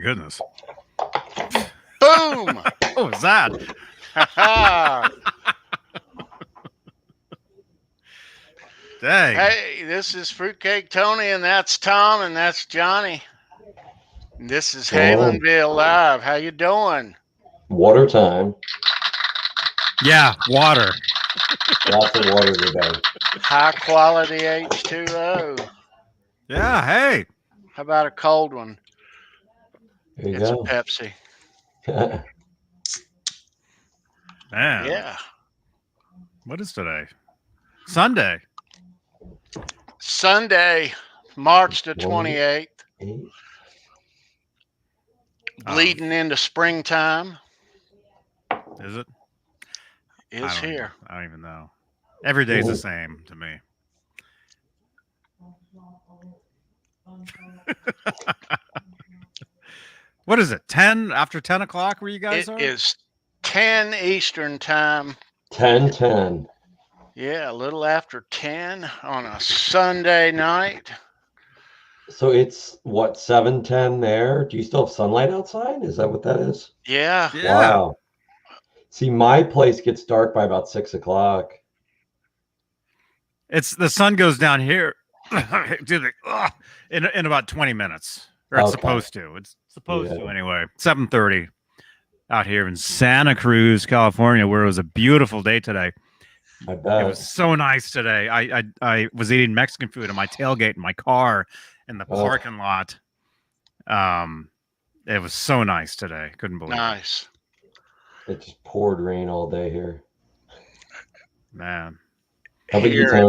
goodness. Boom! What was that? Dang. Hey, this is Fruitcake Tony, and that's Tom, and that's Johnny. And this is Halenville Live. How you doing? Water time. Yeah, water. Lots of water today. High quality H2O. Yeah, hey. How about a cold one? There you It's go. a Pepsi. Man. Yeah. What is today? Sunday. Sunday, March the 28th. Bleeding into springtime. Is it? Is here. I don't even know. Every day's the same to me. What is it? 10 after 10 o'clock where you guys are? It is 10 Eastern time. 10:10. Yeah, a little after 10 on a Sunday night. So it's what, 7:10 there? Do you still have sunlight outside? Is that what that is? Yeah. Wow. See, my place gets dark by about 6 o'clock. It's the sun goes down here in about 20 minutes. Or it's supposed to. It's supposed to anyway. 7:30 out here in Santa Cruz, California, where it was a beautiful day today. I bet. It was so nice today. I was eating Mexican food in my tailgate in my car in the parking lot. It was so nice today. Couldn't believe it. It just poured rain all day here. Man. Here it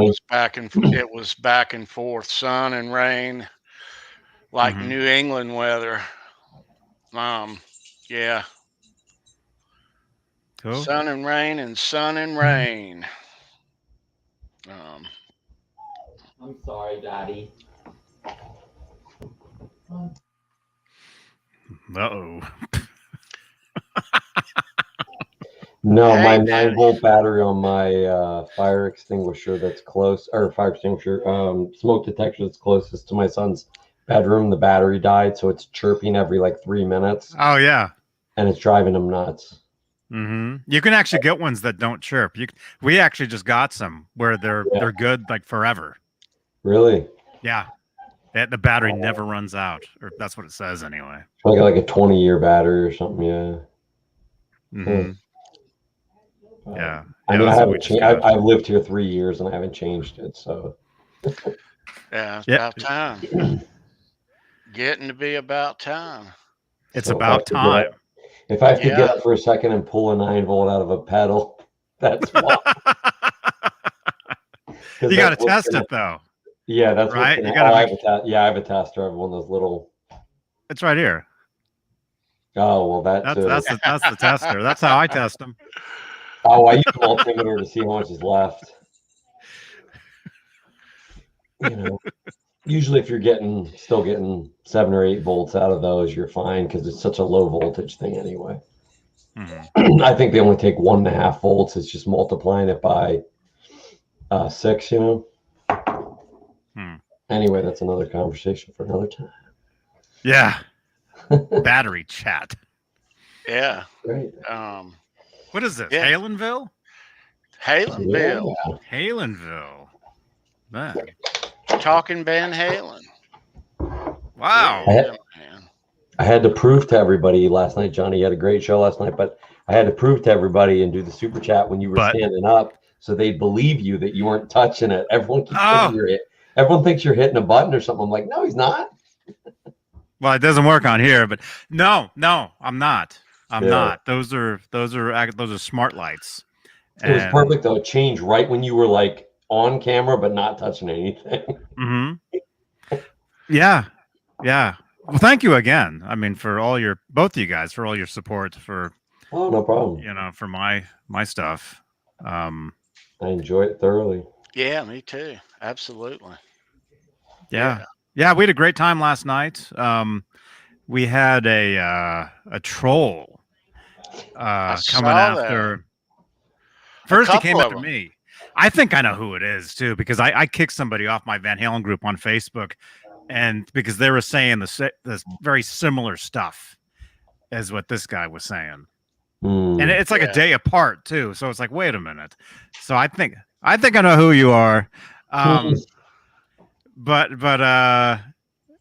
was back and forth, sun and rain, like New England weather. Yeah. Cool. Sun and rain and sun and rain. I'm sorry, Daddy. Uh-oh. No, my 9-volt battery on my fire extinguisher that's close, or fire extinguisher, smoke detector that's closest to my son's bedroom, the battery died, so it's chirping every like 3 minutes. Oh, yeah. And it's driving him nuts. You can actually get ones that don't chirp. We actually just got some where they're good like forever. Really? Yeah. The battery never runs out, or that's what it says anyway. Like a 20-year battery or something, yeah. Yeah. I mean, I haven't changed. I've lived here 3 years and I haven't changed it, so. Yeah, it's about time. Getting to be about time. It's about time. If I have to get up for a second and pull a 9-volt out of a pedal, that's why. You got to test it though. Yeah, that's right. You gotta I have a tester. I have one of those little. It's right here. Oh well, that's the tester. That's how I test them. Oh, I use a multimeter to see how much is left. You know, usually if you're still getting 7 or 8 volts out of those, you're fine because it's such a low voltage thing anyway. I think they only take 1.5 volts. It's just multiplying it by 6. You know. Anyway, that's another conversation for another time. Yeah. Battery chat. Yeah. Great. What is this? Halenville? Halenville. Yeah. Halenville. Man. Talking Van Halen. Wow. I had to prove to everybody last night, Johnny, you had a great show last night, but I had to prove to everybody and do the super chat when you were standing up so they'd believe you that you weren't touching it. Everyone keeps thinking everyone thinks you're hitting a button or something. I'm like, no, he's not. Well, it doesn't work on here, but no, I'm not. I'm not. Those are smart lights. It was perfect though. It changed right when you were like on camera but not touching anything. Yeah. Well, thank you again. I mean, for both of you guys, for all your support for. Oh, no problem. You know, for my stuff. I enjoy it thoroughly. Yeah, me too. Absolutely. Yeah. We had a great time last night. We had a troll coming after. First, he came after me. I think I know who it is too because I kicked somebody off my Van Halen group on Facebook and because they were saying this very similar stuff as what this guy was saying. And it's like a day apart too. So it's like, wait a minute. So I think I know who you are. But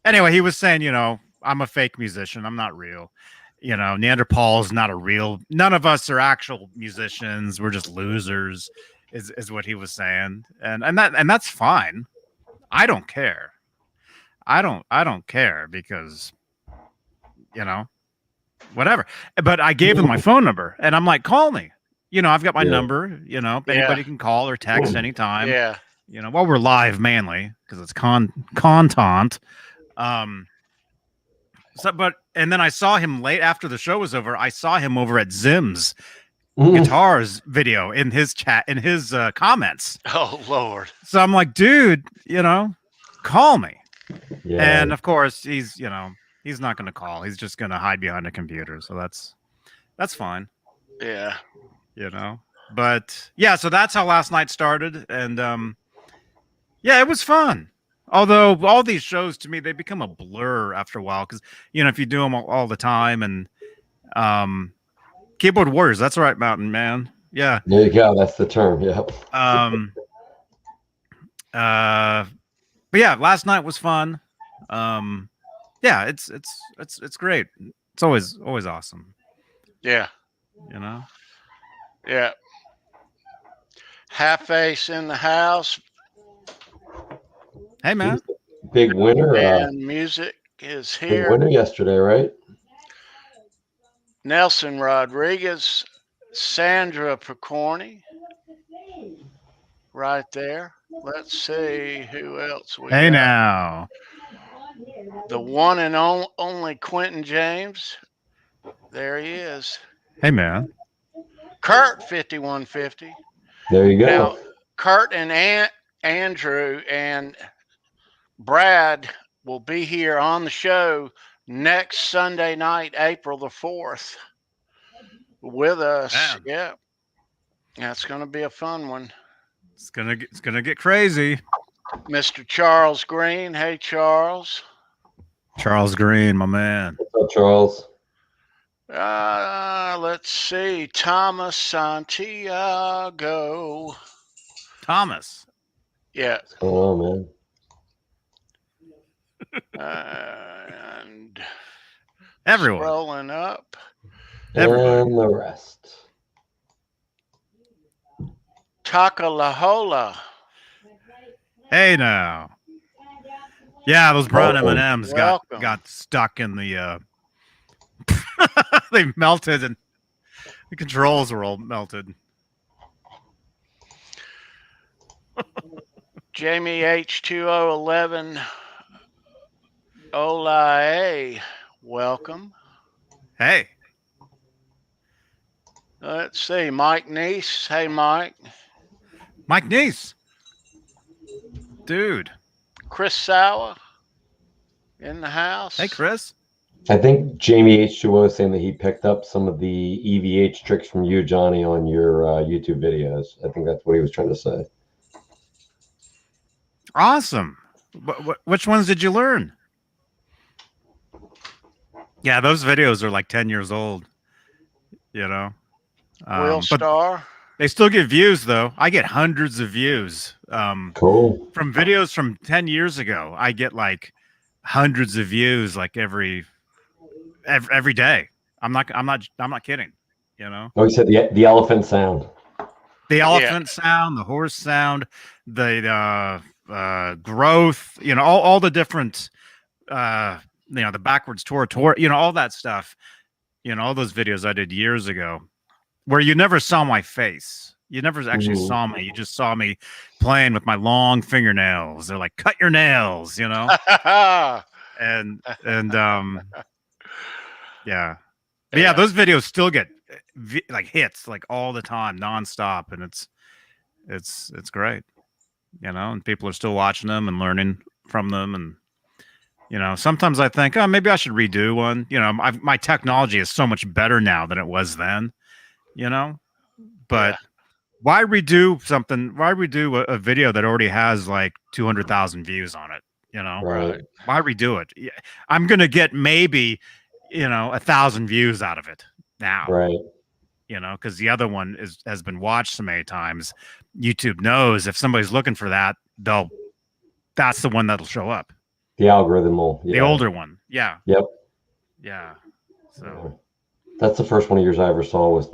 anyway, he was saying, you know, I'm a fake musician. I'm not real. You know, Neanderthal not a real. None of us are actual musicians. We're just losers, is what he was saying. And that's fine. I don't care. I don't care because, you know, whatever. But I gave him my phone number, and I'm like, call me. You know, I've got my number. You know, anybody can call or text anytime. Yeah. You know, while we're live mainly because it's content. And then I saw him late after the show was over. I saw him over at Zim's guitars video in his chat, in his comments. Oh Lord. So I'm like, dude, you know, call me. Yeah. And of course he's not going to call. He's just going to hide behind a computer. So that's fine. Yeah. You know, but yeah, so that's how last night started. And, yeah, it was fun. Although all these shows to me, they become a blur after a while. Cause you know, if you do them all the time and, keyboard warriors, that's right, Mountain Man. Yeah. There you go. That's the term. Yeah. But yeah, last night was fun. Yeah, it's great. It's always awesome. Yeah. You know? Yeah. Half Ace in the house. Hey man. Big winner. And music is here. Big winner yesterday, right? Nelson Rodriguez, Sandra Picorni. Right there. Let's see who else we got. Now. The one and only Quentin James. There he is. Hey man. Kurt 5150. There you go. Now, Kurt and Andrew and Brad will be here on the show next Sunday night, April the 4th, with us. Man. Yeah. That's going to be a fun one. It's gonna get crazy. Mr. Charles Green. Hey, Charles. Charles Green, my man. What's up, Charles? Let's see. Thomas Santiago. Thomas. Yeah. What's going on, man? And Everyone. scrolling up. Everybody. And the rest. Takalahola. Hey now. Yeah, those brown Welcome. M&Ms Welcome. got stuck in the they melted and the controls were all melted. Jamie H2011 Olae, welcome. Hey. Let's see, Mike Neese. Hey, Mike. Mike Neese. Dude. Chris Sauer in the house. Hey, Chris. I think Jamie H2O is saying that he picked up some of the EVH tricks from you, Johnny, on your YouTube videos. I think that's what he was trying to say. Awesome. Which ones did you learn? Yeah, those videos are like 10 years old. You know? Will But Star. they still get views, though. I get hundreds of views. Cool. From videos from 10 years ago, I get like hundreds of views like every day. I'm not kidding, you know. Oh, you said the elephant sound. The elephant sound, the horse sound, the growth, you know, all the different you know, the backwards tour, you know, all that stuff. You know, all those videos I did years ago where you never saw my face. You never actually saw me. You just saw me playing with my long fingernails. They're like, cut your nails, you know? and yeah. But yeah, those videos still get like hits like all the time, nonstop. And it's great, you know, and people are still watching them and learning from them. And, you know, sometimes I think, oh, maybe I should redo one. You know, my technology is so much better now than it was then, you know, but why redo something? Why redo a video that already has like 200,000 views on it? You know, Right. why redo it? Yeah, I'm gonna get maybe 1,000 views out of it now. Right. You know, because the other one has been watched so many times. YouTube knows if somebody's looking for that, that's the one that'll show up. The algorithm will. Yeah. The older one. Yeah. Yep. Yeah. So. Yeah. That's the first one of yours I ever saw was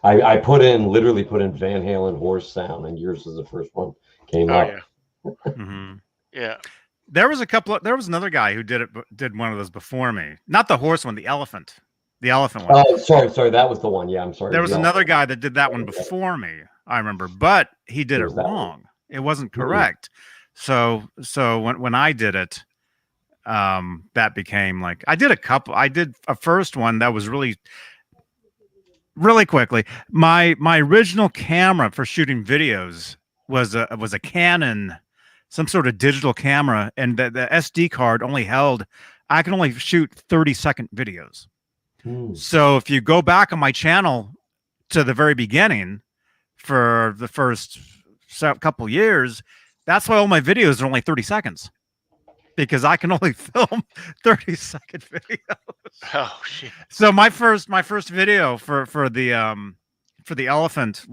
I literally put in Van Halen horse sound, and yours was the first one came up. Yeah. Yeah. There was another guy who did one of those before me. Not the horse one, the elephant. The elephant one. Oh, sorry. That was the one. Yeah, I'm sorry. There was another guy that did that one before me, I remember, but he did it wrong. It wasn't correct. So when I did it, that became like I did a first one that was really quickly. My original camera for shooting videos was a Canon, some sort of digital camera, and the SD card I can only shoot 30-second videos. So if you go back on my channel to the very beginning for the first couple years, that's why all my videos are only 30 seconds. Because I can only film 30-second videos. Oh shit! So my first video for the elephant,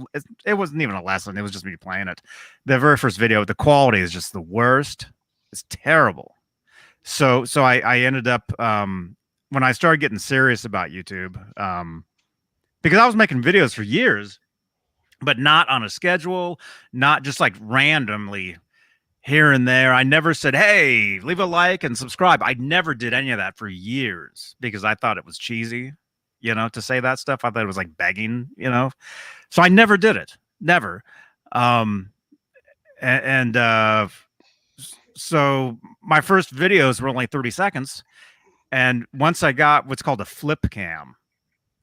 it wasn't even a lesson. It was just me playing it. The very first video, the quality is just the worst. It's terrible. So I ended up when I started getting serious about YouTube, because I was making videos for years, but not on a schedule, not just like randomly here and there. I never said, hey, leave a like and subscribe. I never did any of that for years because I thought it was cheesy, to say that stuff. I thought it was like begging, so I never did it. Never. So my first videos were only 30 seconds. And once I got what's called a flip cam,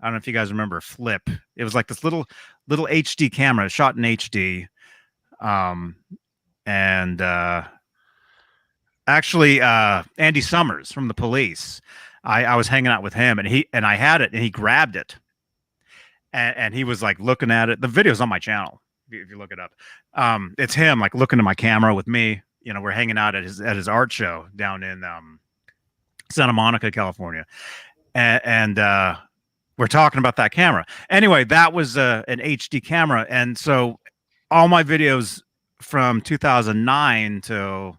I don't know if you guys remember Flip. It was like this little HD camera shot in HD. Actually, Andy Summers from the Police, I was hanging out with him, and I had it, and he grabbed it, and he was like looking at it. The video's on my channel if you look it up. It's him like looking at my camera with me. We're hanging out at his art show down in Santa Monica, California, and we're talking about that camera. Anyway, that was an HD camera, and so all my videos from 2009 till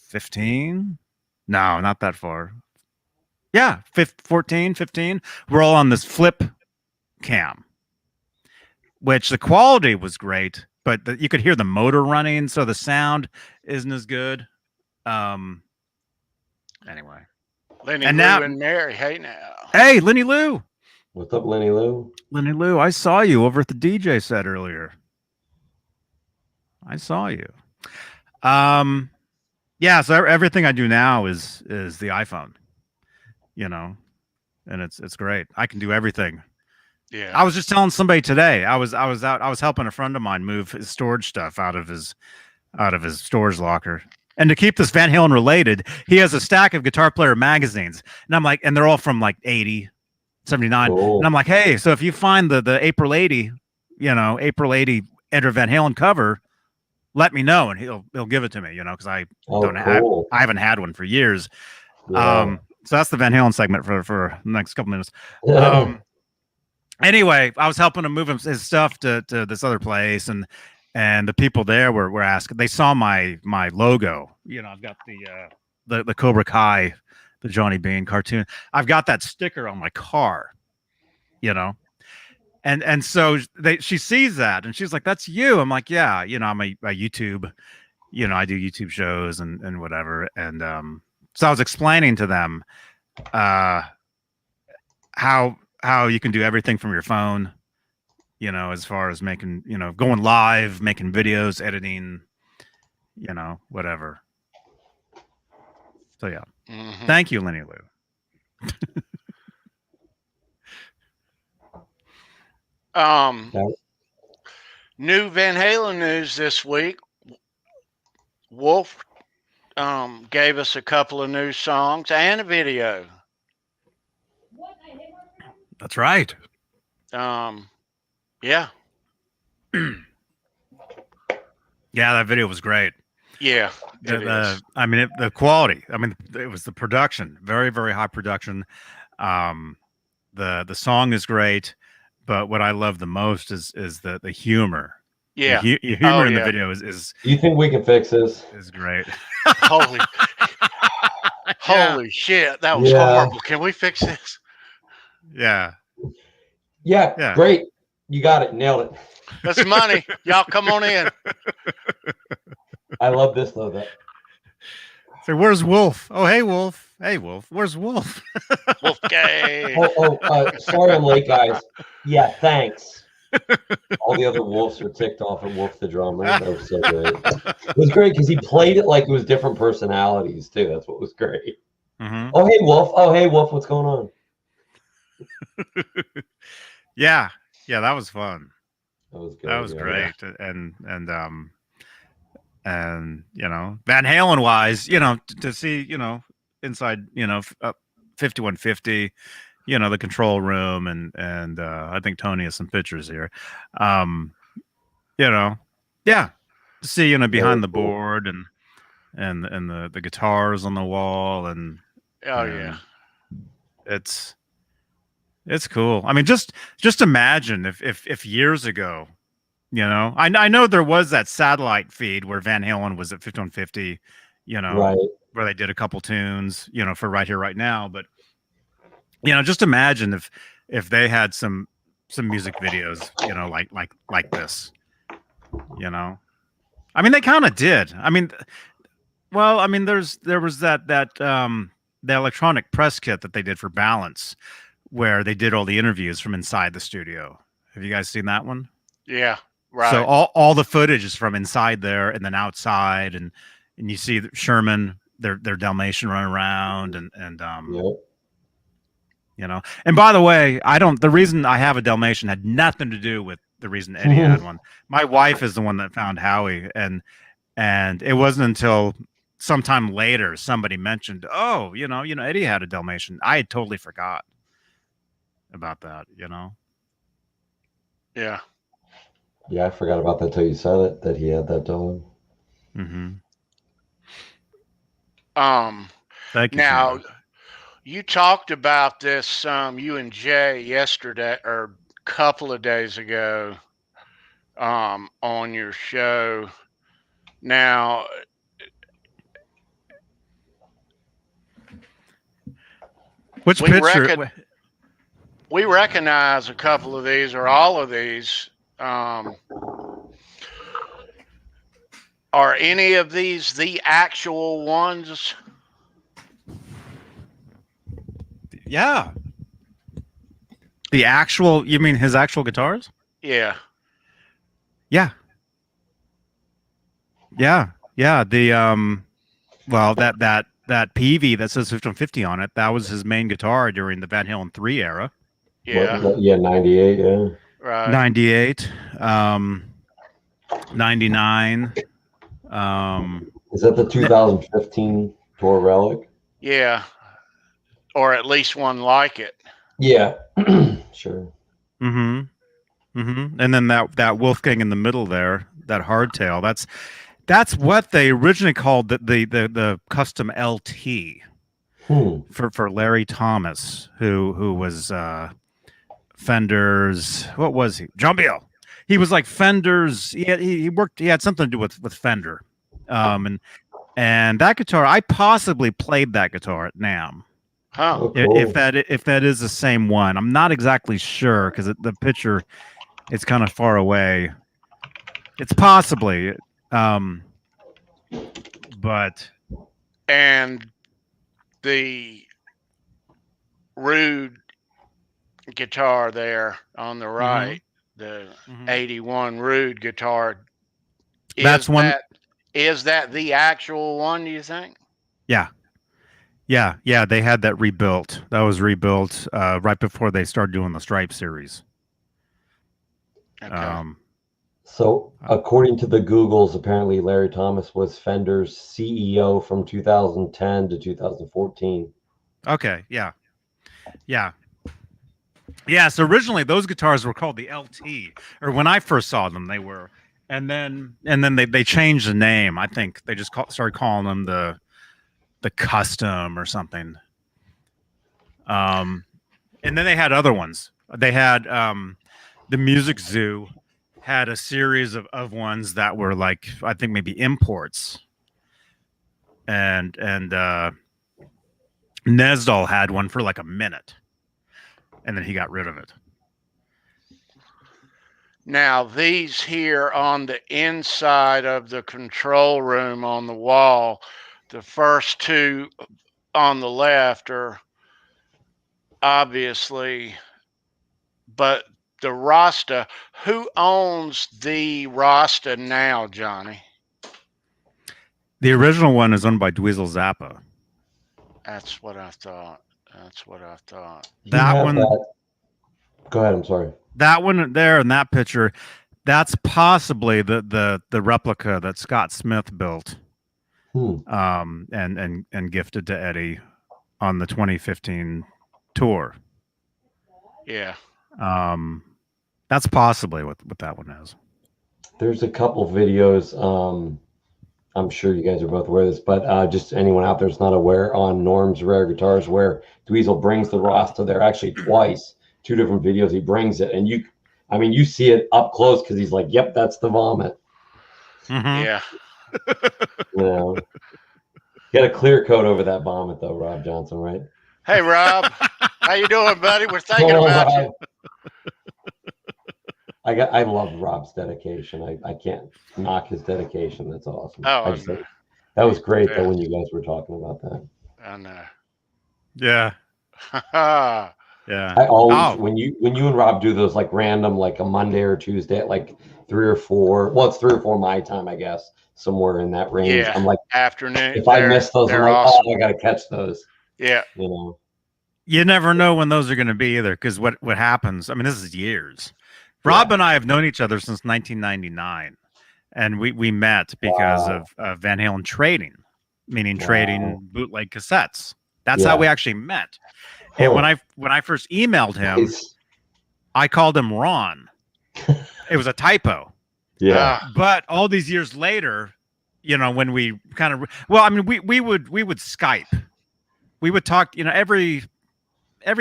15, no, not that far. Yeah, 14, 15. We're all on this flip cam, which the quality was great, but you could hear the motor running, so the sound isn't as good. Anyway, Lenny Lou and Mary. Hey now. Hey, Lenny Lou. What's up, Lenny Lou? Lenny Lou, I saw you over at the DJ set earlier. I saw you. Yeah, so everything I do now is the iPhone, and it's great. I can do everything. Yeah. I was just telling somebody today. I was helping a friend of mine move his storage stuff out of his storage locker. And to keep this Van Halen related, he has a stack of Guitar Player magazines. And I'm like, and they're all from like 80, 79. Cool. And I'm like, hey, so if you find the April 80, April 80 Enter Van Halen cover, let me know, and he'll give it to me, because I haven't had one for years. Yeah. So that's the Van Halen segment for the next couple minutes. Anyway, I was helping him move his stuff to this other place, and the people there were asking. They saw my logo. I've got the Cobra Kai, the Johnny Beane cartoon. I've got that sticker on my car. And so she sees that, and she's like, "That's you." I'm like, "Yeah, I'm a YouTube, I do YouTube shows and whatever." And so I was explaining to them how you can do everything from your phone, as far as making, going live, making videos, editing, whatever. So yeah, Thank you, Lenny Lou. New Van Halen news this week. Wolf gave us a couple of new songs and a video. That's right. Yeah. Yeah, that video was great. Yeah, I mean, the quality. I mean, it was the production, very, very high production. The song is great, but what I love the most is the humor. Yeah, the humor in the video is. Do you think we can fix this? Is great. Holy shit, that was horrible. Can we fix this? Yeah. Great. You got it. Nailed it. That's money. Y'all come on in. I love this though. So where's Wolf? Oh, hey Wolf. Hey Wolf. Where's Wolf? Wolfgay. Sorry I'm late, guys. Yeah, thanks. All the other Wolves were ticked off at Wolf the drummer. That was so great. It was great because he played it like it was different personalities too. That's what was great. Mm-hmm. Oh hey Wolf. Oh hey Wolf. What's going on? Yeah, that was fun. That was good. That was great. And you know, Van Halen wise, you know, to see, you know, inside, you know, 5150, you know, the control room, and I think Tony has some pictures here. You know, to see, you know, behind the board and the guitars on the wall, and it's cool. I mean, just imagine if years ago, you know, I know there was that satellite feed where Van Halen was at 5150, you know, where they did a couple tunes, you know, for Right Here, Right Now. But, you know, just imagine if they had some music videos, you know, like this, you know. I mean, they kind of did. I mean, well, I mean, there was that the electronic press kit that they did for Balance, where they did all the interviews from inside the studio. Have you guys seen that one? Yeah. Right. So all the footage is from inside there, and then outside, and you see Sherman, their Dalmatian run around, and you know. And by the way, the reason I have a Dalmatian had nothing to do with the reason Eddie had one. My wife is the one that found Howie, and it wasn't until sometime later somebody mentioned, oh, you know, Eddie had a Dalmatian. I had totally forgot about that, you know. Yeah. Yeah, I forgot about that till you said it, that he had that dog. Mm-hmm. Thank you. Now, you talked about this, you and Jay yesterday or a couple of days ago, on your show. Now, which picture? We recognize a couple of these, or all of these. Are any of these the actual ones? Yeah. The actual, you mean his actual guitars? Yeah. Yeah. The well, that PV that says 5150 on it, that was his main guitar during the Van Halen 3 era. Yeah. 98, yeah. Right. 98, 99. Is that the 2015 tour relic? Yeah. Or at least one like it. Yeah. Sure. And then that Wolfgang in the middle there, that hardtail, that's what they originally called the custom LT for Larry Thomas, who was Fender's, what was he? Jumbio. He was like Fender's. He had something to do with Fender, and that guitar, I possibly played that guitar at NAMM. Huh. If that is the same one, I'm not exactly sure because the picture, it's kind of far away. It's possibly, but and the Rude guitar there on the right, the 81 Rude guitar. Is that the actual one, do you think? Yeah. They had that rebuilt. That was rebuilt right before they started doing the Stripe series. Okay. So, according to the Googles, apparently Larry Thomas was Fender's CEO from 2010 to 2014. Okay, yeah. So originally those guitars were called the LT, or when I first saw them, they were And then they changed the name. I think they just started calling them the Custom or something. And then they had other ones. They had the Music Zoo had a series of ones that were like, I think maybe imports. And Nesdal had one for like a minute, and then he got rid of it. Now, these here on the inside of the control room on the wall, the first two on the left are obviously, but the Rasta, who owns the Rasta now, Johnny? The original one is owned by Dweezil Zappa. That's what I thought. That's what I thought. That one. Go ahead. I'm sorry. That one there in that picture, that's possibly the replica that Scott Smith built, and gifted to Eddie on the 2015 tour. Yeah. That's possibly what that one is. There's a couple videos. I'm sure you guys are both aware of this, but just anyone out there that's not aware, on Norm's Rare Guitars, where Dweezil brings the Rasta there actually twice, 2 different videos. He brings it, and you see it up close because he's like, "Yep, that's the vomit." Mm-hmm. Yeah. You got a clear coat over that vomit, though, Rob Johnson, right? Hey, Rob, how you doing, buddy? We're thinking about you. I love Rob's dedication. I can't knock his dedication. That's awesome. Oh, that was great though when you guys were talking about that. I know. Yeah. Yeah. I always when you and Rob do those like random, like a Monday or Tuesday at like 3 or 4. Well, it's 3 or 4 my time, I guess, somewhere in that range. Yeah. I'm like afternoon. If I miss those, I'm like, awesome. I gotta catch those. Yeah. You never know when those are going to be either, because what happens. I mean, this is years. Rob and I have known each other since 1999, and we met because of Van Halen trading, meaning trading bootleg cassettes. That's how we actually met. And when I first emailed him, I called him Ron. It was a typo. Yeah. But all these years later, when we kind of we would Skype. We would talk, every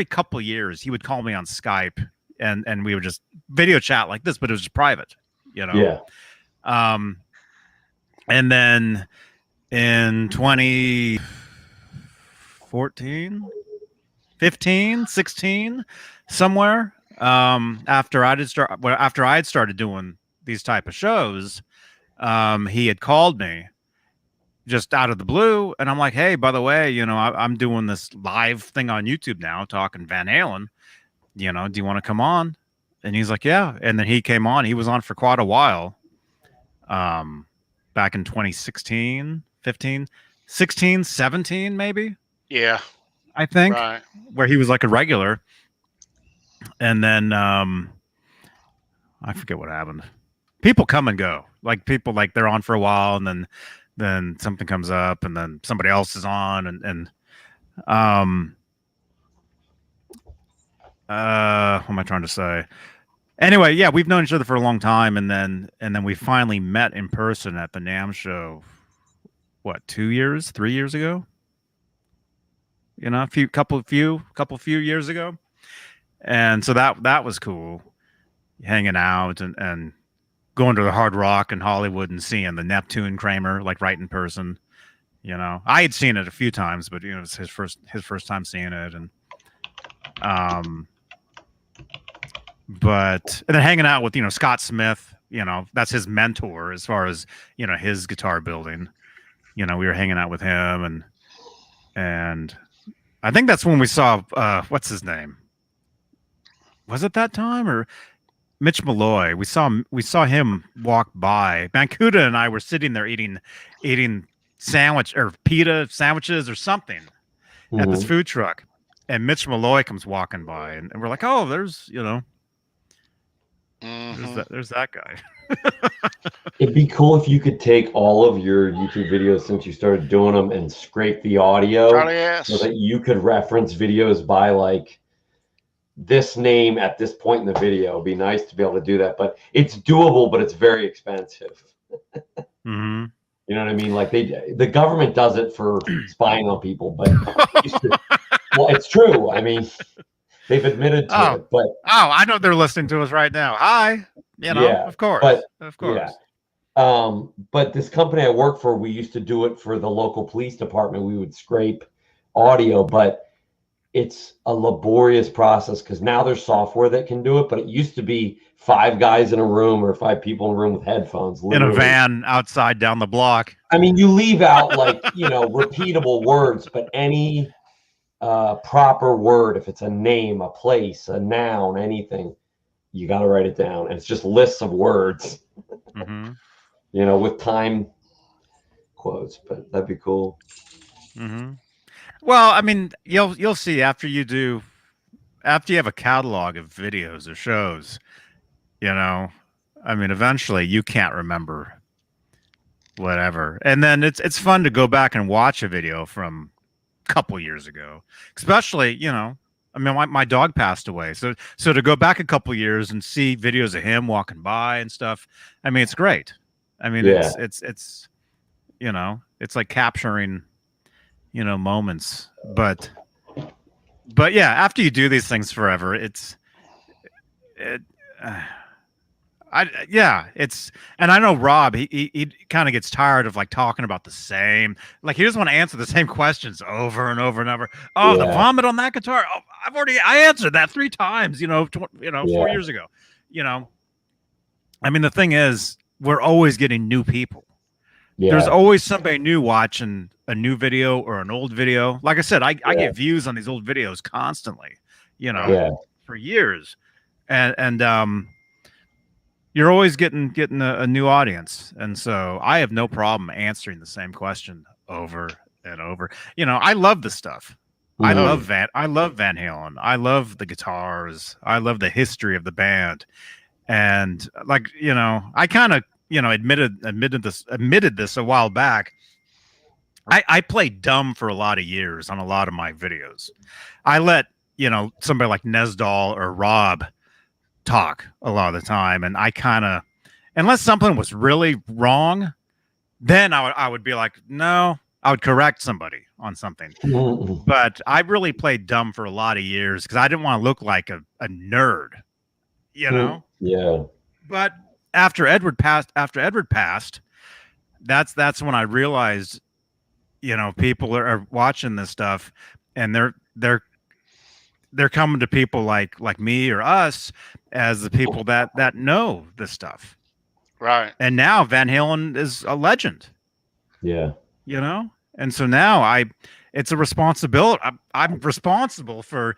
couple of years he would call me on Skype. And we would just video chat like this, but it was just private, Yeah. And then in 2014, 15, 16, somewhere, after I had started doing these type of shows, he had called me just out of the blue, and I'm like, hey, by the way, I'm doing this live thing on YouTube now, talking Van Halen. Do you want to come on? And he's like, yeah. And then he came on. He was on for quite a while. Back in 2016, 15, 16, 17, maybe. Yeah. I think. Right. Where he was like a regular. And then I forget what happened. People come and go. Like people they're on for a while, and then something comes up, and then somebody else is on, and what am I trying to say? Anyway, yeah, we've known each other for a long time, and then we finally met in person at the NAMM show. What, 3 years ago? A few years ago, and so that was cool, hanging out and going to the Hard Rock in Hollywood and seeing the Neptune Kramer like right in person. I had seen it a few times, but it was his first time seeing it, and and then hanging out with Scott Smith, that's his mentor as far as his guitar building. We were hanging out with him, and I think that's when we saw what's his name? Was it that time, or Mitch Malloy? We saw him walk by. Bancuda and I were sitting there eating sandwich or pita sandwiches or something at this food truck, and Mitch Malloy comes walking by, and we're like, oh, there's there's that guy. It'd be cool if you could take all of your YouTube videos since you started doing them and scrape the audio so that you could reference videos by like this name at this point in the video. It'd be nice to be able to do that, but it's doable, but it's very expensive. Mm-hmm. You know what I mean? Like the government does it for spying on people, but well, it's true. I mean, they've admitted to it, but I know they're listening to us right now. Hi, of course, of course. Yeah. But this company I work for, we used to do it for the local police department. We would scrape audio, but it's a laborious process because now there's software that can do it, but it used to be 5 guys in a room or 5 people in a room with headphones. Literally. In a van outside down the block. I mean, you leave out like, repeatable words, but any proper word, if it's a name, a place, a noun, anything, you got to write it down. And it's just lists of words, mm-hmm. With time quotes, but that'd be cool. Mm-hmm. Well, I mean, you'll see after you have a catalog of videos or shows, I mean, eventually you can't remember whatever. And then it's fun to go back and watch a video from a couple years ago, especially, I mean, my dog passed away. So to go back a couple years and see videos of him walking by and stuff, I mean, it's great. I mean, it's it's like capturing, moments, but yeah, after you do these things forever, and I know Rob, he kind of gets tired of like talking about the same, like he doesn't want to answer the same questions over and over and over. Oh, the vomit on that guitar. Oh, I answered that 3 times, 4 years ago, I mean, the thing is, we're always getting new people. Yeah. There's always somebody new watching a new video or an old video. Like I said, I get views on these old videos constantly, for years. And you're always getting a new audience. And so I have no problem answering the same question over and over. I love this stuff. Mm-hmm. I love Van Halen. I love the guitars. I love the history of the band. And like, I kind of, admitted this a while back. I played dumb for a lot of years on a lot of my videos. I let, somebody like Nesdal or Rob talk a lot of the time. And I kind of, unless something was really wrong, then I would be like, no, I would correct somebody on something. But I really played dumb for a lot of years because I didn't want to look like a nerd, Yeah. But after Edward passed, that's when I realized, people are watching this stuff, and they're coming to people like me or us as the people that know this stuff. Right. And now Van Halen is a legend. Yeah. And so now it's a responsibility. I'm responsible for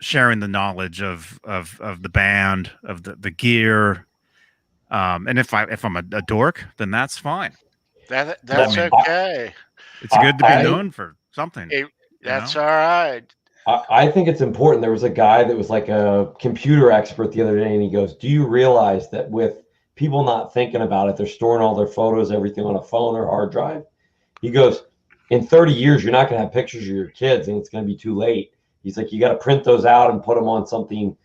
sharing the knowledge of the band, of the gear. And if I'm a dork, then that's fine. That's okay. It's good to be known for something. That's all right. I think it's important. There was a guy that was like a computer expert the other day, and he goes, do you realize that with people not thinking about it, they're storing all their photos, everything on a phone or hard drive? He goes, in 30 years, you're not going to have pictures of your kids, and it's going to be too late. He's like, you got to print those out and put them on something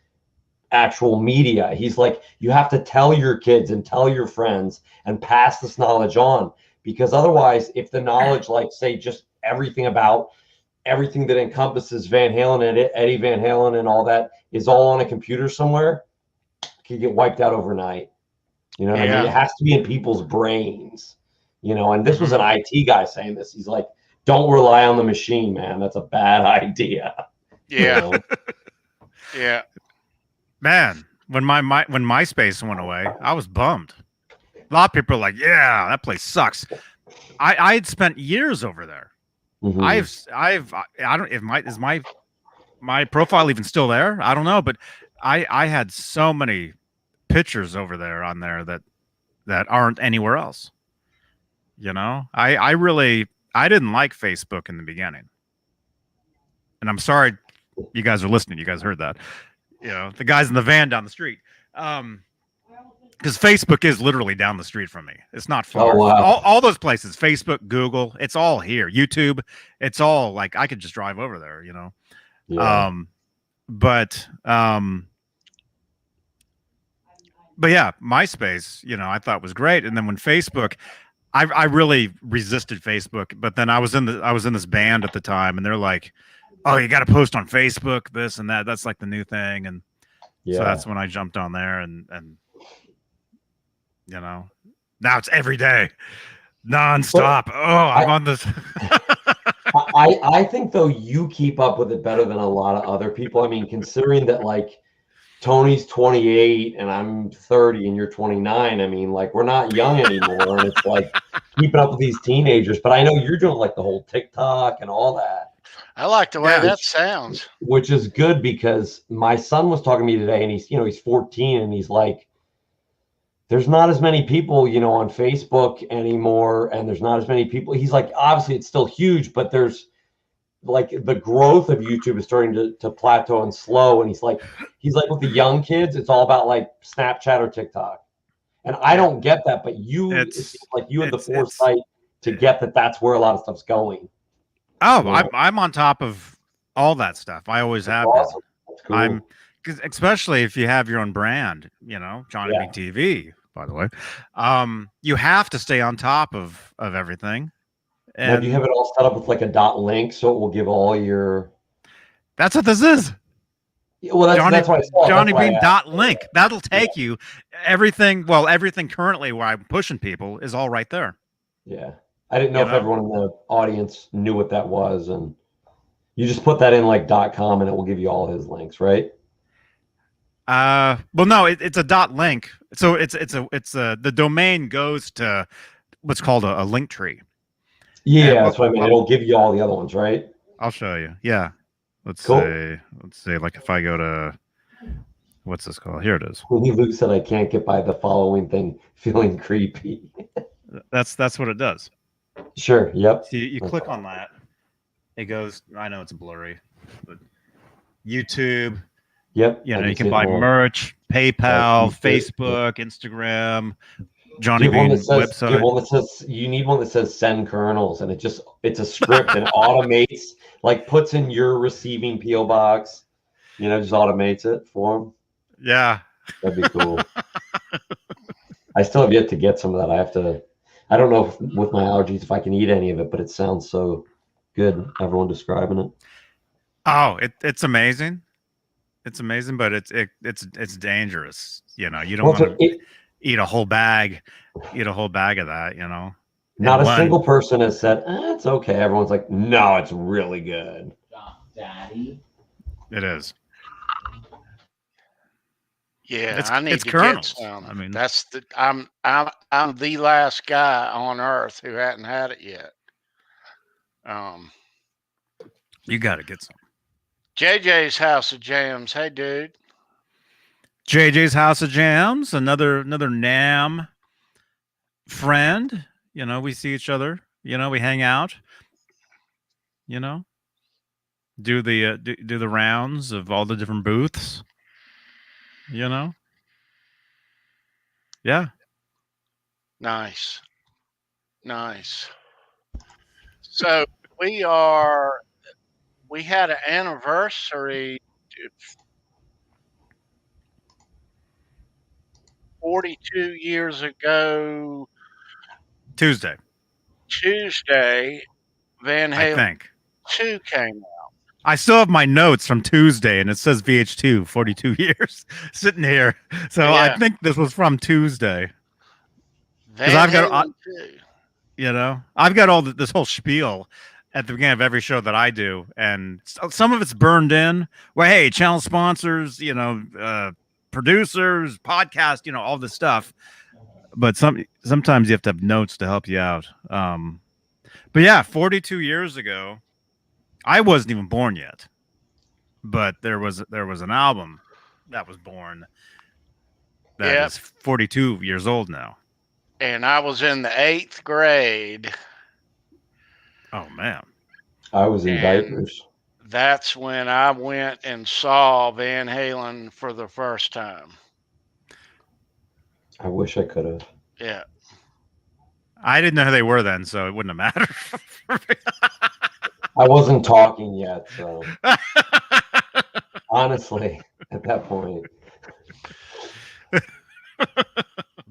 actual media. He's like, you have to tell your kids and tell your friends and pass this knowledge on, because otherwise, if the knowledge, like say, just everything that encompasses Van Halen and Eddie Van Halen and all that is all on a computer somewhere, it can get wiped out overnight. I mean? It has to be in people's brains, and this was an IT guy saying this. He's like, don't rely on the machine, man. That's a bad idea. Yeah. Yeah. Man, when MySpace went away, I was bummed. A lot of people are like, yeah, that place sucks. I had spent years over there. Mm-hmm. I don't, is my profile even still there? I don't know, but I had so many pictures over there on there that aren't anywhere else. I didn't like Facebook in the beginning. And I'm sorry you guys are listening. You guys heard that. The guys in the van down the street. Because Facebook is literally down the street from me. It's not far. Oh, wow. All those places, Facebook, Google, it's all here. YouTube, it's all like I could just drive over there, Yeah. But yeah, MySpace, I thought was great. And then when Facebook, I really resisted Facebook, but then I was in this band at the time, and they're like, "Oh, you got to post on Facebook, this and that. That's like the new thing." And so that's when I jumped on there, and now it's every day, nonstop. I'm on this. I think though you keep up with it better than a lot of other people. I mean, considering that like Tony's 28 and I'm 30 and you're 29. I mean, like we're not young anymore, and it's like keeping up with these teenagers. But I know you're doing like the whole TikTok and all that. I like the way that sounds. Which is good because my son was talking to me today, and he's 14, and he's like, there's not as many people, on Facebook anymore, and there's not as many people. He's like, obviously it's still huge, but there's like the growth of YouTube is starting to plateau and slow. And he's like with the young kids, it's all about like Snapchat or TikTok. And I don't get that, but it's like you had the foresight to get that that's where a lot of stuff's going. Oh, I'm on top of all that stuff. I always have been. Awesome. That's cool. Especially if you have your own brand, Johnny B TV, by the way. You have to stay on top of everything. And now, do you have it all set up with like a .link so it will give all your? That's what this is. Well, that's why Johnny Beane .link. That'll take you everything. Well, everything currently where I'm pushing people is all right there. Yeah, I didn't know if everyone in the audience knew what that was, and you just put that in like .com and it will give you all his links, right? Well, no, it's a .link. So it's the domain goes to what's called a link tree. Yeah, that's what I mean. It'll give you all the other ones, right? I'll show you. Yeah. Let's say like if I go to what's this called? Here it is. Luke said I can't get by the following thing, feeling creepy. That's what it does. Sure. Yep. So you click on that. It goes, I know it's blurry, but YouTube. Yep. You can buy merch, PayPal, Facebook, Instagram, Johnny Beane website. You need one that says send kernels, and it's a script and automates, like puts in your receiving PO box, just automates it for them. Yeah. That'd be cool. I still have yet to get some of that. I don't know with my allergies if I can eat any of it, but it sounds so good. Everyone describing it. Oh, it's amazing. It's amazing, but it's dangerous. You don't want to eat a whole bag of that. Not a single person has said it's okay. Everyone's like, no, it's really good. Daddy. It is. Yeah, I need to kernels. Get some. I mean, I'm the last guy on earth who hadn't had it yet. You got to get some. JJ's House of Jams. Hey, dude. JJ's House of Jams. Another NAM friend. We see each other. We hang out. Do the rounds of all the different booths. Yeah. Nice. So we had an anniversary 42 years ago. Tuesday, Van Halen I think 2 came out. I still have my notes from Tuesday, and it says VH2 42 years sitting here. So yeah. I think this was from Tuesday. Van Halen 2. I've got all this whole spiel at the beginning of every show that I do, and some of it's burned in. Well, hey, channel sponsors, producers, podcast, all this stuff. But sometimes you have to have notes to help you out. But yeah, 42 years ago. I wasn't even born yet, but there was an album that was born that is 42 years old now. And I was in the 8th grade. Oh man, I was in diapers. That's when I went and saw Van Halen for the first time. I wish I could have. Yeah. I didn't know who they were then, so it wouldn't have mattered. I wasn't talking yet, so honestly, at that point.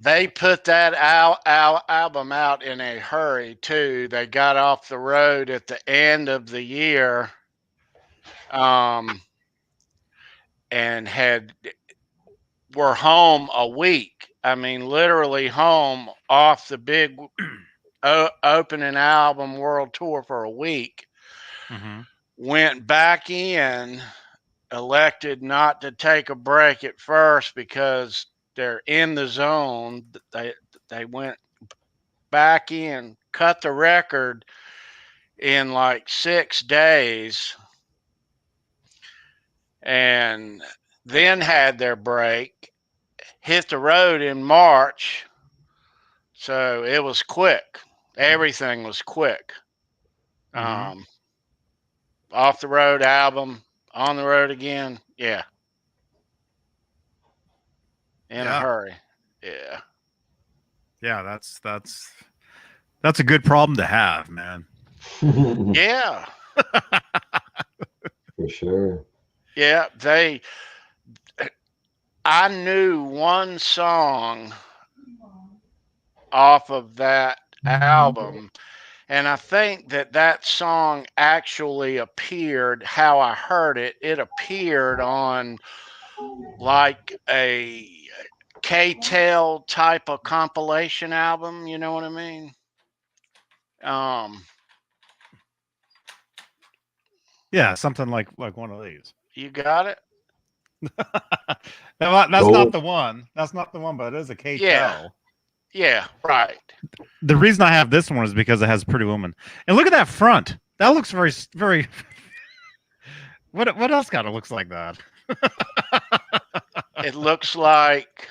They put that album out in a hurry too. They got off the road at the end of the year, and were home a week. I mean, literally home off the big opening album world tour for a week. Mm-hmm. Went back in, elected not to take a break at first because they're in the zone. They went back in, cut the record in like 6 days, and then had their break, hit the road in March. So it was quick. Everything was quick. Mm-hmm. Off the road album, on the road again. Yeah. In a hurry. Yeah. Yeah, that's a good problem to have, man. Yeah. For sure. Yeah, I knew one song off of that album, and I think that song actually appeared, how I heard it, it appeared on like a K-Tel type of compilation album, you know what I mean? Yeah, something like one of these. You got it? That's not the one. That's not the one, but it is a K-Tel. Yeah. Yeah, right. The reason I have this one is because it has Pretty Woman. And look at that front. That looks very, very. What else kind of looks like that? It looks like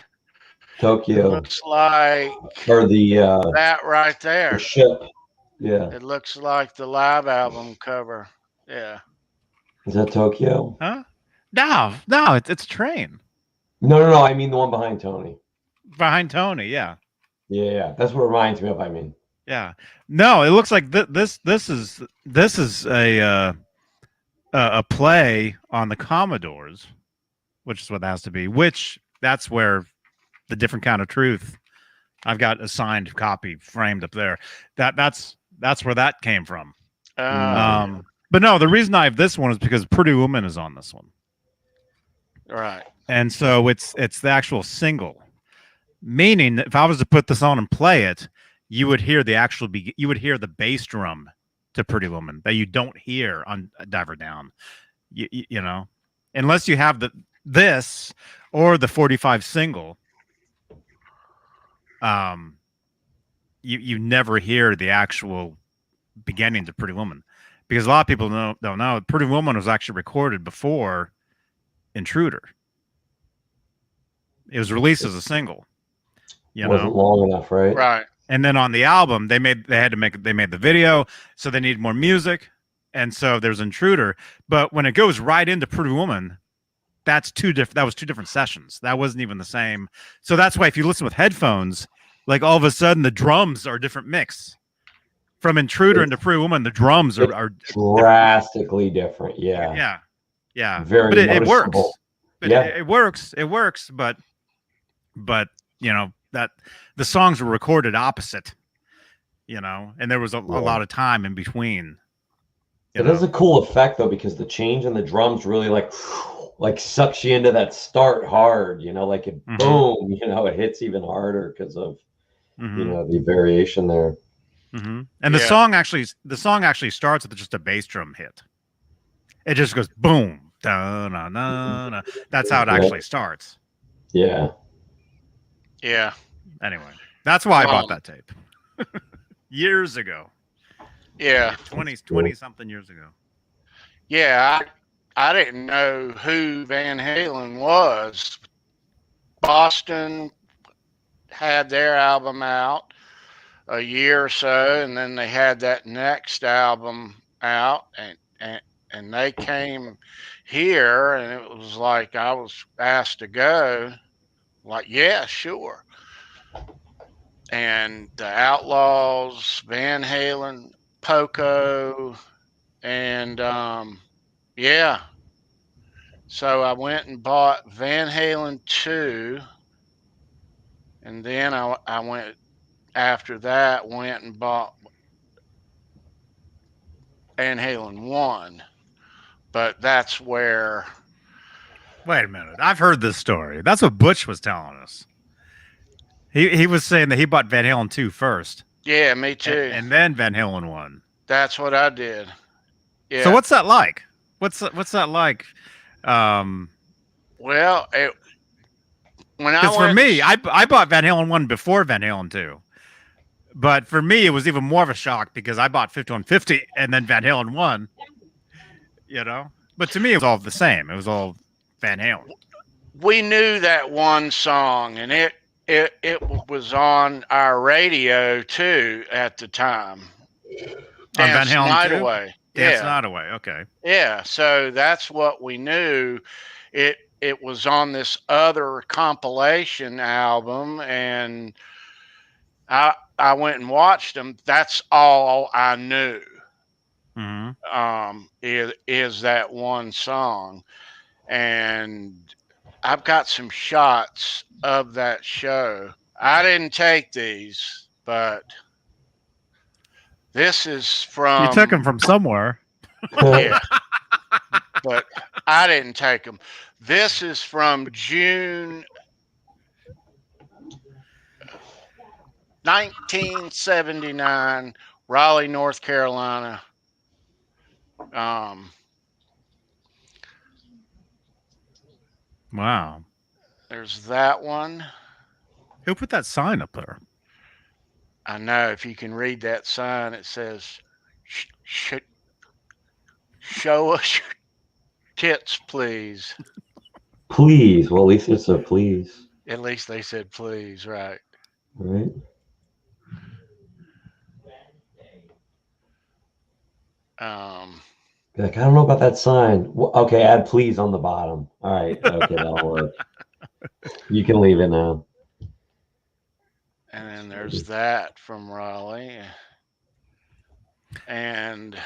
Tokyo. It looks like or the that right there. The ship. Yeah. It looks like the live album cover. Yeah. Is that Tokyo? Huh? No, it's a train. No. I mean the one behind Tony. Behind Tony, yeah. Yeah. That's what it reminds me of. I mean. Yeah. No, it looks like this is a play on the Commodores, which is what that has to be. Which that's where the different kind of truth. I've got a signed copy framed up there. That's where that came from. But no, the reason I have this one is because Pretty Woman is on this one. Right. And so it's the actual single. Meaning that if I was to put this on and play it, you would hear you would hear the bass drum to Pretty Woman that you don't hear on Diver Down. You know, unless you have this or the 45 single, you never hear the actual beginning to Pretty Woman, because a lot of people don't know Pretty Woman was actually recorded before Intruder. It was released as a single. Wasn't long enough, right? Right. And then on the album, they made the video, so they needed more music, and so there's Intruder. But when it goes right into Pretty Woman, that was two different sessions. That wasn't even the same. So that's why if you listen with headphones, like all of a sudden the drums are a different mix. From Intruder into Pretty Woman, the drums are drastically different. Yeah. Yeah. Very but it works. But yeah. it works. But you know that the songs were recorded opposite. You know, and there was a lot of time in between. It has a cool effect though, because the change in the drums really like sucks you into that start hard. You know, like it boom. You know, it hits even harder because of you know the variation there. And the song actually starts with just a bass drum hit. It just goes boom, da, na, na, na. That's how it actually starts. Yeah. Yeah. Anyway, that's why I bought that tape years ago. Yeah. 20 something years ago. Yeah, I didn't know who Van Halen was. Boston had their album out a year or so, and then they had that next album out, and they came here, and it was like I was asked to go. Like, yeah, sure. And the Outlaws, Van Halen, Poco, And yeah. So I went and bought Van Halen 2, and then I went after that, went and bought Van Halen 1. But that's where. Wait a minute. I've heard this story. That's what Butch was telling us. He was saying that he bought Van Halen 2 first. Yeah, me too. And then Van Halen 1. That's what I did. Yeah. So what's that like? What's that like? Well, because for me, I bought Van Halen 1 before Van Halen 2. But for me, it was even more of a shock because I bought 5150 and then Van Halen 1. You know? But to me, it was all the same. It was all Van Halen. We knew that one song, and it was on our radio too at the time. Dance Van Halen Night Away. Dance Night Away. Okay. Yeah, so that's what we knew. It was on this other compilation album, and I went and watched them. That's all I knew. Mm-hmm. Is that one song, and I've got some shots of that show. I didn't take these, but this is from. You took them from somewhere. Yeah, but I didn't take them. This is from June 1979, Raleigh, North Carolina. Wow. There's that one. Who put that sign up there? I know. If you can read that sign, it says, show us your tits, please. Please. Well, at least it's a please. At least they said please, right? Right. Like, I don't know about that sign. Well, okay, add please on the bottom. All right. Okay, that'll work. You can leave it now. And then there's that from Raleigh. And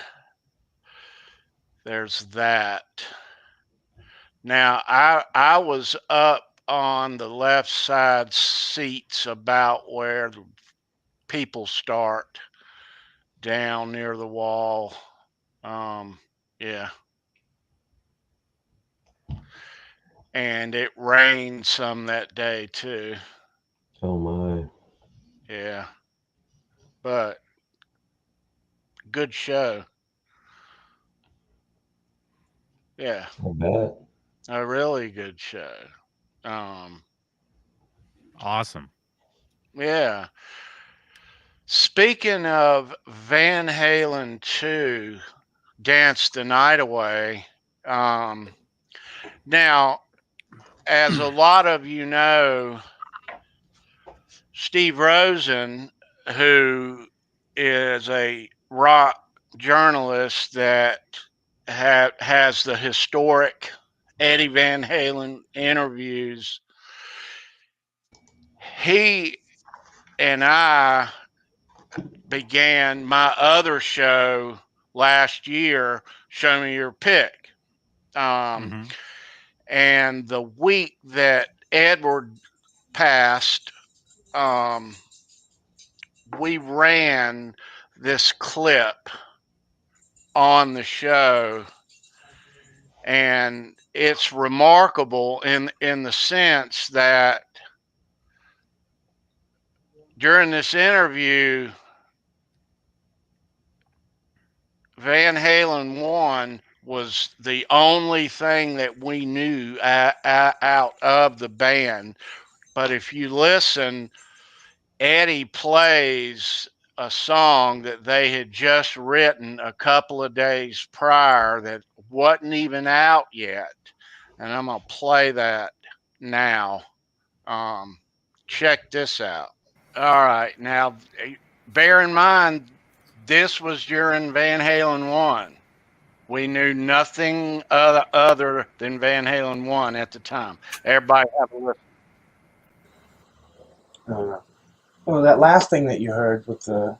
there's that. Now, I was up on the left side seats about where the people start, down near the wall. Yeah. And it rained some that day too. Oh my. Yeah. But good show. Yeah. I bet. A really good show. Awesome. Yeah. Speaking of Van Halen 2, Dance the Night Away. Now, as a lot of you know, Steve Rosen, who is a rock journalist that has the historic Eddie Van Halen interviews, he and I began my other show last year, Show Me Your Pick. And the week that Edward passed, we ran this clip on the show, and it's remarkable in the sense that during this interview, Van Halen 1 was the only thing that we knew out of the band. But if you listen, Eddie plays a song that they had just written a couple of days prior that wasn't even out yet. And I'm going to play that now. Check this out. All right. Now, bear in mind, this was during Van Halen 1. We knew nothing other than Van Halen 1 at the time. Everybody have a listen. Well, that last thing that you heard with the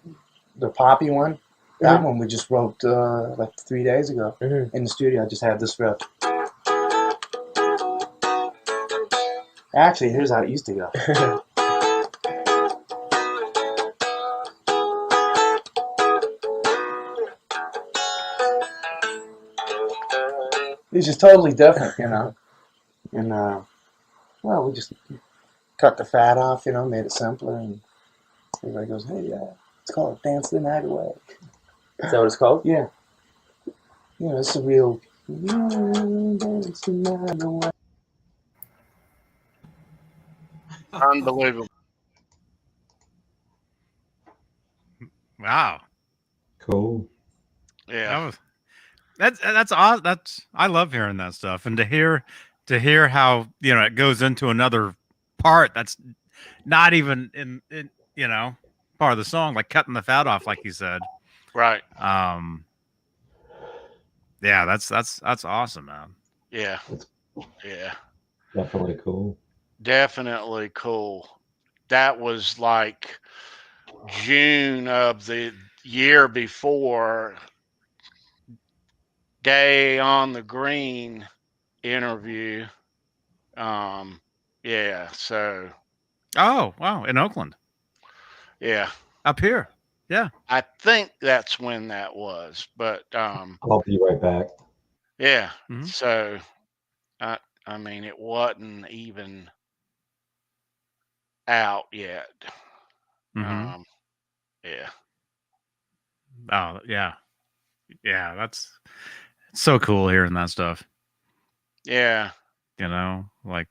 poppy one, That one we just wrote like 3 days ago in the studio. I just had this riff. Actually, here's how it used to go. It's just totally different, you know. And well, we just cut the fat off, you know, made it simpler, and everybody goes, "Hey, it's called Dance the Night Away." Is that what it's called? Yeah. You know, it's a real dance the night away. Unbelievable. Wow. Cool. Yeah. That's awesome. I love hearing that stuff, and to hear how, you know, it goes into another part that's not even in you know, part of the song, like cutting the fat off, like you said. Right. Yeah, that's awesome, man. Yeah. Yeah. Definitely cool. Definitely cool. That was like June of the year before Day on the Green interview. Yeah, so Oh, wow, in Oakland. yeah. Up here. Yeah. I think that's when that was, but I'll be right back. yeah. Mhm. So I mean, it wasn't even out yet. Mhm. Yeah. Oh, yeah. Yeah, that's so cool hearing that stuff. Yeah. You know, like,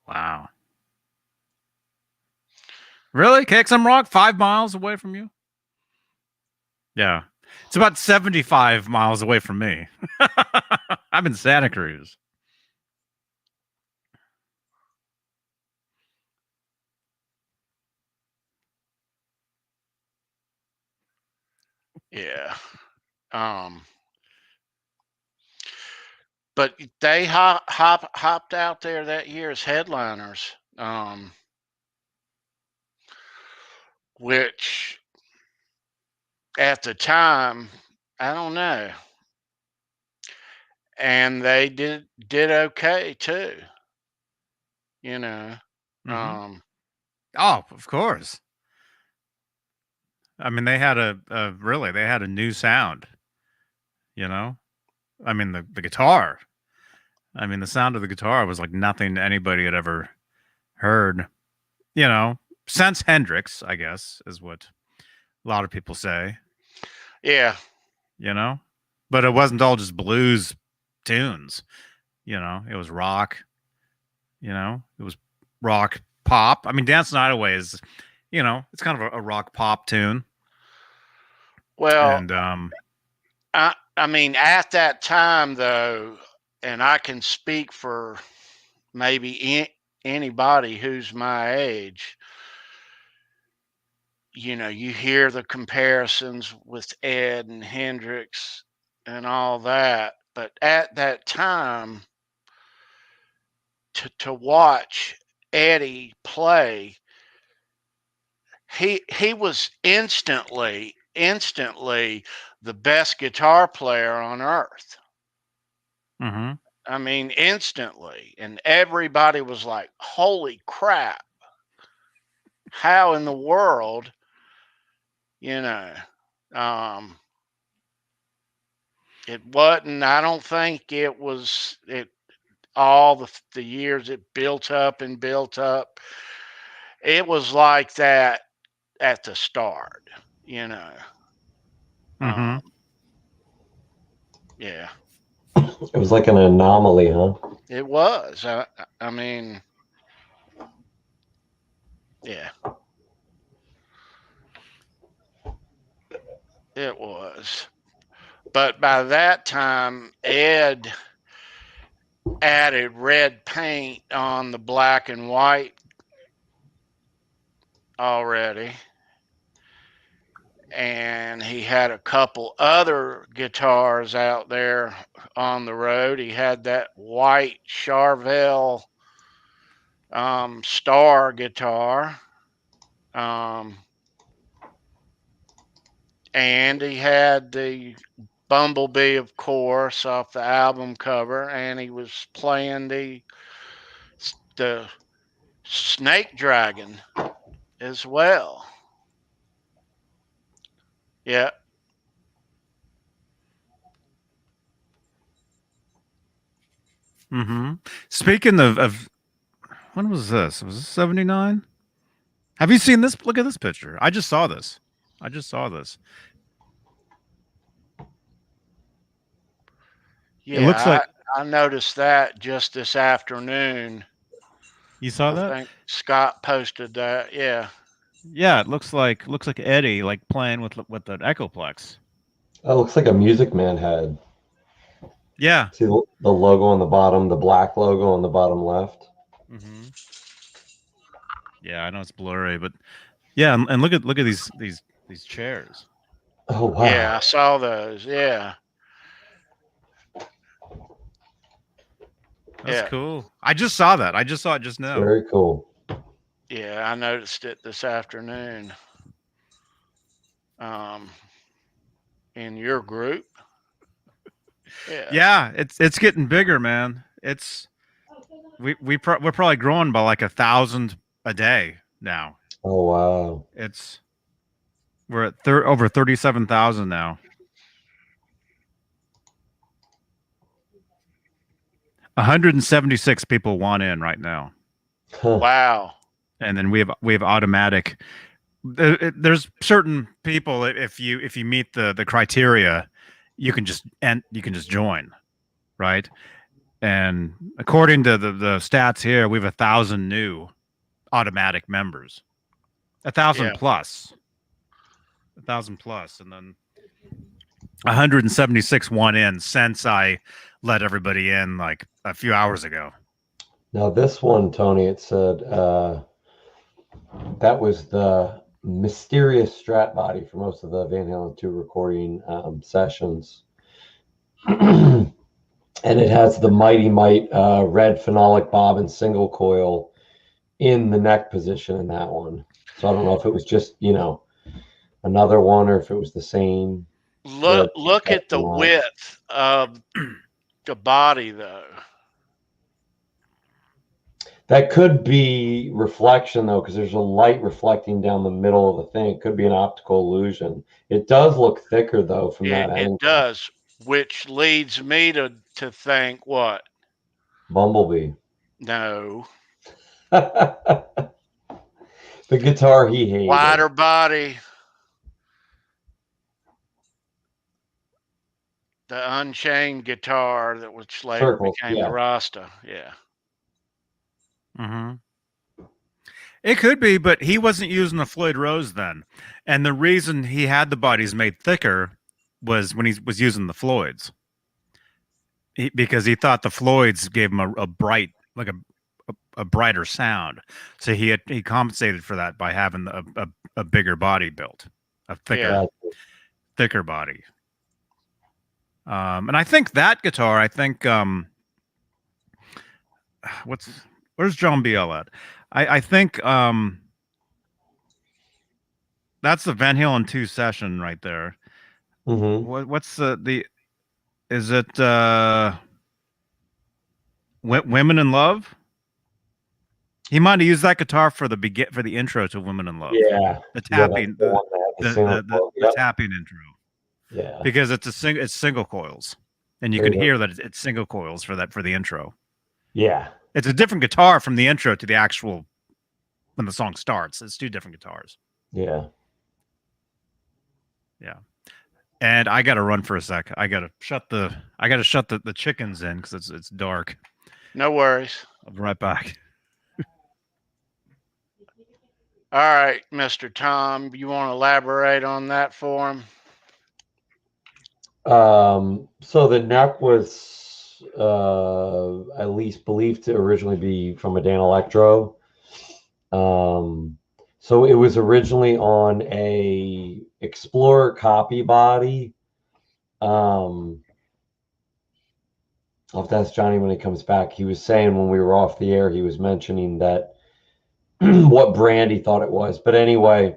wow. Really? Kick some rock 5 miles away from you? Yeah. It's about 75 miles away from me. I'm in Santa Cruz. Yeah. But they hopped out there that year as headliners, which at the time, I don't know, and they did okay too. You know, Mhm. Oh, of course. I mean, they had they had a new sound, you know? I mean, the guitar. I mean, the sound of the guitar was like nothing anybody had ever heard, you know, since Hendrix, I guess, is what a lot of people say, yeah, you know? But it wasn't all just blues tunes, you know? It was rock, you know? It was rock pop. I mean, Dance the Night Away is, you know, it's kind of a rock pop tune. well, And I mean, at that time though, and I can speak for maybe anybody who's my age. You know, you hear the comparisons with Ed and Hendrix and all that, but at that time, to watch Eddie play, he was instantly the best guitar player on earth. mhm. I mean, instantly, and everybody was like, "Holy crap! How in the world?" You know, it wasn't. I don't think it was. It all the years it built up and built up. It was like that at the start. You know. Mhm. Yeah, It was like an anomaly, huh? it was. I mean, yeah, it was. But by that time, Ed added red paint on the black and white already. And he had a couple other guitars out there on the road. He had that white Charvel Star guitar. and he had the Bumblebee, of course, off the album cover, and he was playing the Snake Dragon as well. Yeah. Speaking of when was this? Was this 79? Have you seen this? Look at this picture. I just saw this. Yeah, it looks like I noticed that just this afternoon. You saw that? I think Scott posted that. Yeah. Yeah, it looks like Eddie like playing with the Echoplex. Oh, it looks like a Music Man head. Yeah. See the logo on the bottom, the black logo on the bottom left. Yeah, I know it's blurry, but yeah, and look at these chairs. Oh wow. Yeah, I saw those. Yeah. That's cool. I just saw that. I just saw it just now. Very cool. Yeah, I noticed it this afternoon. In your group. Yeah. Yeah, it's getting bigger, man. We're probably growing by like 1,000 a day now. Oh wow. We're at over 37,000 now. 176 people want in right now. Wow. And then we have automatic. There's certain people, if you meet the criteria, you can just join, right? And according to the stats here, we have 1,000 new automatic members, 1,000 plus, 1,000 plus, and then 176 want in since I let everybody in like a few hours ago. Now this one, Tony, it said that was the mysterious Strat body for most of the Van Halen 2 recording sessions. And it has the Mighty Mite red phenolic bobbin single coil in the neck position in that one. So I don't know if it was just, another one or if it was the same. Look at the width of the body, though. That could be reflection, though, because there's a light reflecting down the middle of the thing. It could be an optical illusion. It does look thicker, though, from that angle. It does, which leads me to think what? Bumblebee. No. The guitar he hated. Wider body. The Unchained guitar that which later became the Rasta. Yeah. It could be, but he wasn't using the Floyd Rose then. And the reason he had the bodies made thicker was when he was using the Floyds. Because he thought the Floyds gave him a bright, like a brighter sound. So he compensated for that by having a bigger body built, a thicker body. And I think that guitar, where's John BL at? I think that's the Van Halen 2 session right there. What's is it Women in Love? He might have used that guitar for the intro to Women in Love. Yeah. The tapping, the tapping intro. Yeah. Because it's single coils. And you can hear that it's single coils for the intro. Yeah. It's a different guitar from the intro to the actual when the song starts. It's two different guitars. Yeah. Yeah. And I got to run for a sec. I got to shut the chickens in because it's dark. No worries. I'll be right back. All right, Mr. Tom, you want to elaborate on that for him? So the neck was at least believed to originally be from a Dan Electro. So it was originally on a Explorer copy body. I'll have to ask Johnny when he comes back. He was saying when we were off the air, he was mentioning that what brand he thought it was. But anyway,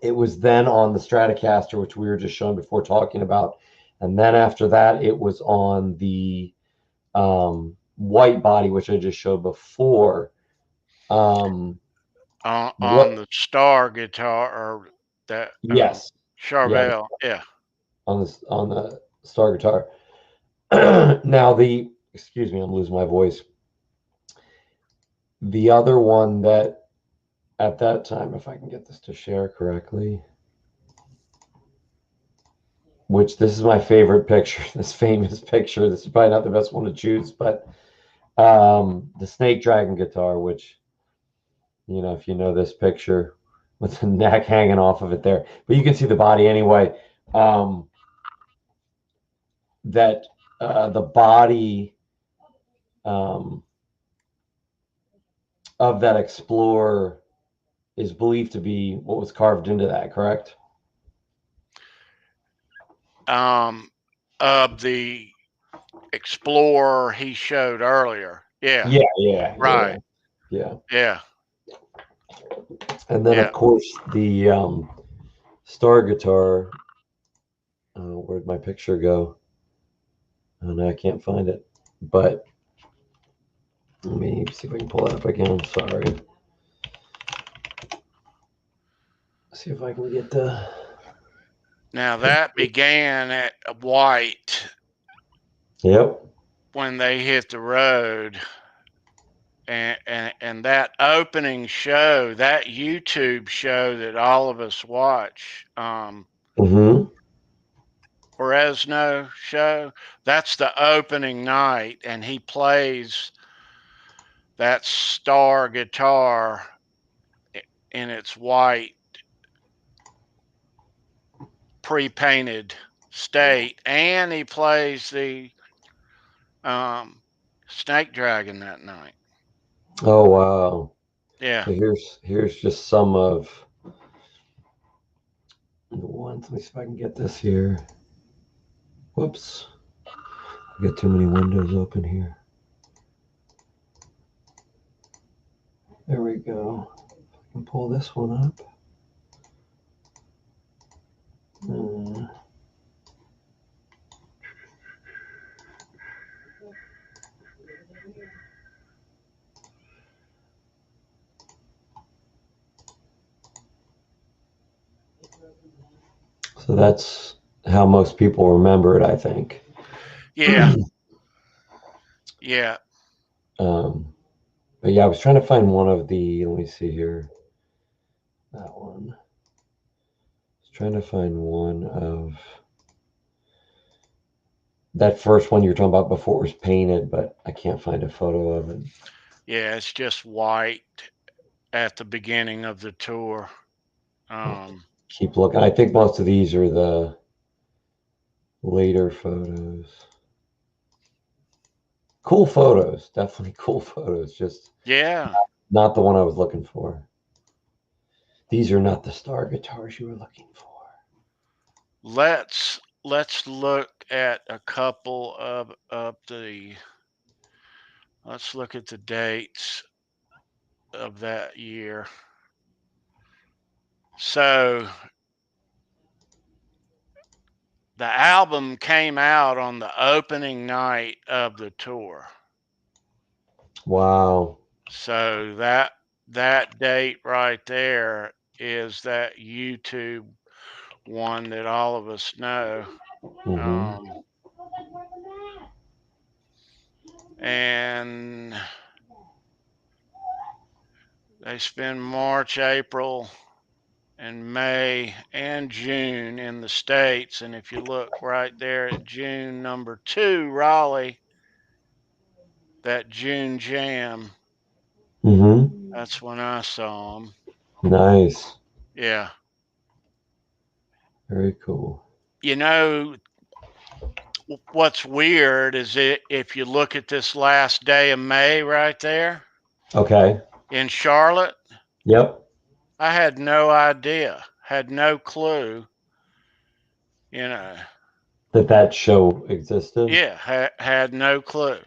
It was then on the Stratocaster, which we were just showing before talking about. And then after that, it was on the white body, which I just showed before. On the Star guitar or that yes, Charvel, yeah. On the Star guitar. Now excuse me, I'm losing my voice. The other one that at that time, if I can get this to share correctly, which this is my favorite picture, this famous picture. This is probably not the best one to choose, but the Snake Dragon guitar, which, you know, if you know this picture with the neck hanging off of it there, but you can see the body anyway. That the body of that Explorer is believed to be what was carved into that, correct? Of the Explorer he showed earlier. Yeah. Yeah. Right. Yeah. And then of course the Star guitar. Where'd my picture go? Oh no, I can't find it. But let me see if I can pull it up again. I'm sorry. See if I can get the. Now that began at White. Yep. When they hit the road, and that opening show, that YouTube show that all of us watch, Fresno show, that's the opening night, and he plays that Star guitar in its white pre-painted state, and he plays the Snake Dragon that night. Oh wow. Yeah. So here's just some of the ones. Let me see if I can get this here. Whoops. I got too many windows open here. There we go. I can pull this one up. So that's how most people remember it, I think. Yeah. But yeah, I was trying to find one of the, let me see here. That one. I was trying to find one of that first one you were talking about before it was painted, but I can't find a photo of it. Yeah, it's just white at the beginning of the tour. Keep looking. I think most of these are the later photos. Cool photos, definitely cool photos. Just not the one I was looking for. These are not the Star guitars you were looking for. Let's look at a couple of the. Let's look at the dates of that year. So the album came out on the opening night of the tour. Wow. So that date right there is that YouTube one that all of us know. And they spend March, April, and May and June in the States. And if you look right there at June #2, Raleigh, that June jam, that's when I saw them. Nice. Yeah. Very cool. You know, what's weird is if you look at this last day of May right there. Okay. In Charlotte. Yep. I had no idea, had no clue, you know. That show existed? Yeah, had no clue.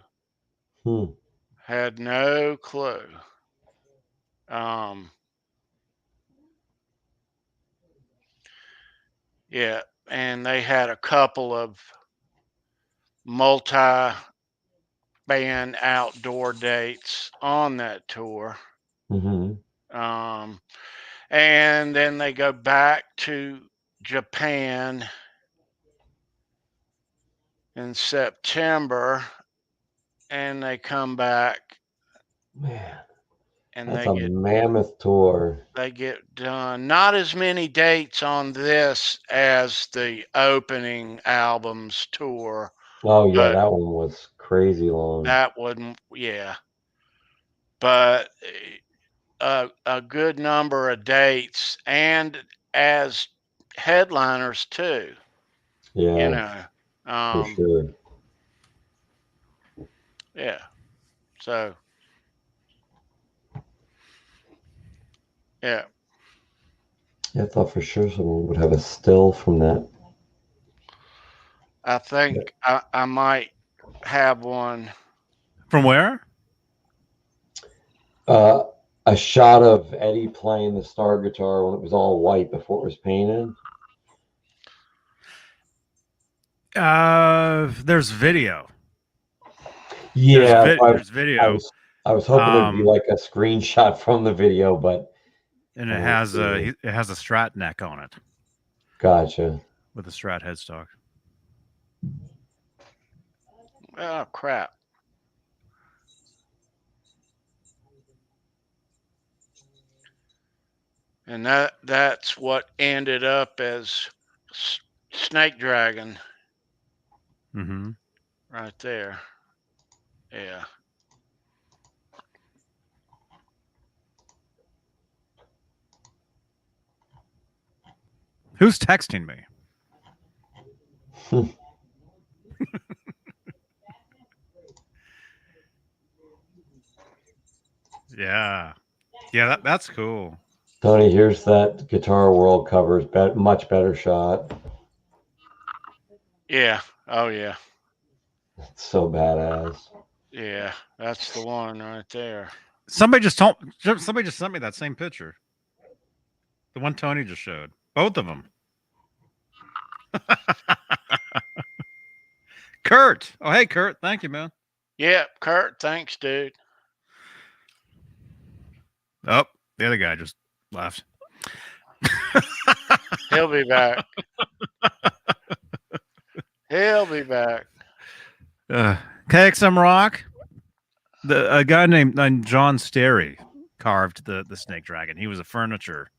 Had no clue. Yeah, and they had a couple of multi-band outdoor dates on that tour. And then they go back to Japan in September, and they come back. Man, and that's they a get mammoth tour. They get done. Not as many dates on this as the opening albums tour. Oh yeah, that one was crazy long. That wouldn't, yeah. But a good number of dates, and as headliners too. Yeah, You know, for sure. Yeah. So, yeah. I thought for sure someone would have a still from that. I think I might have one. From where? A shot of Eddie playing the Star guitar when it was all white before it was painted. There's video. Yeah, there's video. I was hoping there'd be like a screenshot from the video, but and it has a Strat neck on it. Gotcha. With a Strat headstock. Oh crap. And that's what ended up as Snake Dragon. Mm-hmm. Right there. Yeah. Who's texting me? Yeah. Yeah, that's cool. Tony, here's that Guitar World covers. Much better shot. Yeah. Oh, yeah. It's so badass. Yeah, that's the one right there. Somebody just sent me that same picture. The one Tony just showed. Both of them. Kurt. Oh, hey, Kurt. Thank you, man. Yeah, Kurt. Thanks, dude. Oh, the other guy just left. He'll be back. He'll be back. KXM Rock. A guy named John Sterry carved the Snake Dragon. He was a furniture,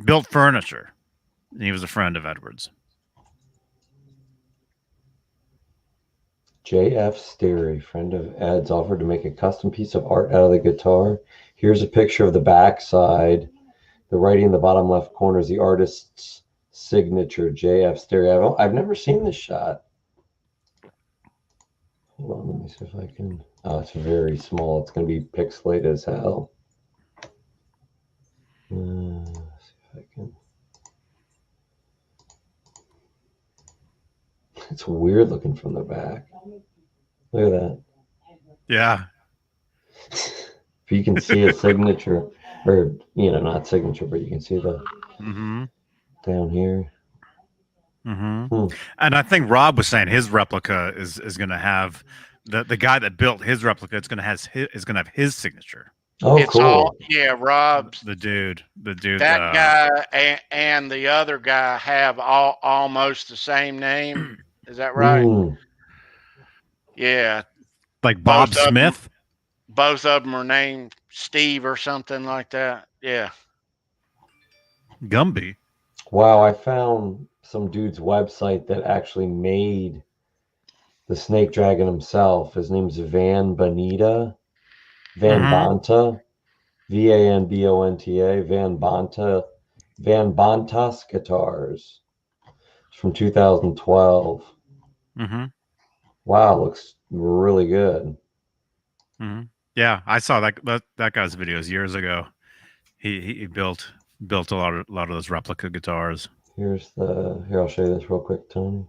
built furniture. And he was a friend of Edwards. J.F. Sterry, friend of Ed's, offered to make a custom piece of art out of the guitar. Here's a picture of the back side. The writing in the bottom left corner is the artist's signature, J.F. Sterry. I've never seen this shot. Hold on, let me see if I can. Oh, it's very small. It's going to be pixelated as hell. Let's see if I can. It's weird looking from the back. Look at that. Yeah. If you can see a signature, or, not signature, but you can see the down here. And I think Rob was saying his replica is going to have the guy that built his replica. It's going to have his signature. Oh, it's cool. Rob's the dude. That guy and the other guy have almost the same name. Is that right? Yeah. Like Bob Smith? Both of them are named Steve or something like that. Yeah. Gumby. Wow, I found some dude's website that actually made the Snake Dragon himself. His name's Van Bonta, V-A-N-B-O-N-T-A, Van Bontas Guitars. It's from 2012. Wow, looks really good. Yeah, I saw that guy's videos years ago. He built a lot of those replica guitars. Here, I'll show you this real quick, Tony.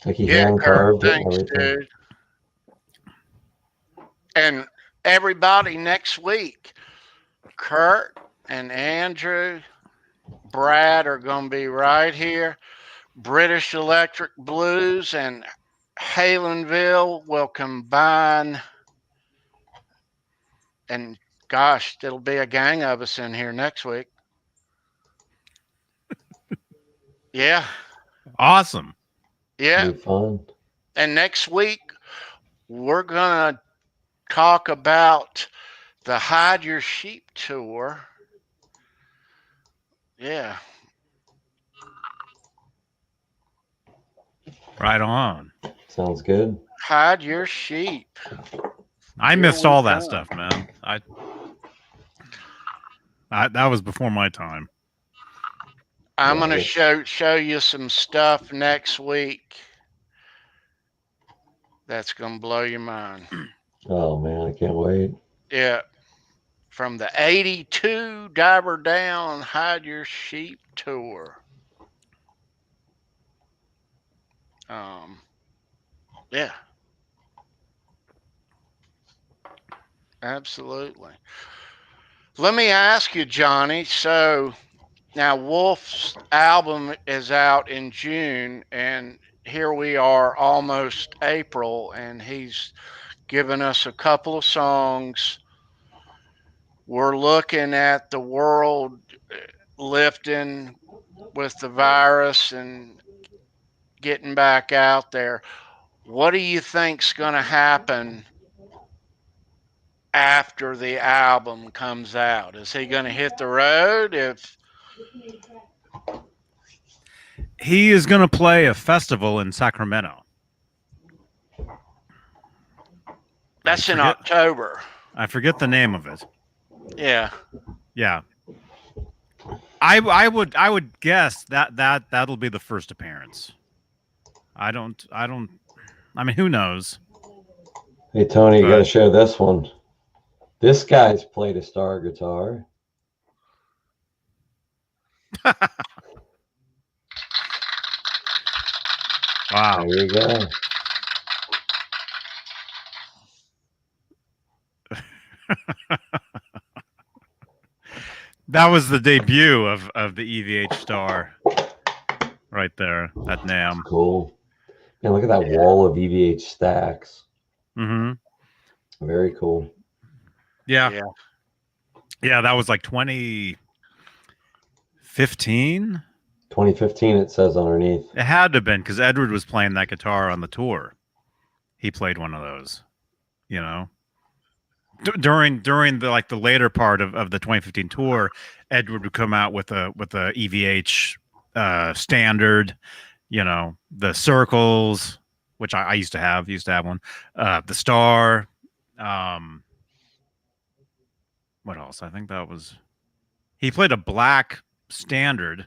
Like he hand carved it and everything. Dude. And everybody next week. Kurt and Andrew, Brad are going to be right here. British Electric Blues and Halenville will combine. And gosh, there'll be a gang of us in here next week. Yeah. Awesome. Yeah. Be fun. And next week, we're going to talk about the Hide Your Sheep tour. Yeah. Right on. Sounds good. Hide Your Sheep. I missed all that stuff, man. That was before my time. I'm going to show you some stuff next week that's going to blow your mind. Oh, man, I can't wait. Yeah. From the 82 Diver Down Hide Your Sheep tour. Yeah. Absolutely. Let me ask you, Johnny. So now Wolf's album is out in June, and here we are almost April, and he's given us a couple of songs. We're looking at the world lifting with the virus and getting back out there. What do you think's going to happen after the album comes out? Is he going to hit the road? If he is going to play a festival in Sacramento. That's in October. I forget the name of it. Yeah. Yeah. I would guess that'll be the first appearance. I mean, who knows? Hey, Tony, you got to show this one. This guy's played a star guitar. Wow. There you go. That was the debut of the EVH star right there at NAMM. Cool. Man, look at that wall of EVH stacks. Mm-hmm. Very cool. Yeah, that was like 2015. 2015, it says underneath. It had to have been because Edward was playing that guitar on the tour. He played one of those, you know. During the later part of the 2015 tour, Edward would come out with a EVH standard, you know, the circles, which I used to have one, the star, what else? I think that was, he played a black standard.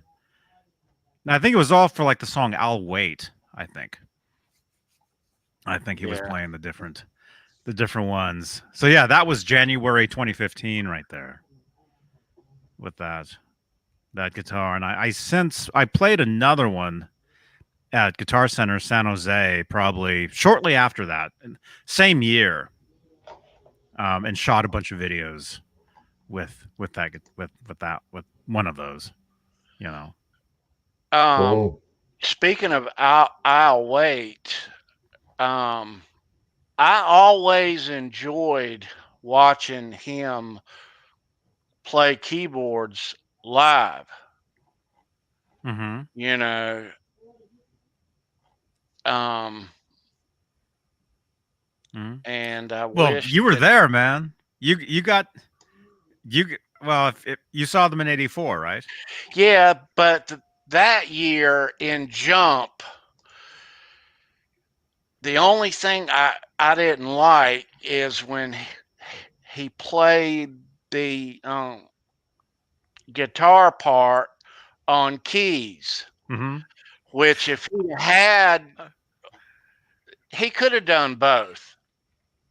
And I think it was all for like the song "I'll Wait." I think he was playing the different ones. So yeah, that was January 2015 right there with that guitar. And I played another one at Guitar Center San Jose probably shortly after that, same year, and shot a bunch of videos with one of those, you know. Speaking of I'll Wait, I always enjoyed watching him play keyboards live. Mm-hmm. You know, and I wish you were there, man. You saw them in '84, right? Yeah, but that year in Jump, the only thing I didn't like is when he played the guitar part on keys, which if he had, he could have done both,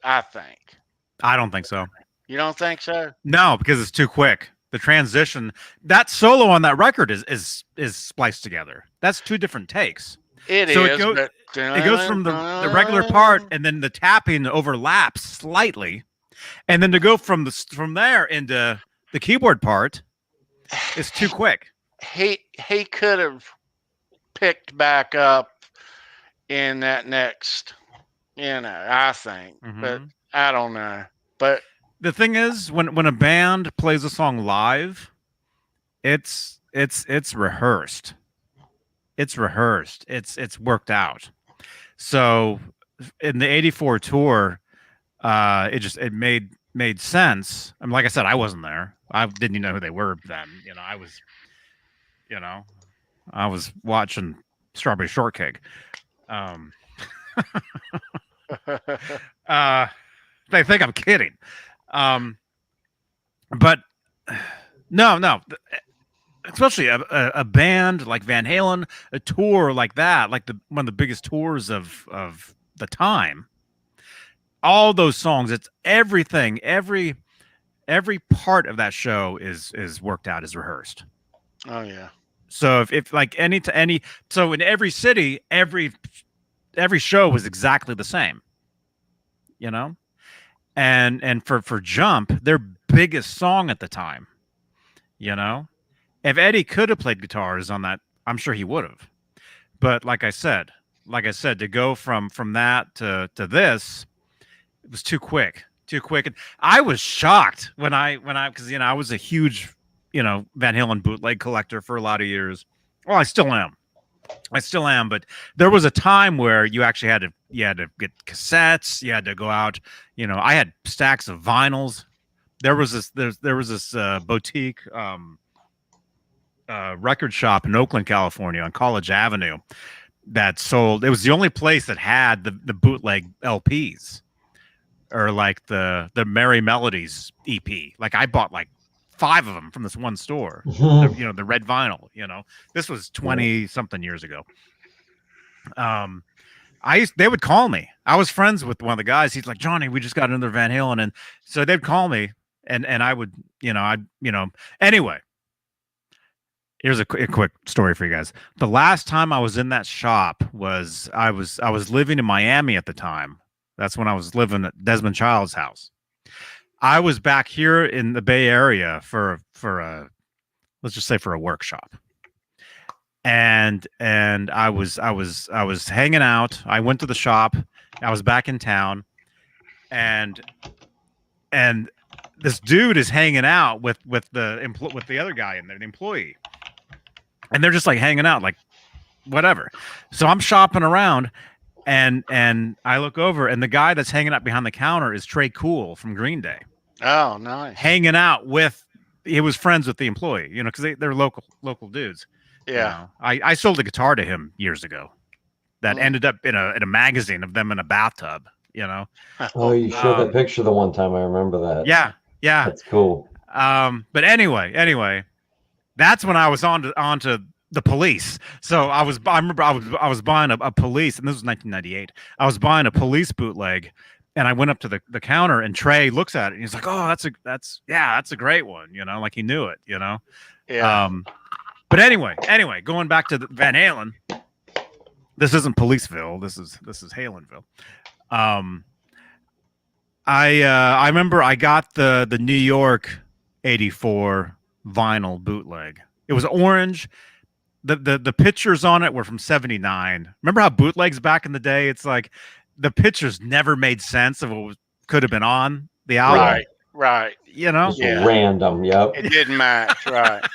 I think. I don't think so. You don't think so? No, because it's too quick. The transition, that solo on that record is spliced together. That's two different takes. It goes from the regular part, and then the tapping overlaps slightly, And then to go from there into the keyboard part is too quick. He could have picked back up in that next, I think, but I don't know. But the thing is, when a band plays a song live, it's rehearsed. It's rehearsed. It's worked out. So in the '84 tour, it made sense. I mean, like I said, I wasn't there. I didn't even know who they were then. I was watching Strawberry Shortcake. They think I'm kidding. But no. Especially a band like Van Halen, a tour like that, like one of the biggest tours of the time. All those songs, it's everything, every part of that show is worked out, is rehearsed. Oh yeah. So if like so in every city, every show was exactly the same. And for Jump, their biggest song at the time, if Eddie could have played guitars on that, I'm sure he would have. But like I said, to go from that to this, it was too quick. And I was shocked when because I was a huge Van Halen bootleg collector for a lot of years. Well, I still am, but there was a time where you actually had to get cassettes. You had to go out. I had stacks of vinyls. There was this boutique record shop in Oakland, California, on College Avenue that sold. It was the only place that had the bootleg LPs, or like the Merry Melodies EP. Like I bought like 5 of them from this one store. The red vinyl. This was 20 something years ago. They would call me. I was friends with one of the guys. He's like, Johnny, we just got another Van Halen, and so they'd call me, and I would, anyway. Here's a quick story for you guys. The last time I was in that shop was I was living in Miami at the time. That's when I was living at Desmond Child's house. I was back here in the Bay Area for let's just say for a workshop. And I was hanging out. I went to the shop. I was back in town, and this dude is hanging out with the other guy in there, the employee, and they're just like hanging out, like whatever. So I'm shopping around, and I look over, and the guy that's hanging out behind the counter is Trey Cool from Green Day. Oh, nice. Hanging out he was friends with the employee, because they're local dudes. Yeah. I sold a guitar to him years ago that ended up in a magazine of them in a bathtub, Oh, you showed that picture the one time. I remember that. Yeah. That's cool. But anyway, that's when I was on to the Police. So I remember I was buying a Police, and this was 1998. I was buying a Police bootleg, and I went up to the counter, and Trey looks at it, and he's like, "Oh, that's a great one," like he knew it, Yeah. But anyway, going back to the Van Halen, this isn't Policeville. This is Halenville. I remember I got the New York '84 vinyl bootleg. It was orange. The pictures on it were from '79. Remember how bootlegs back in the day? It's like the pictures never made sense of what could have been on the album. Right. Just random. Yep. It didn't match. Right.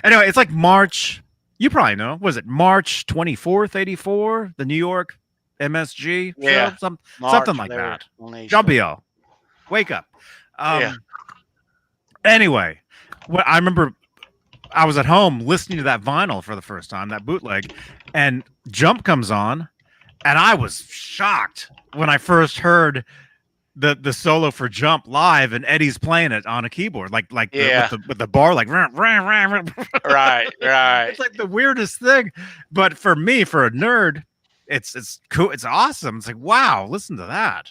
Anyway, it's like March. You probably know. Was it March 24th, '84? The New York MSG show? Something like that. Jumpio. Wake up. Anyway, I remember I was at home listening to that vinyl for the first time, that bootleg, and Jump comes on, and I was shocked when I first heard the solo for Jump live, and Eddie's playing it on a keyboard, with the bar, like right. It's like the weirdest thing, but for me, for a nerd, it's cool. It's awesome. It's like, wow, listen to that.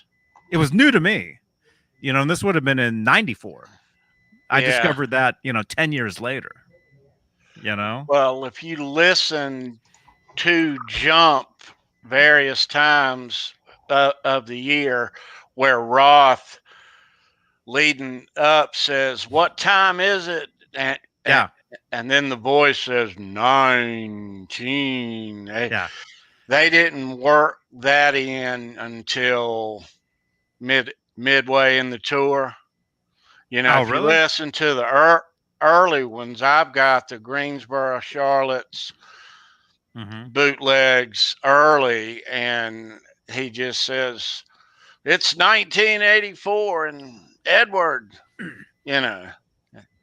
It was new to me, and this would have been in '94. I discovered that 10 years later. Well, if you listen to Jump various times of the year, where Roth leading up says, "What time is it?" And then the voice says 19. They didn't work that in until midway in the tour. You know, if you listen to the early ones, I've got the Greensboro Charlotte's bootlegs early, and he just says, "It's 1984 and Edward," you know.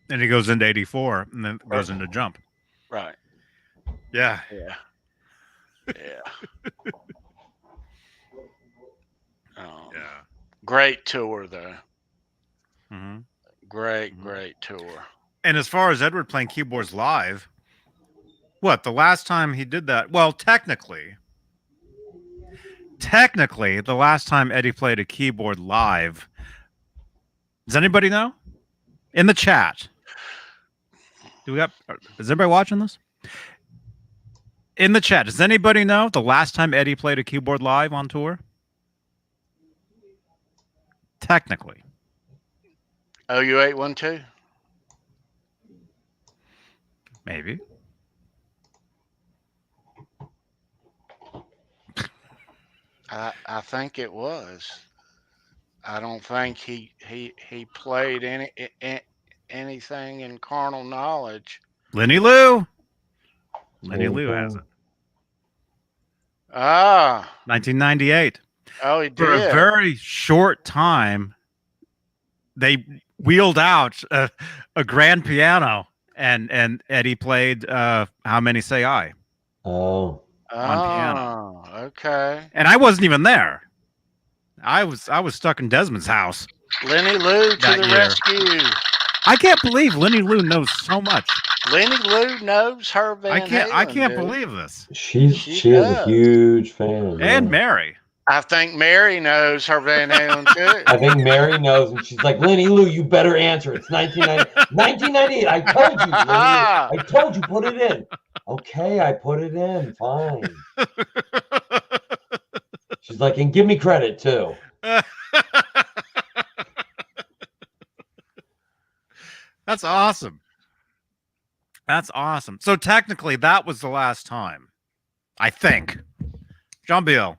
And he goes into 84 and then goes into Jump. Right. Yeah. Yeah. Yeah. Great tour, though. Great tour. And as far as Edward playing keyboards live, the last time he did that? Well, technically, the last time Eddie played a keyboard live, does anybody know? In the chat. Is everybody watching this? In the chat, does anybody know the last time Eddie played a keyboard live on tour? Technically. OU812? Maybe. I think it was. I don't think he played anything in Carnal Knowledge. Lenny Lou. Lenny Lou has it. 1998. Oh, he did. For a very short time, they wheeled out a grand piano, and Eddie played "How Many Say I." On piano. Okay. And I wasn't even there. I was stuck in Desmond's house. Lenny Lou to the rescue. I can't believe Lenny Lou knows so much. Lenny Lou knows her Van Halen. I can't believe this. She is a huge fan. And Mary. I think Mary knows her Van Halen too. I think Mary knows, and she's like, "Lenny Lou, you better answer. It's 1998. I told you, Lenny Lou. I told you, put it in." Okay, I put it in. Fine. She's like, "And give me credit too." That's awesome. That's awesome. So technically, that was the last time, I think. John Beal.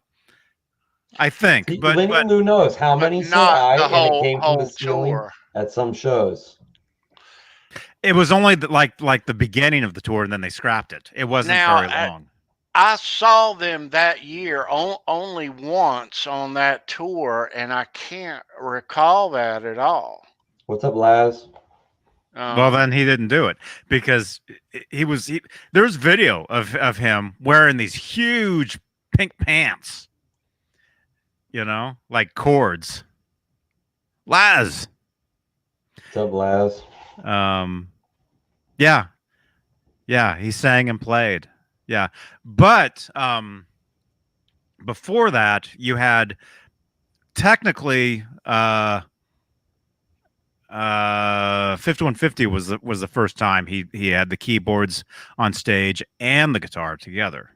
I think, but Lenny Lou knows how many say I, and it came from the ceiling tour. At some shows. It was only like the beginning of the tour, and then they scrapped it. It wasn't very long. I saw them that year only once on that tour, and I can't recall that at all. What's up, Laz? Well, then he didn't do it because there's video of him wearing these huge pink pants, like cords. Laz. What's up, Laz? Yeah, he sang and played. Yeah, but before that, you had technically 5150 was the first time he had the keyboards on stage and the guitar together,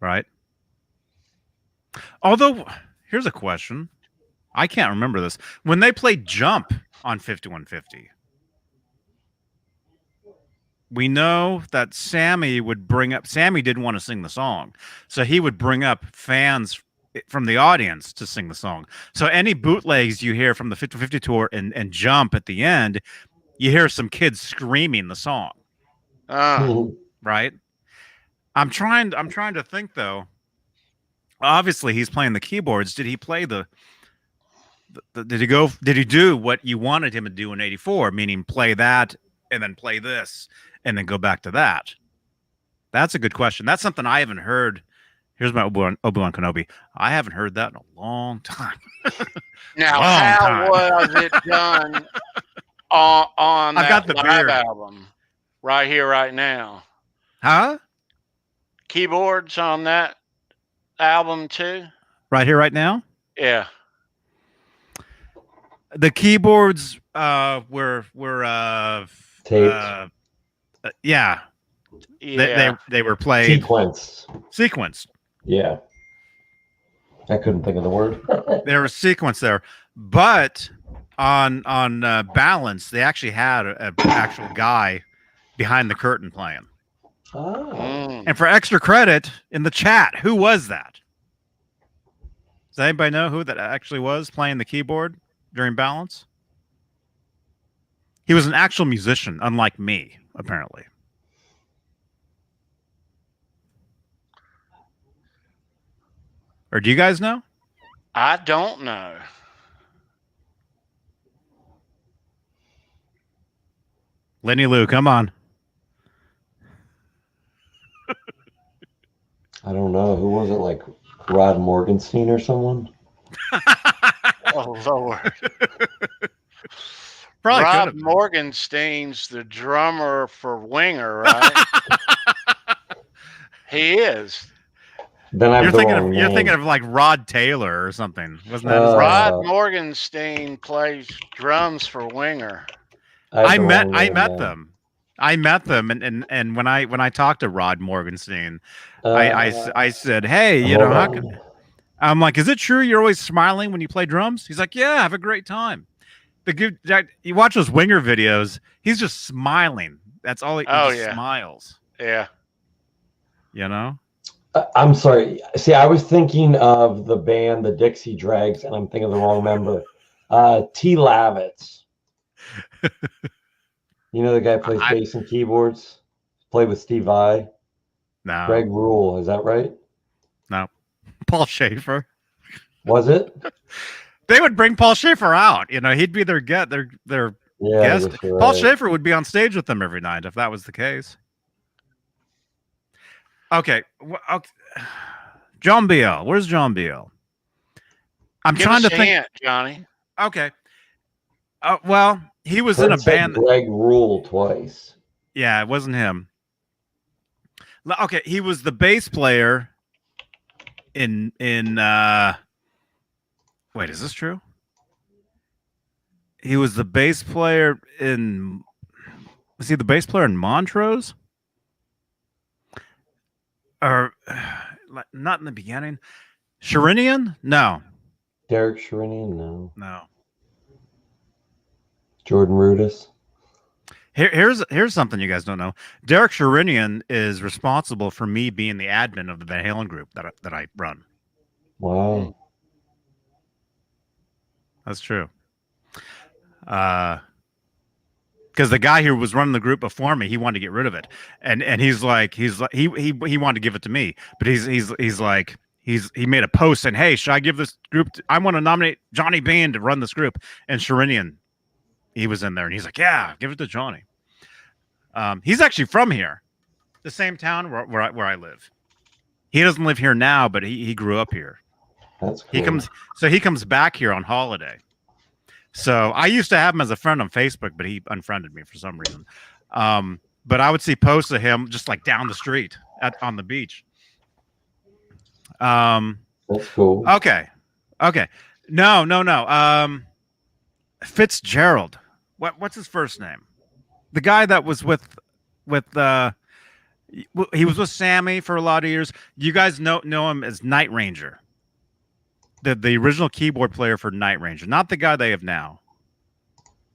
right? Although, here's a question. I can't remember this. When they played Jump on 5150, we know that Sammy didn't want to sing the song, so he would bring up fans from the audience to sing the song. So any bootlegs you hear from the 50-50 tour and Jump at the end, you hear some kids screaming the song. Right? I'm trying to think though. Obviously he's playing the keyboards. Did he play did he do what you wanted him to do in 84, meaning play that and then play this and then go back to that? That's a good question. That's something I haven't heard. Here's my Obi-Wan Kenobi. I haven't heard that in a long time. Now, how was it done on that live album right here, right now? Huh? Keyboards on that album too? Right here, right now? Yeah. The keyboards were taped. Yeah. They were played sequenced. Sequenced. Yeah. I couldn't think of the word. There was sequence there, but on Balance, they actually had an actual guy behind the curtain playing. Oh. And for extra credit in the chat, who was that? Does anybody know who that actually was playing the keyboard during Balance? He was an actual musician, unlike me, apparently. Or do you guys know? I don't know. Lenny Lou, come on. I don't know. Who was it? Like Rod Morgenstein or someone? Oh, Lord. Probably Rod Morgenstein's the drummer for Winger, right? He is. Then you're thinking of like Rod Taylor or something, wasn't that? Rod Morgenstein plays drums for Winger. I met them. I met them, and when I talked to Rod Morgenstein, I said, hey, you know, how come? I'm like, is it true you're always smiling when you play drums? He's like, yeah, have a great time. You watch those Winger videos, he's just smiling. That's all he smiles. Yeah. You know? I'm sorry. See, I was thinking of the band, the Dixie Dregs, and I'm thinking of the wrong member. T. Lavitz. You know the guy who plays bass and keyboards? Played with Steve Vai? No. Greg Rule, is that right? No. Paul Schaefer. Was it? They would bring Paul Schaefer out. You know, he'd be their guest. Paul Schaefer would be on stage with them every night if that was the case. Okay. John BL. Where's John BL? I'm trying to think. Hint, Johnny. Okay. Well, he was in a band. Greg Rule twice. Yeah, it wasn't him. Okay, he was the bass player in wait, is this true? He was the bass player in was he the bass player in Montrose? Or not in the beginning? Sherinian? No. Derek Sherinian? No. No. Jordan Rudess? Here's something you guys don't know. Derek Sherinian is responsible for me being the admin of the Van Halen group that I run. Wow. That's true. Because the guy who was running the group before me, he wanted to get rid of it, and he wanted to give it to me, but he made a post saying, "Hey, should I give this group? I want to nominate Johnny Beane to run this group." And Sherinian, he was in there, and he's like, "Yeah, give it to Johnny." He's actually from here, the same town where I live. He doesn't live here now, but he grew up here. That's cool. He comes back here on holiday. So I used to have him as a friend on Facebook, but he unfriended me for some reason. But I would see posts of him just like down the street on the beach. That's cool. Okay. No. Fitzgerald. What's his first name? The guy that was with he was with Sammy for a lot of years. You guys know him as Night Ranger. The original keyboard player for Night Ranger, not the guy they have now,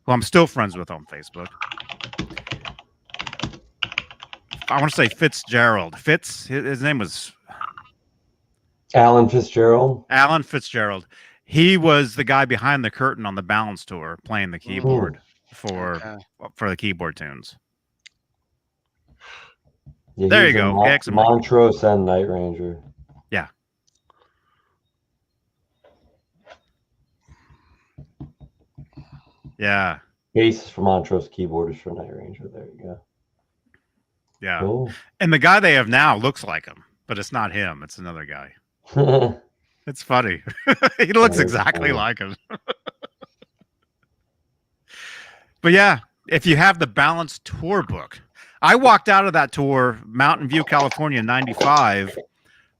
who I'm still friends with on Facebook. I want to say Fitzgerald. His name was Alan Fitzgerald. Alan Fitzgerald. He was the guy behind the curtain on the Balance tour, playing the keyboard for the keyboard tunes. Yeah, there you go. Montrose and Night Ranger. Yeah. Yeah. Bass for Montrose, keyboard is for Night Ranger. There you go. Yeah. Cool. And the guy they have now looks like him, but it's not him. It's another guy. It's funny. He looks exactly like him. But yeah, if you have the Balance tour book, I walked out of that tour, Mountain View, California, in '95,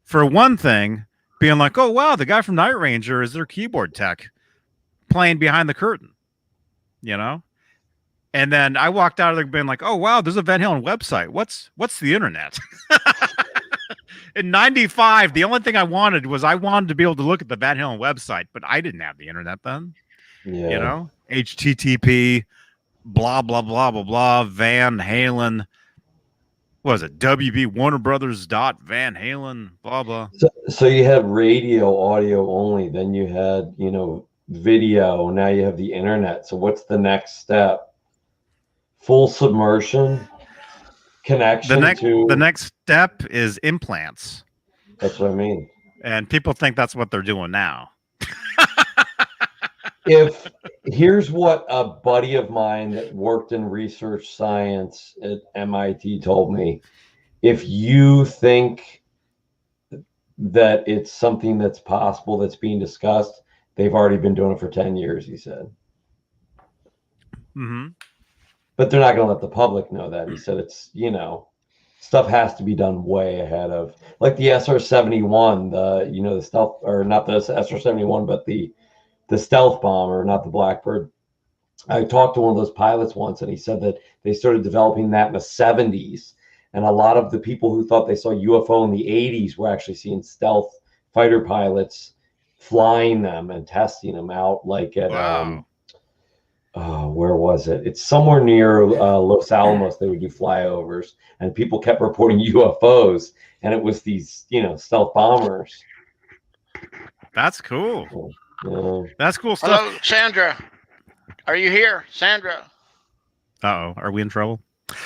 for one thing, being like, oh, wow, the guy from Night Ranger is their keyboard tech playing behind the curtain, you know? And then I walked out of there being like, oh, wow, there's a Van Halen website. What's the internet? in '95, the only thing I wanted to be able to look at the Van Halen website, but I didn't have the internet then. Yeah. You know, HTTP, blah blah blah blah blah. Van Halen, what was it? WB Warner Brothers dot Van Halen, blah blah. So you had radio, audio only. Then you had, video. Now you have the internet. So what's the next step? Full submersion connection The next step is implants. That's what I mean. And people think that's what they're doing now. Here's what a buddy of mine that worked in research science at MIT told me. If you think that it's something that's possible, that's being discussed, they've already been doing it for 10 years, he said. Mm-hmm. But they're not going to let the public know that. He said it's, stuff has to be done way ahead of, like the SR-71, the stealth, or not the SR-71, but the stealth bomber, not the Blackbird. I talked to one of those pilots once, and he said that they started developing that in the 70s. And a lot of the people who thought they saw UFO in the 80s were actually seeing stealth fighter pilots flying them and testing them out, like at, where was it? It's somewhere near Los Alamos. They would do flyovers, and people kept reporting UFOs, and it was these, stealth bombers. That's cool. That's cool stuff. Hello, Sandra. Are you here, Sandra? Uh-oh. Are we in trouble?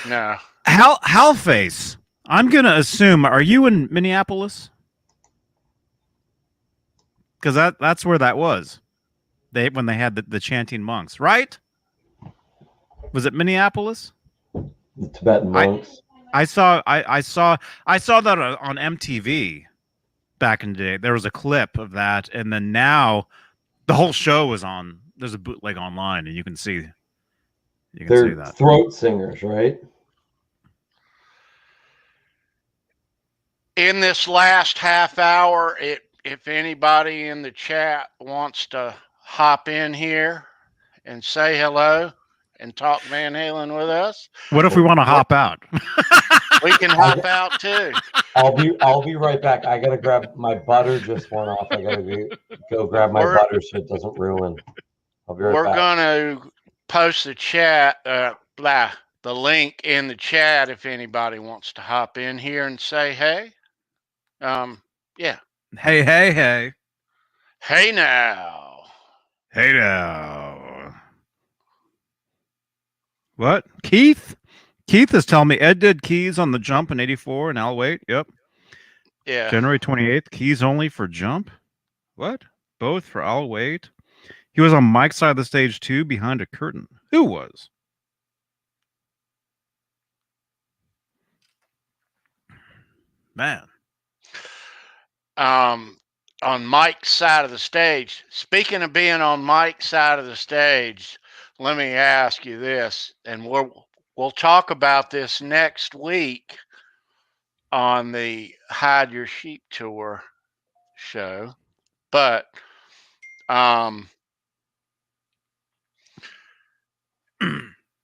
No. Halface, I'm going to assume, are you in Minneapolis? Because that's where that was. When they had the chanting monks, right? Was it Minneapolis? The Tibetan monks. I saw that on MTV back in the day. There was a clip of that, and then now the whole show was on. There's a bootleg online, and you can see. They're see that. Throat singers, right? In this last half hour, if anybody in the chat wants to hop in here and say hello and talk Van Halen with us. What if we want to hop out? We can hop out too. I'll be right back. I gotta grab my butter. Just went off. I gotta go grab my butter so it doesn't ruin. I'll be right back. We're gonna post the chat, the link in the chat if anybody wants to hop in here and say hey. Yeah. Hey. Hey now. Hey now. What? Keith is telling me Ed did keys on the jump in '84 and Al Wait. Yep. Yeah. January 28th. Keys only for jump. What? Both for Al Wait. He was on Mike's side of the stage too, behind a curtain. Who was? Man. On Mike's side of the stage. Speaking of being on Mike's side of the stage, let me ask you this, and we'll talk about this next week on the Hide Your Sheep Tour show. But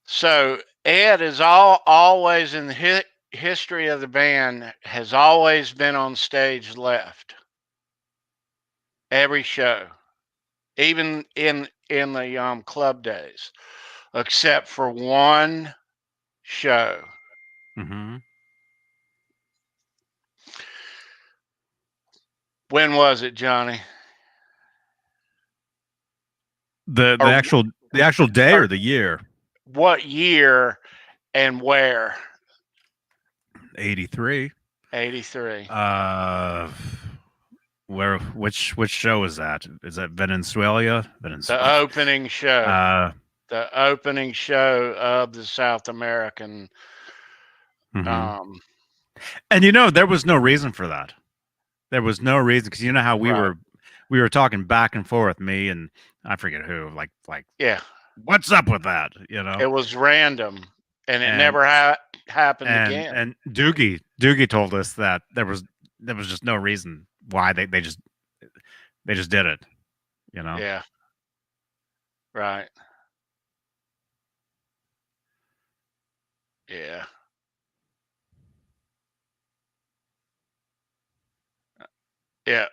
so Ed is always in the history of the band has always been on stage left. Every show, even in the club days, except for one show. Mm-hmm. When was it, Johnny? The actual day or the year? What year and where? 83. 83. Which show is that? Is that Venezuela? The opening show. The opening show of the South American. Mm-hmm. And there was no reason for that. There was no reason, because you know how we were talking back and forth, me and I forget who, like yeah. What's up with that? It was random, and it never happened again. And Doogie told us that there was just no reason why they just did it, Yeah. Right. Yeah. Yeah.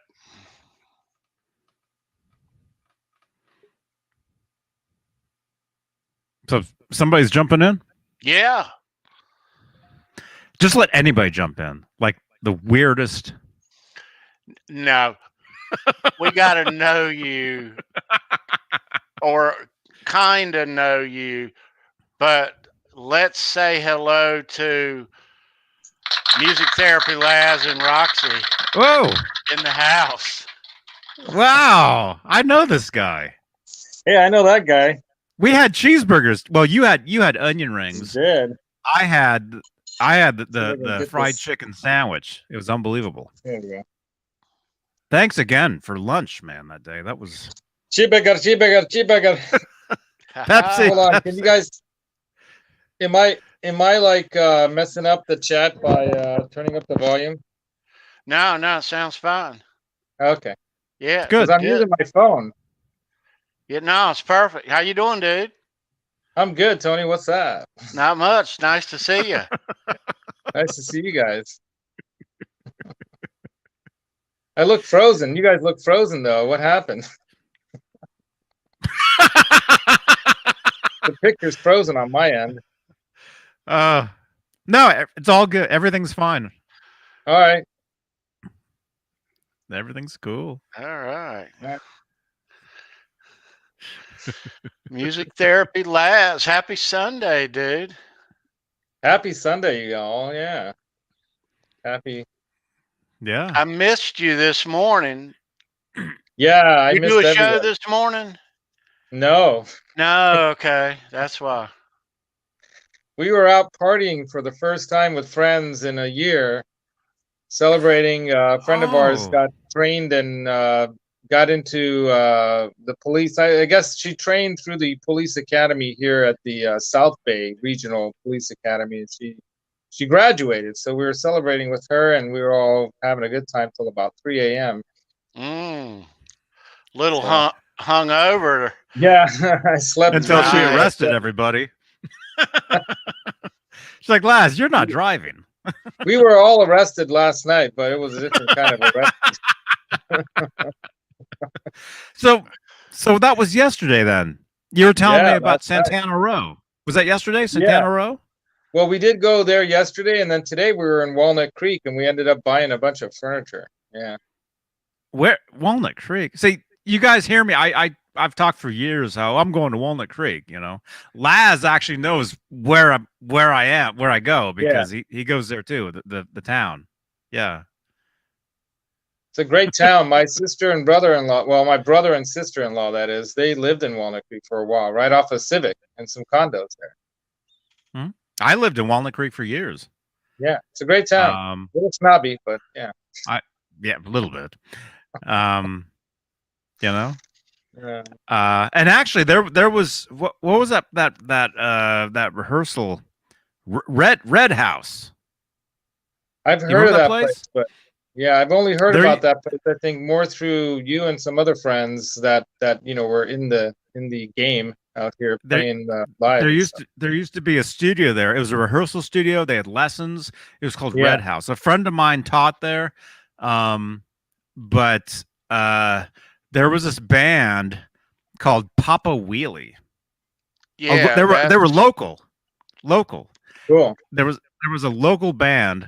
So somebody's jumping in? Yeah. Just let anybody jump in. Like the weirdest. No. We got to know you or kind of know you. But let's say hello to Music Therapy Laz and Roxy. Whoa. In the house. Wow. I know this guy. Yeah, I know that guy. We had cheeseburgers. Well, you had onion rings. You did. I had the fried chicken sandwich. It was unbelievable. There we go. Thanks again for lunch, man, that day. That was cheeseburger. Pepsi. Hold on. Pepsi. Can you guys am I like messing up the chat by turning up the volume? No, it sounds fine. Okay. Yeah. It's good. I'm using my phone. Yeah, no, it's perfect. How you doing, dude? I'm good, Tony. What's that? Not much. Nice to see you. Nice to see you guys. I look frozen. You guys look frozen, though. What happened? The picture's frozen on my end. No, it's all good. Everything's fine. All right. Everything's cool. All right. Music Therapy Laz. Happy Sunday, dude. Happy Sunday, y'all. Yeah. Happy. Yeah. I missed you this morning. Yeah, I you missed do a everybody. show this morning? No. No, okay. That's why. We were out partying for the first time with friends in a year, celebrating. A friend of ours got trained and got into the police. I guess she trained through the police academy here at the South Bay Regional Police Academy, and she graduated. So we were celebrating with her, and we were all having a good time till about 3 a.m. Little hung over. Yeah, I slept until she arrested everybody. She's like, Laz, you're not driving. We were all arrested last night, but it was a different kind of arrest. So that was yesterday then. You were telling me about Santana right. Row. Was that yesterday, Santana Row? Well, we did go there yesterday, and then today we were in Walnut Creek, and we ended up buying a bunch of furniture. Yeah. Where? Walnut Creek? See, you guys hear me. I've talked for years how I'm going to Walnut Creek, you know. Laz actually knows where I go because he goes there too, the town. Yeah. It's a great town. My sister and brother-in-law, well, my brother and sister-in-law, that is, they lived in Walnut Creek for a while, right off of Civic, and some condos there. I lived in Walnut Creek for years. Yeah, it's a great town. A little snobby, but yeah. Yeah, a little bit. You know. And actually, there was what was that rehearsal? Red House. I've heard of that place, but yeah, I've only heard about that place. I think more through you and some other friends that were in the game out here playing live. There used to be a studio there. It was a rehearsal studio. They had lessons. It was called Red House. A friend of mine taught there, but there was this band called Papa Wheelie. Yeah, they were local. Cool. There was a local band.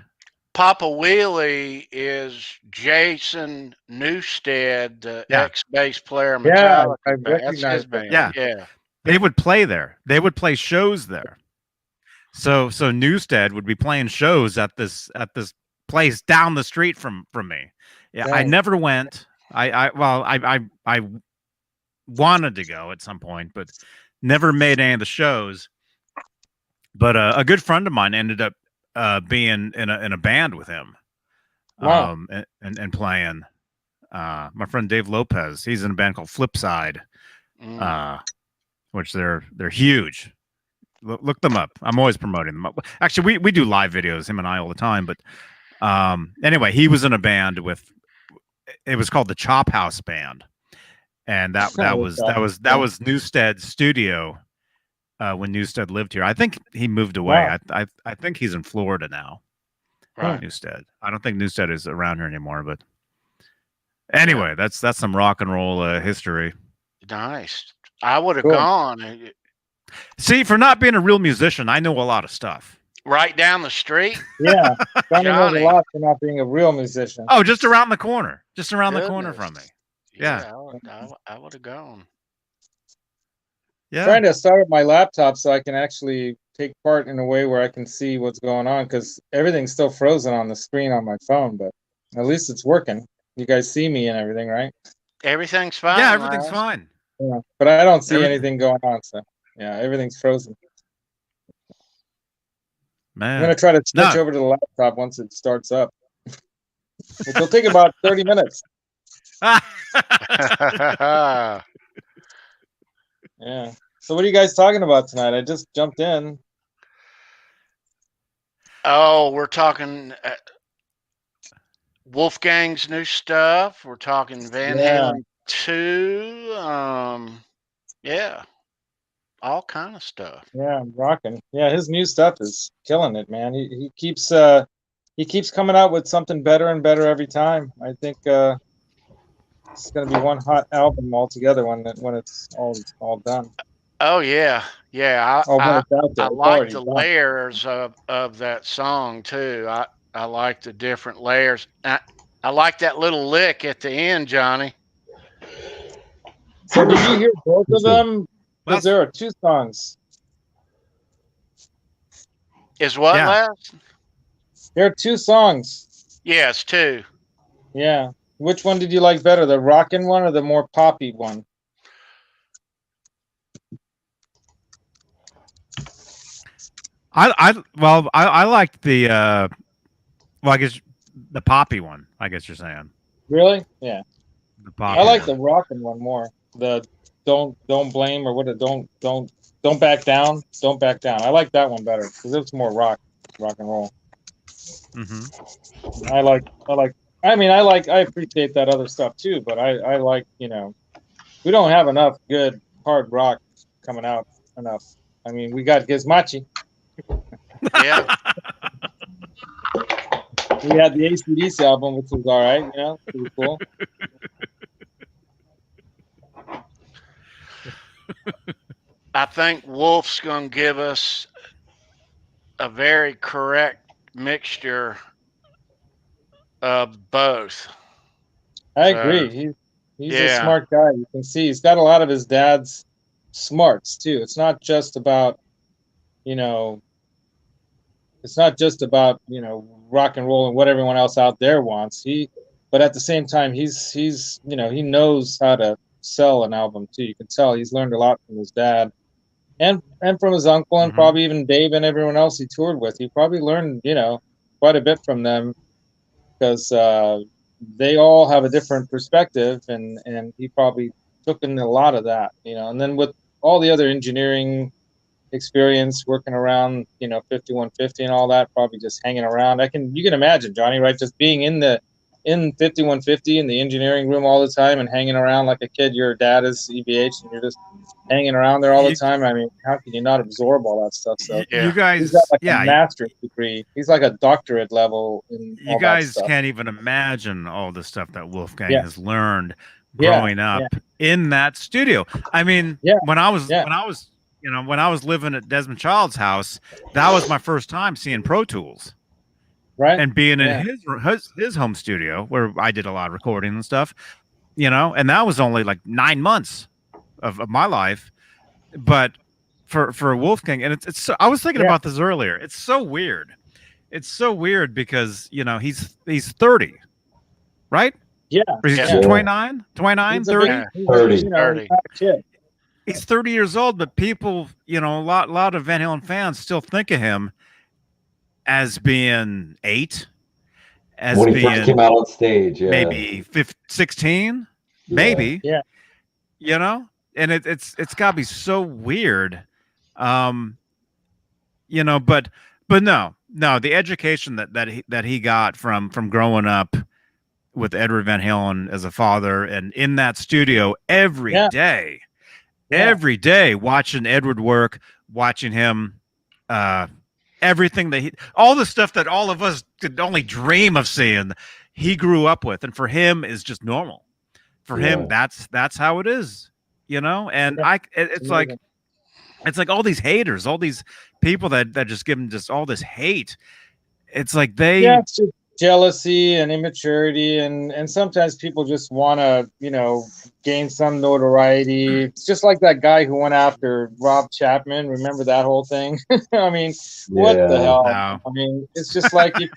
Papa Wheelie is Jason Newsted, the ex-bass player. Metallica. I recognize his band. Yeah. They would play there. They would play shows there. So Newsted would be playing shows at this place down the street from me. Yeah, I never went. I wanted to go at some point, but never made any of the shows. But a good friend of mine ended up being in a band with him. Wow. And playing. My friend Dave Lopez, he's in a band called Flipside, which they're huge. Look them up. I'm always promoting them. Actually, we do live videos, him and I, all the time. But anyway, he was in a band with. It was called the Chop House Band, and that was Newsted's studio when Newsted lived here. I think he moved away. Wow. I think he's in Florida now. Right, Newsted. I don't think Newsted is around here anymore, but Anyway, that's some rock and roll history. Nice. I would have gone. See, for not being a real musician, I know a lot of stuff. Right down the street? Yeah. Johnny knows a lot for not being a real musician. Oh, just around the corner. Just around the corner from me. Yeah. I would have gone. Yeah. Trying to start up my laptop so I can actually take part in a way where I can see what's going on, because everything's still frozen on the screen on my phone, but at least it's working. You guys see me and everything, right? Everything's fine. Yeah, everything's fine. Yeah, but I don't see anything going on, so yeah, everything's frozen. Man. I'm gonna try to switch over to the laptop once it starts up. It'll take about 30 minutes. Yeah. So what are you guys talking about tonight? I just jumped in. Oh, we're talking Wolfgang's new stuff. We're talking Van Halen 2. Yeah. All kind of stuff. Yeah, I'm rocking. Yeah, his new stuff is killing it, man. He keeps coming out with something better and better every time. I think it's gonna be one hot album altogether when it's all done. Oh yeah, yeah. I like the layers of that song too. I like the different layers. I like that little lick at the end, Johnny. So did you hear both of them? Because there are 2 songs. Is what last? There are 2 songs. Yes, 2. Yeah. Which one did you like better, the rockin' one or the more poppy one? I liked the I guess the poppy one. I guess you're saying. Really? Yeah. The poppy I like the rockin' one more. The don't blame or what? Don't back down. Don't back down. I like that one better because it's more rock and roll. Mm-hmm. I appreciate that other stuff too, but I like, we don't have enough good hard rock coming out enough. I mean, we got Gizmachi. Yeah. We had the AC/DC album, which was all right, pretty cool. I think Wolf's going to give us a very correct mixture of both. I agree. He's a smart guy. You can see he's got a lot of his dad's smarts too. It's not just about, rock and roll and what everyone else out there wants. But at the same time, he's he knows how to sell an album too. You can tell he's learned a lot from his dad and from his uncle and probably even Dave and everyone else he toured with. He probably learned, quite a bit from them because they all have a different perspective and he probably took in a lot of that, and then with all the other engineering experience working around, 5150 and all that, probably just hanging around. You can imagine, Johnny, right? Just being in 5150 in the engineering room all the time and hanging around like a kid. Your dad is EVH and you're just hanging around there all the time. I mean, how can you not absorb all that stuff? So you guys, he's got like a master's degree. He's like a doctorate level in all you guys that stuff. Can't even imagine all the stuff that Wolfgang has learned growing up in that studio. I mean, when I was living at Desmond Child's house, that was my first time seeing Pro Tools. Right. And being in his home studio where I did a lot of recording and stuff, and that was only like 9 months of my life. But for Wolfgang, and it's so, I was thinking about this earlier. It's so weird. It's so weird because, he's 30, right? Yeah. Or he's 29, 30? 30. He's 30 years old, but people, a lot of Van Halen fans still think of him as being 8, as when he being first came out on stage, maybe 16, maybe, and it's got to be so weird, but no, the education that he got from growing up with Edward Van Halen as a father and in that studio every day, watching Edward work, watching him, everything all the stuff that all of us could only dream of seeing, he grew up with, and for him is just normal. For him, that's how it is, you know. And it's like all these haters, all these people that just give him just all this hate. It's like it's just jealousy and immaturity, and sometimes people just want to, you know, gain some notoriety. It's just like that guy who went after Rob Chapman. Remember that whole thing? I mean, what the hell? No. I mean, it's just like if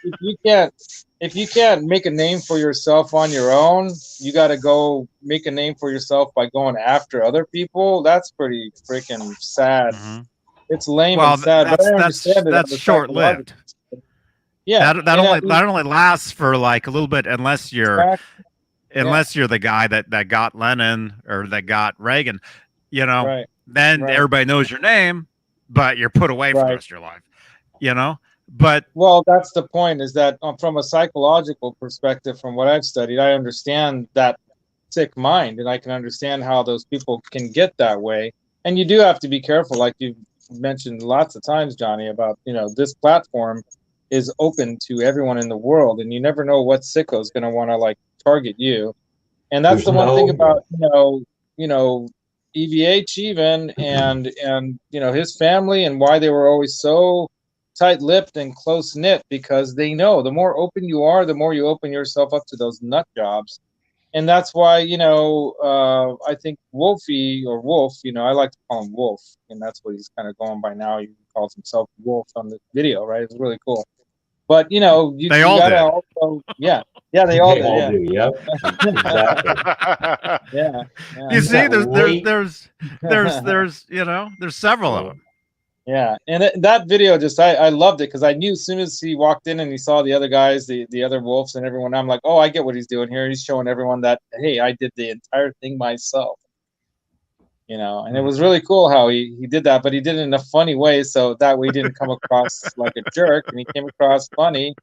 you can't make a name for yourself on your own, you got to go make a name for yourself by going after other people. That's pretty freaking sad. Mm-hmm. It's lame and sad, but I understand that's short-lived. Yeah, that only lasts for like a little bit, unless you're the guy that got Lennon or that got Reagan, you know. Right. Then everybody knows your name, but you're put away for the rest of your life, you know. But well, that's the point. Is that from a psychological perspective, from what I've studied, I understand that sick mind, and I can understand how those people can get that way. And you do have to be careful, like you've mentioned lots of times, Johnny, about, you know, this platform is open to everyone in the world, and you never know what sicko is going to want to like target you. And that's the one thing about, you know, EVH even, and you know, his family, and why they were always so tight-lipped and close-knit, because they know the more open you are, the more you open yourself up to those nut jobs. And that's why, you know, I think Wolfie, or Wolf, you know, I like to call him Wolf, and that's what he's kind of going by now. He calls himself Wolf on the video, right? It's really cool. But, you know, you gotta also, they all do. Yep. Exactly. Yeah. You see, there's you know, there's several of them. Yeah, and that video just I loved it, because I knew as soon as he walked in and he saw the other guys, the other wolves and everyone, I'm like, oh, I get what he's doing here. He's showing everyone that, hey, I did the entire thing myself. You know, and it was really cool how he did that, but he did it in a funny way, so that way he didn't come across like a jerk, and he came across funny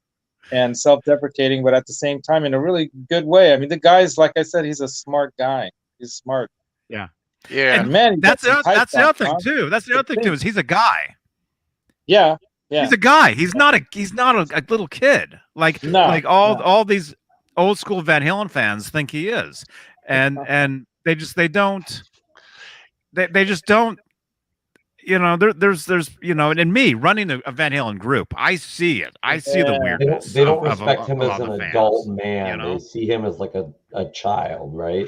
and self-deprecating, but at the same time in a really good way. I mean, the guy's, like I said, he's a smart guy. He's smart. Yeah. And man, that's the other thing too. That's the other thing too, is he's a guy. Yeah. He's a guy. He's not a little kid. Like all these old school Van Halen fans think he is. And they just don't, you know, there's you know, and me running a Van Halen group, I see it. I see the weirdness. They don't respect him as an adult man. You know? They see him as like a child, right?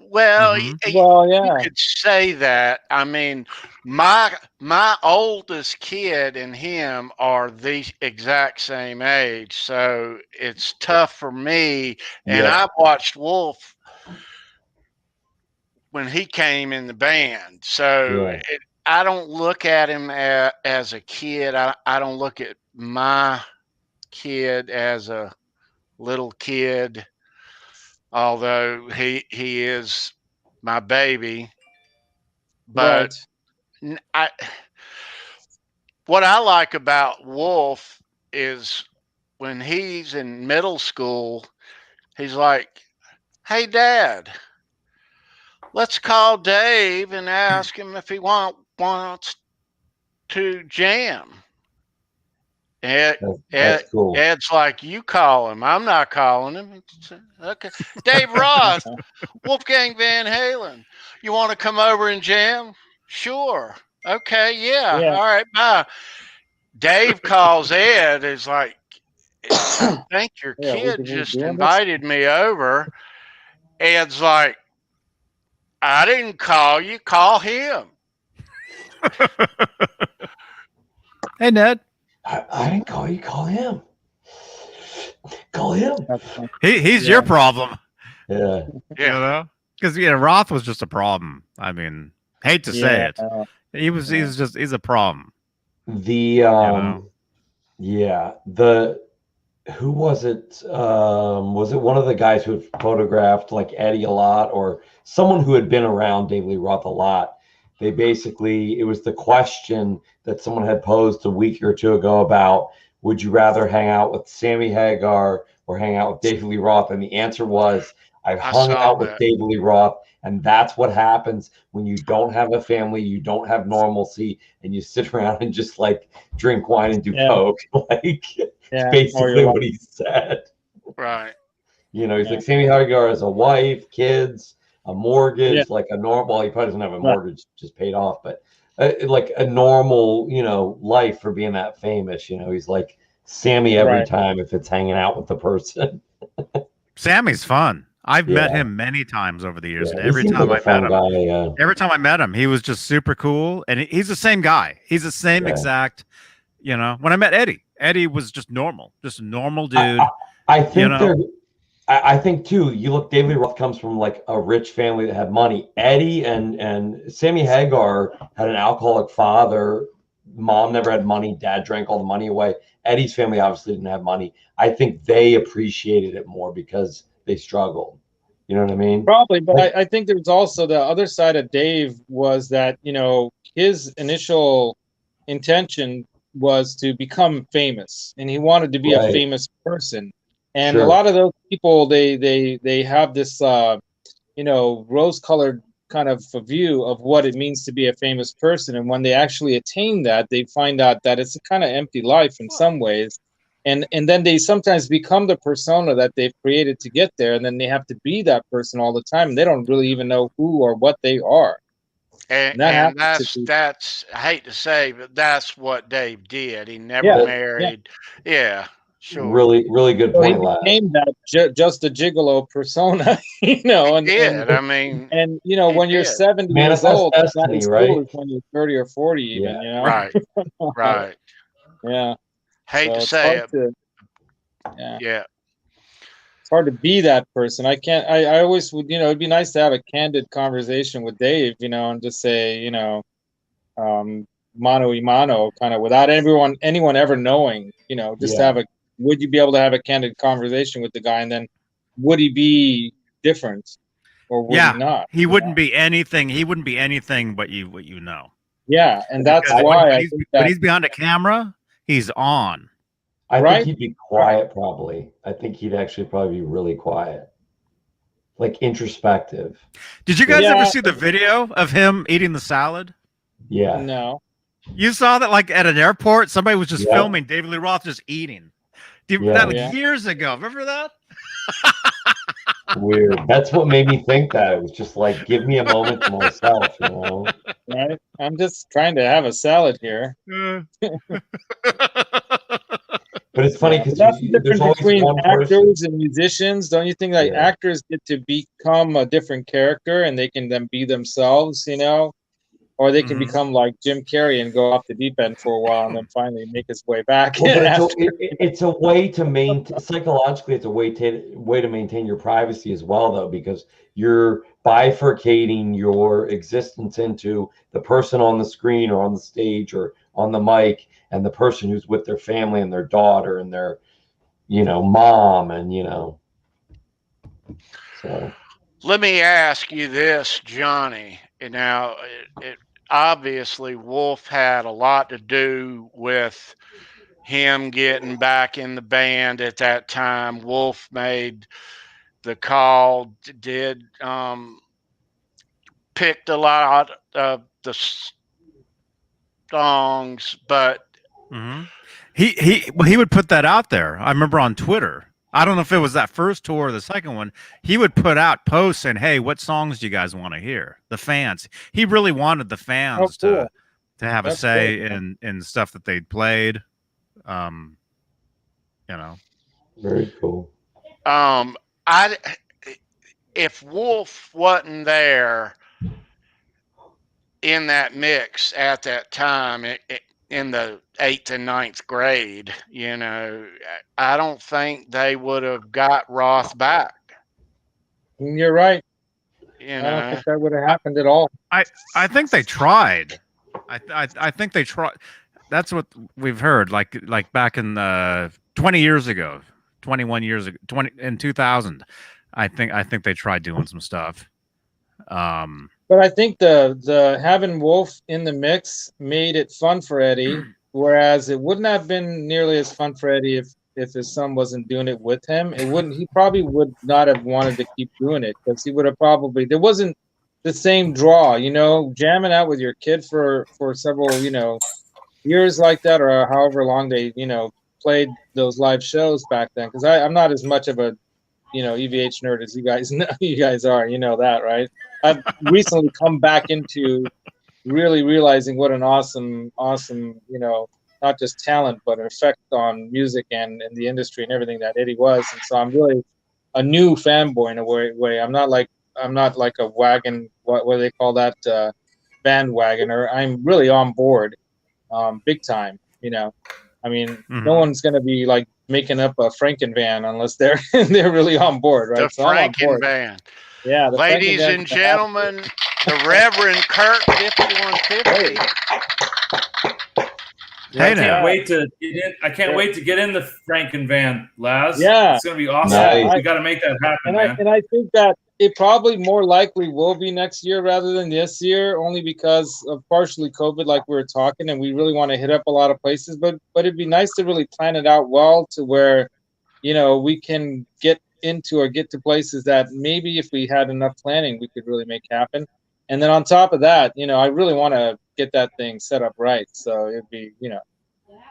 Well, you could say that. I mean, my oldest kid and him are the exact same age, so it's tough for me. And I watched Wolf when he came in the band, so I don't look at him as a kid. I don't look at my kid as a little kid. Although he is my baby, but what I like about Wolf is when he's in middle school, he's like, "Hey, Dad, let's call Dave and ask him if he wants to jam." That's cool. Ed's like, "You call him. I'm not calling him." Okay. Dave Roth, Wolfgang Van Halen. You want to come over and jam? Sure. Okay. Yeah. All right. Bye. Dave calls Ed. Is like, "I think your kid just invited me over." Ed's like, "I didn't call you. Call him." Hey, Ned. I didn't call you. Call him. Call him. He's your problem. Yeah. You know, because Roth was just a problem. I mean, hate to say it, he's a problem. Who was it? Was it one of the guys who had photographed like Eddie a lot, or someone who had been around Dave Lee Roth a lot? It was the question that someone had posed a week or two ago about, would you rather hang out with Sammy Hagar or hang out with Dave Lee Roth? And the answer was, I've hung out with Dave Lee Roth. And that's what happens when you don't have a family, you don't have normalcy, and you sit around and just like drink wine and do coke. Like, it's basically what he said. Right. You know, he's like Sammy Hagar has a wife, kids, a mortgage, like a normal. Well, he probably doesn't have a mortgage, just paid off, but like a normal, you know, life for being that famous. You know, he's like Sammy every time if it's hanging out with the person. Sammy's fun. I've met him many times over the years, and every time I met him, he was just super cool. And he's the same guy. He's the same exact. You know, when I met Eddie was just normal, just a normal dude. I think I think too. You look, David Roth comes from like a rich family that had money. Eddie and Sammy Hagar had an alcoholic father. Mom never had money. Dad drank all the money away. Eddie's family obviously didn't have money. I think they appreciated it more because they struggled. You know what I mean? Probably, but I think there's also the other side of Dave was that, you know, his initial intention was to become famous, and he wanted to be a famous person. And a lot of those people, they have this, you know, rose-colored kind of a view of what it means to be a famous person. And when they actually attain that, they find out that it's a kind of empty life in some ways. And then they sometimes become the persona that they've created to get there, and then they have to be that person all the time, and they don't really even know who or what they are. And that's I hate to say, but that's what Dave did. He never married. Yeah, sure. Really good point. So he became that just a gigolo persona, you know. I mean, and you know, when you're 70 years old, it's not as cool as when you're 30 or 40, even. You know, right. Yeah. Hate to say it. It's hard to be that person. I always would, you know, it'd be nice to have a candid conversation with Dave, you know, and just say, you know, mano y mano, kind of without anyone ever knowing, you know, just to would you be able to have a candid conversation with the guy, and then would he be different or would he not? He wouldn't be anything. He wouldn't be anything but what you know. Yeah, and that's why when he's behind a camera, he's on. I think he'd be quiet, probably. I think he'd actually probably be really quiet, like introspective. Did you guys ever see the video of him eating the salad? Yeah. No. You saw that, like at an airport, somebody was just filming David Lee Roth just eating. That like years ago. Remember that? Weird. That's what made me think that. It was just like, give me a moment to myself, you know. Right. I'm just trying to have a salad here. But it's funny because that's the difference between actors and musicians. Don't you think like actors get to become a different character and they can then be themselves, you know? Or they can become like Jim Carrey and go off the deep end for a while and then finally make his way back. Well, it's a way to maintain, psychologically, it's a way to maintain your privacy as well, though, because you're bifurcating your existence into the person on the screen or on the stage or on the mic and the person who's with their family and their daughter and their, you know, mom and, you know. So let me ask you this, Johnny. Now, it obviously Wolf had a lot to do with him getting back in the band at that time. Wolf made the call, picked a lot of the songs, but he would put that out there. I remember on Twitter. I don't know if it was that first tour or the second one. He would put out posts saying, "Hey, what songs do you guys want to hear?" The fans. He really wanted the fans to have a say in stuff that they played. You know, very cool. If Wolf wasn't there in that mix at that time, in the 8th and 9th grade, you know, I don't think they would have got Roth back. You're right. You know, I don't think that would have happened at all. I think they tried. I think they tried. That's what we've heard. Like back in 20 years ago, 21 years ago, in 2000. I think they tried doing some stuff. But I think the having Wolf in the mix made it fun for Eddie, whereas it wouldn't have been nearly as fun for Eddie if his son wasn't doing it with him. He probably would not have wanted to keep doing it because he would have there wasn't the same draw, you know, jamming out with your kid for several, you know, years like that, or however long they, you know, played those live shows back then. Because I'm not as much of a EVH nerd as you guys know, you guys are, that, right? I've recently come back into really realizing what an awesome, not just talent, but an effect on music and the industry and everything that Eddie was. And so I'm really a new fanboy in a way. I'm not like a wagon, what do they call that, bandwagoner. I'm really on board, big time. I mean, no one's gonna be like making up a Frankenvan unless they're they're really on board, right? The Frankenvan. Yeah, the ladies and gentlemen, the Reverend Kurt 5150. I can't wait to get in. I can't wait to get in the Frankenvan, Laz. Yeah, it's gonna be awesome. Nice. We got to make that happen, man. And I think that it probably more likely will be next year rather than this year, only because of partially COVID, like we were talking, and we really want to hit up a lot of places. But it'd be nice to really plan it out well to where, we can get into or get to places that maybe if we had enough planning, we could really make happen. And then on top of that, I really want to get that thing set up right. So it'd be,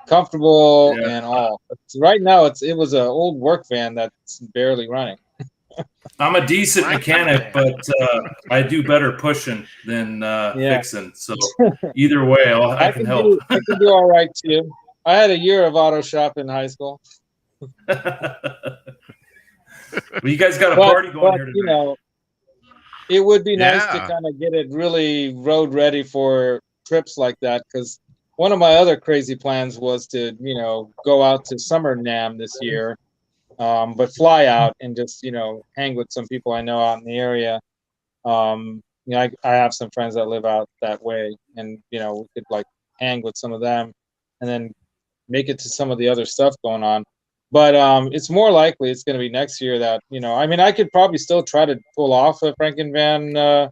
comfortable and all. But right now, it was an old work van that's barely running. I'm a decent mechanic, but I do better pushing than fixing. So either way, I can help. I can do all right too. I had a year of auto shop in high school. Well, you guys got a party going here tonight. It would be nice to kind of get it really road ready for trips like that, because one of my other crazy plans was to, go out to Summer NAMM this year, but fly out and just, hang with some people I know out in the area. I have some friends that live out that way, and, we could like hang with some of them and then make it to some of the other stuff going on. But it's more likely it's going to be next year that, I could probably still try to pull off a Frankenvan,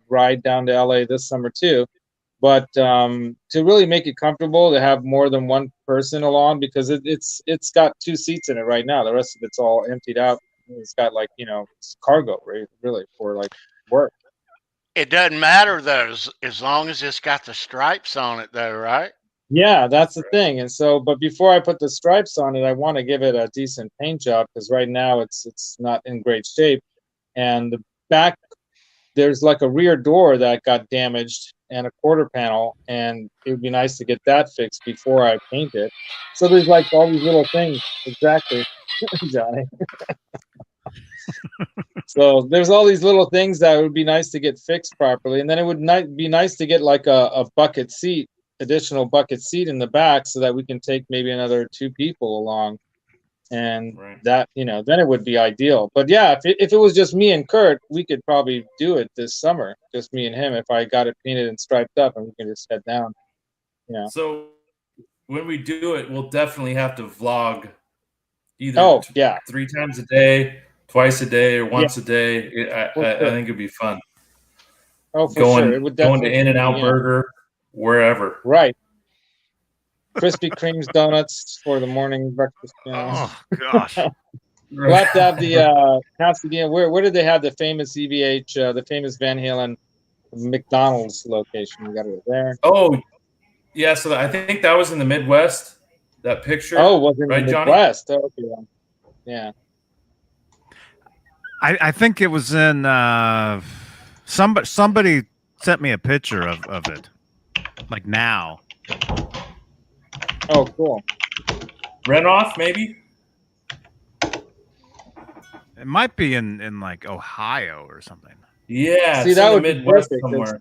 ride down to LA this summer too. But to really make it comfortable, to have more than one person along, because it's got 2 seats in it right now. The rest of it's all emptied out. It's got it's cargo, right? Really, for like work. It doesn't matter though, as long as it's got the stripes on it though, right? Yeah, that's the thing. And so, but before I put the stripes on it, I want to give it a decent paint job, because right now it's not in great shape. And the back, there's like a rear door that got damaged and a quarter panel, and it would be nice to get that fixed before I paint it. So there's like all these little things. Exactly, Johnny. So there's all these little things that would be nice to get fixed properly. And then it would be nice to get like a bucket seat, additional bucket seat in the back, so that we can take maybe another 2 people along. And that, then it would be ideal. But yeah, if it was just me and Kurt, we could probably do it this summer, just me and him, if I got it painted and striped up, and we can just head down. So when we do it, we'll definitely have to vlog either 3 times a day, twice a day, or once a day. I think it'd be fun. Oh, for sure. It would going to In-N-Out Burger, wherever. Right. Krispy Kreme's donuts for the morning breakfast. Oh gosh! We'll have to have the Pasadena. Where did they have the famous EVH, the famous Van Halen McDonald's location? We got it there. Oh, yeah. So I think that was in the Midwest. That picture. Oh, was it in the Midwest? Johnny? Oh, okay. Yeah. I think it was in. Somebody sent me a picture of it, like now. Oh, cool. Renoff, maybe? It might be in like Ohio or something. Yeah. See, that would be Midwest perfect. somewhere.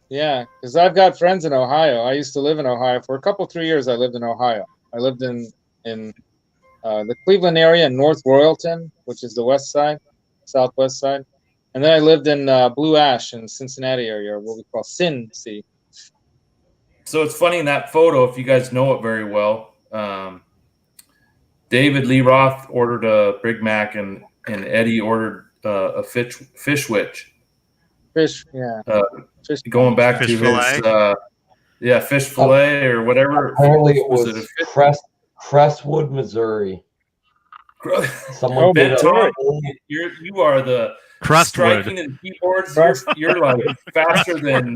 Yeah, because I've got friends in Ohio. I used to live in Ohio for 3 years. I lived in Ohio. I lived in the Cleveland area in North Royalton, which is the west side, southwest side. And then I lived in Blue Ash in Cincinnati area, what we call Cincy. So it's funny in that photo, if you guys know it very well, David Lee Roth ordered a Big Mac, and Eddie ordered a fish witch. Fish, yeah. Fish, going back fish to fillet. his fish fillet or whatever. Apparently it was Crestwood, Missouri. Someone Bent Tom, you are the Crestwood. striking of the keyboards. You're like faster than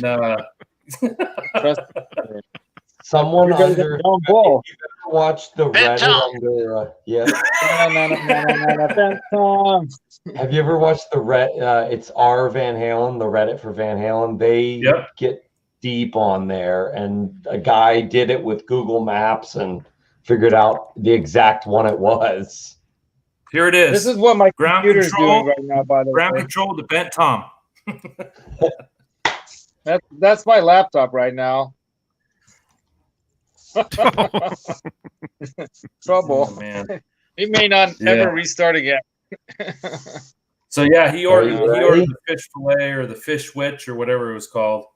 Someone under Bull. you ever watched the Bent Reddit Tom. under yeah. Bent Tom. Have you ever watched the it's R Van Halen, the Reddit for Van Halen? They get deep on there, and a guy did it with Google Maps and figured out the exact one it was. Here it is. This is what my ground computer's control, doing right now, by the ground way. control to Bent Tom. That's my laptop right now. Trouble. Oh, man. He may not ever restart again. So yeah, he ordered the fish fillet or the fish witch or whatever it was called.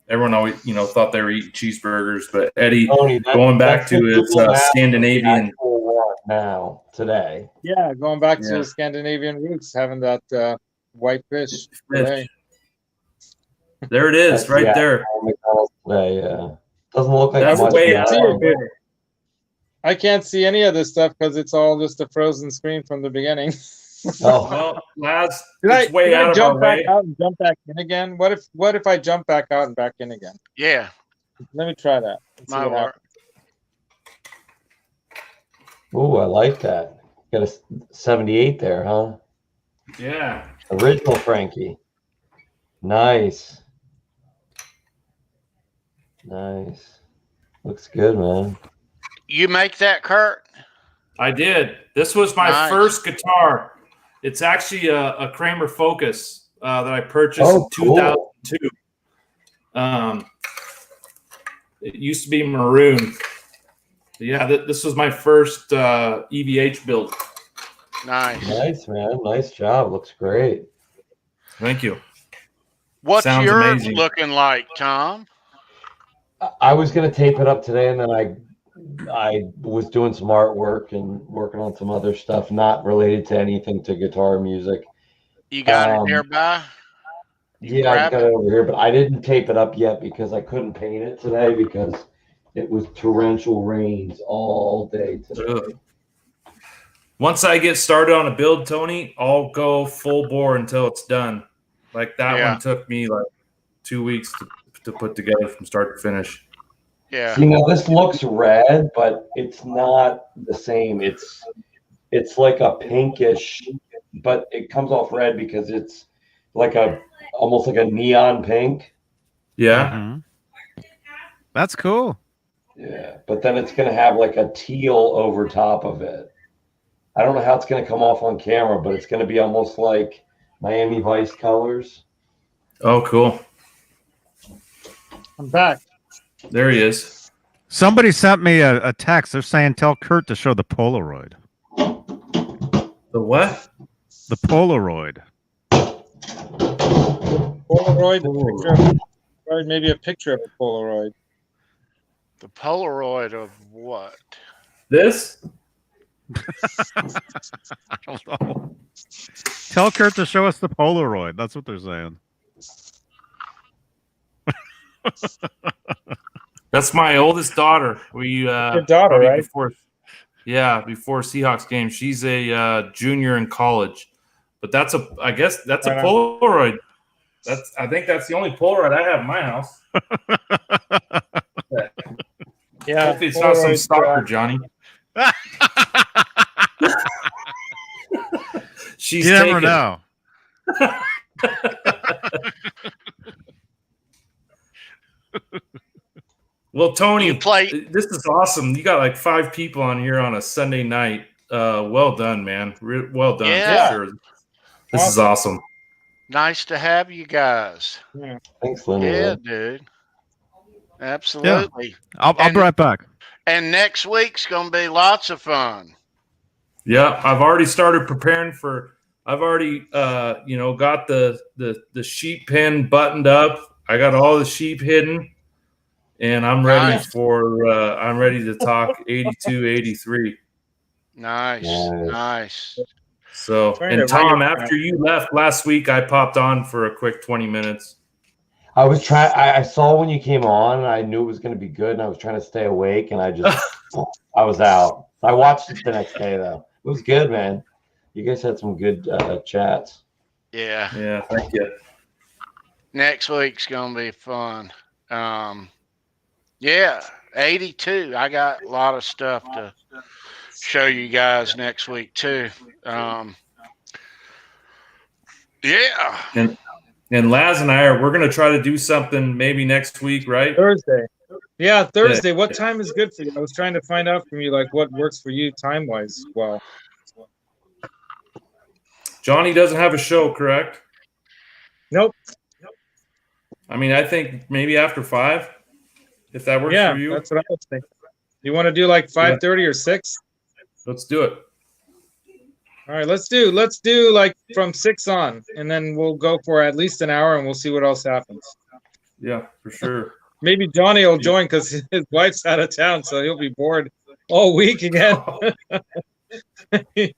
Everyone always, thought they were eating cheeseburgers, but Eddie, Tony, going back to his Scandinavian now today. Yeah, going back to Scandinavian roots, having that white fish fillet. There it is, there. Today, yeah. Doesn't look like that's much. Way out. I can't see any of this stuff because it's all just a frozen screen from the beginning. Well, lads, it's way out of our way. Jump back out and jump back in again? What if I jump back out and back in again? Yeah. Let me try that. My work. Ooh, I like that. Got a 78 there, huh? Yeah. Original Frankie. Nice. Nice. Looks good, man. You make that, Kurt? I did. This was my first guitar. It's actually a Kramer Focus that I purchased in 2002. It used to be maroon. Yeah, this was my first EVH build. Nice. Nice, man. Nice job. Looks great. Thank you. What's Sounds yours amazing. looking like, Tom? I was going to tape it up today, and then I was doing some artwork and working on some other stuff not related to anything to guitar music. You got it nearby? Yeah, I got it over here, but I didn't tape it up yet because I couldn't paint it today because it was torrential rains all day today. Once I get started on a build, Tony, I'll go full bore until it's done. Like that one took me like 2 weeks to put together from start to finish. Yeah. See, now this looks red, but it's not the same. It's like a pinkish, but it comes off red because it's like almost like a neon pink. Yeah. Mm-hmm. That's cool. Yeah, but then it's going to have like a teal over top of it. I don't know how it's going to come off on camera, but it's going to be almost like Miami Vice colors. Oh, cool. I'm back. There he is. Somebody sent me a text. They're saying tell Kurt to show the Polaroid. The what? The Polaroid. Polaroid, maybe a picture of a Polaroid. The Polaroid of what? This? I don't know. Tell Kurt to show us the Polaroid. That's what they're saying. That's my oldest daughter. We your daughter, right? Before Seahawks game. She's a junior in college. But I guess that's a Polaroid. I think that's the only Polaroid I have in my house. Yeah. Hopefully it's not some stalker, Johnny. She's you never know. Well, Tony, this is awesome. You got like 5 people on here on a Sunday night. Well done, man. Well done. Yeah. For sure. This is awesome. Nice to have you guys. Yeah. Thanks, Lenny. Yeah, dude. Absolutely. Yeah. I'll be right back. And next week's going to be lots of fun. Yeah, I've already started preparing for. I've already, got the sheep pen buttoned up. I got all the sheep hidden, and I'm ready I'm ready to talk 82, 83. Nice. So, and Tom, after you left last week, I popped on for a quick 20 minutes. I was trying. I saw when you came on. And I knew it was going to be good, and I was trying to stay awake, and I was out. I watched it the next day though. It was good, man. You guys had some good chats. Yeah. Yeah, thank you. Next week's going to be fun. Yeah, 82. I got a lot of stuff to show you guys next week too. Yeah. And Laz and we're going to try to do something maybe next week, right? Thursday. Yeah, Thursday. What time is good for you? I was trying to find out from you, like, what works for you time-wise. Well, Johnny doesn't have a show, correct? Nope. I mean, I think maybe after 5, if that works for you. Yeah, that's what I was thinking. You want to do like 5:30 or 6? Let's do it. All right, let's do like from 6 on, and then we'll go for at least an hour, and we'll see what else happens. Yeah, for sure. Maybe Johnny will join because his wife's out of town, so he'll be bored all week again. He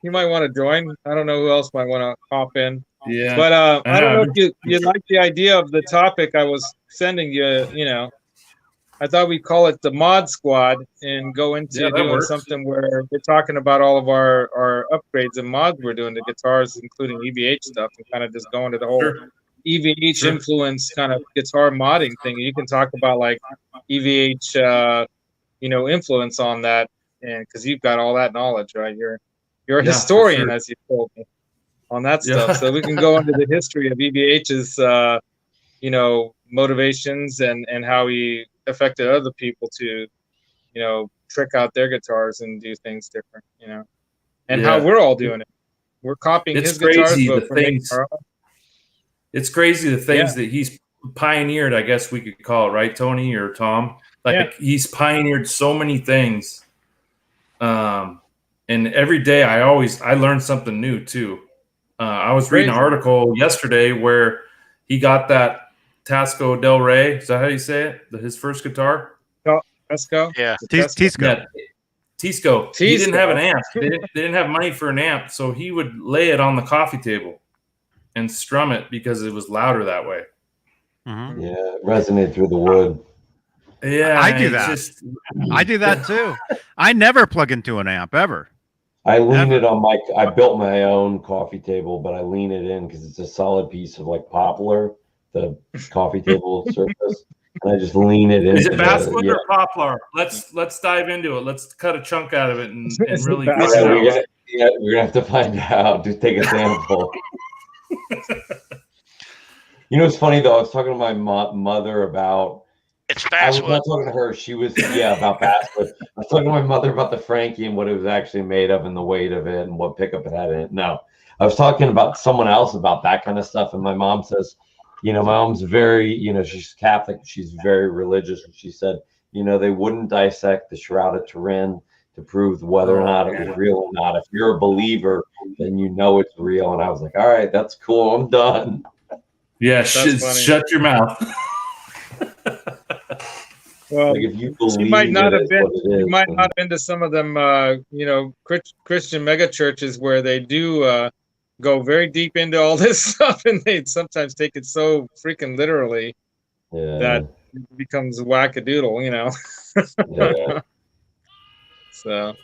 might want to join. I don't know who else might want to hop in. Yeah, but I don't know if you like the idea of the topic I was sending you. You know, I thought we'd call it the Mod Squad and go into doing something where we're talking about all of our upgrades and mods we're doing to guitars, including EVH stuff, and kind of just go into the whole EVH influence kind of guitar modding thing. You can talk about like EVH, influence on that, and because you've got all that knowledge, right? You're a historian, as you told me, on that stuff. So we can go into the history of EVH's, motivations and how he affected other people to, trick out their guitars and do things different, and how we're all doing it. We're copying his guitars, but it's crazy the things that he's pioneered, I guess we could call it, right, Tony or Tom? Like he's pioneered so many things. And every day I learn something new too. I was reading an article yesterday where he got that Tasco Del Rey. Is that how you say it? His first guitar? Tasco? Yeah. Tisco. Yeah. Tisco. He didn't have an amp. They didn't have money for an amp, so he would lay it on the coffee table and strum it because it was louder that way. Mm-hmm. Yeah, it resonated through the wood. Yeah, I do that. I do that too. I never plug into an amp ever. I lean it on I built my own coffee table, but I lean it in because it's a solid piece of like poplar, the coffee table surface. And I just lean it in. Is it basswood or poplar? Let's dive into it. Let's cut a chunk out of it and really. We're gonna have to find out. Just take a sample. It's funny though. I was talking to my mother about. It's basswood. I was not talking to her. She was about basswood. I was talking to my mother about the Frankie and what it was actually made of and the weight of it and what pickup it had in it. No, I was talking about someone else about that kind of stuff. And my mom says, my mom's very, she's Catholic. She's very religious. And she said, they wouldn't dissect the Shroud of Turin to prove whether or not it was real or not. If you're a believer, then it's real. And I was like, all right, that's cool. I'm done. Yeah, shut your mouth. Well, like if you believe you might not have been to some of them, Christian mega churches where they do go very deep into all this stuff, and they sometimes take it so freaking literally that it becomes wackadoodle, So,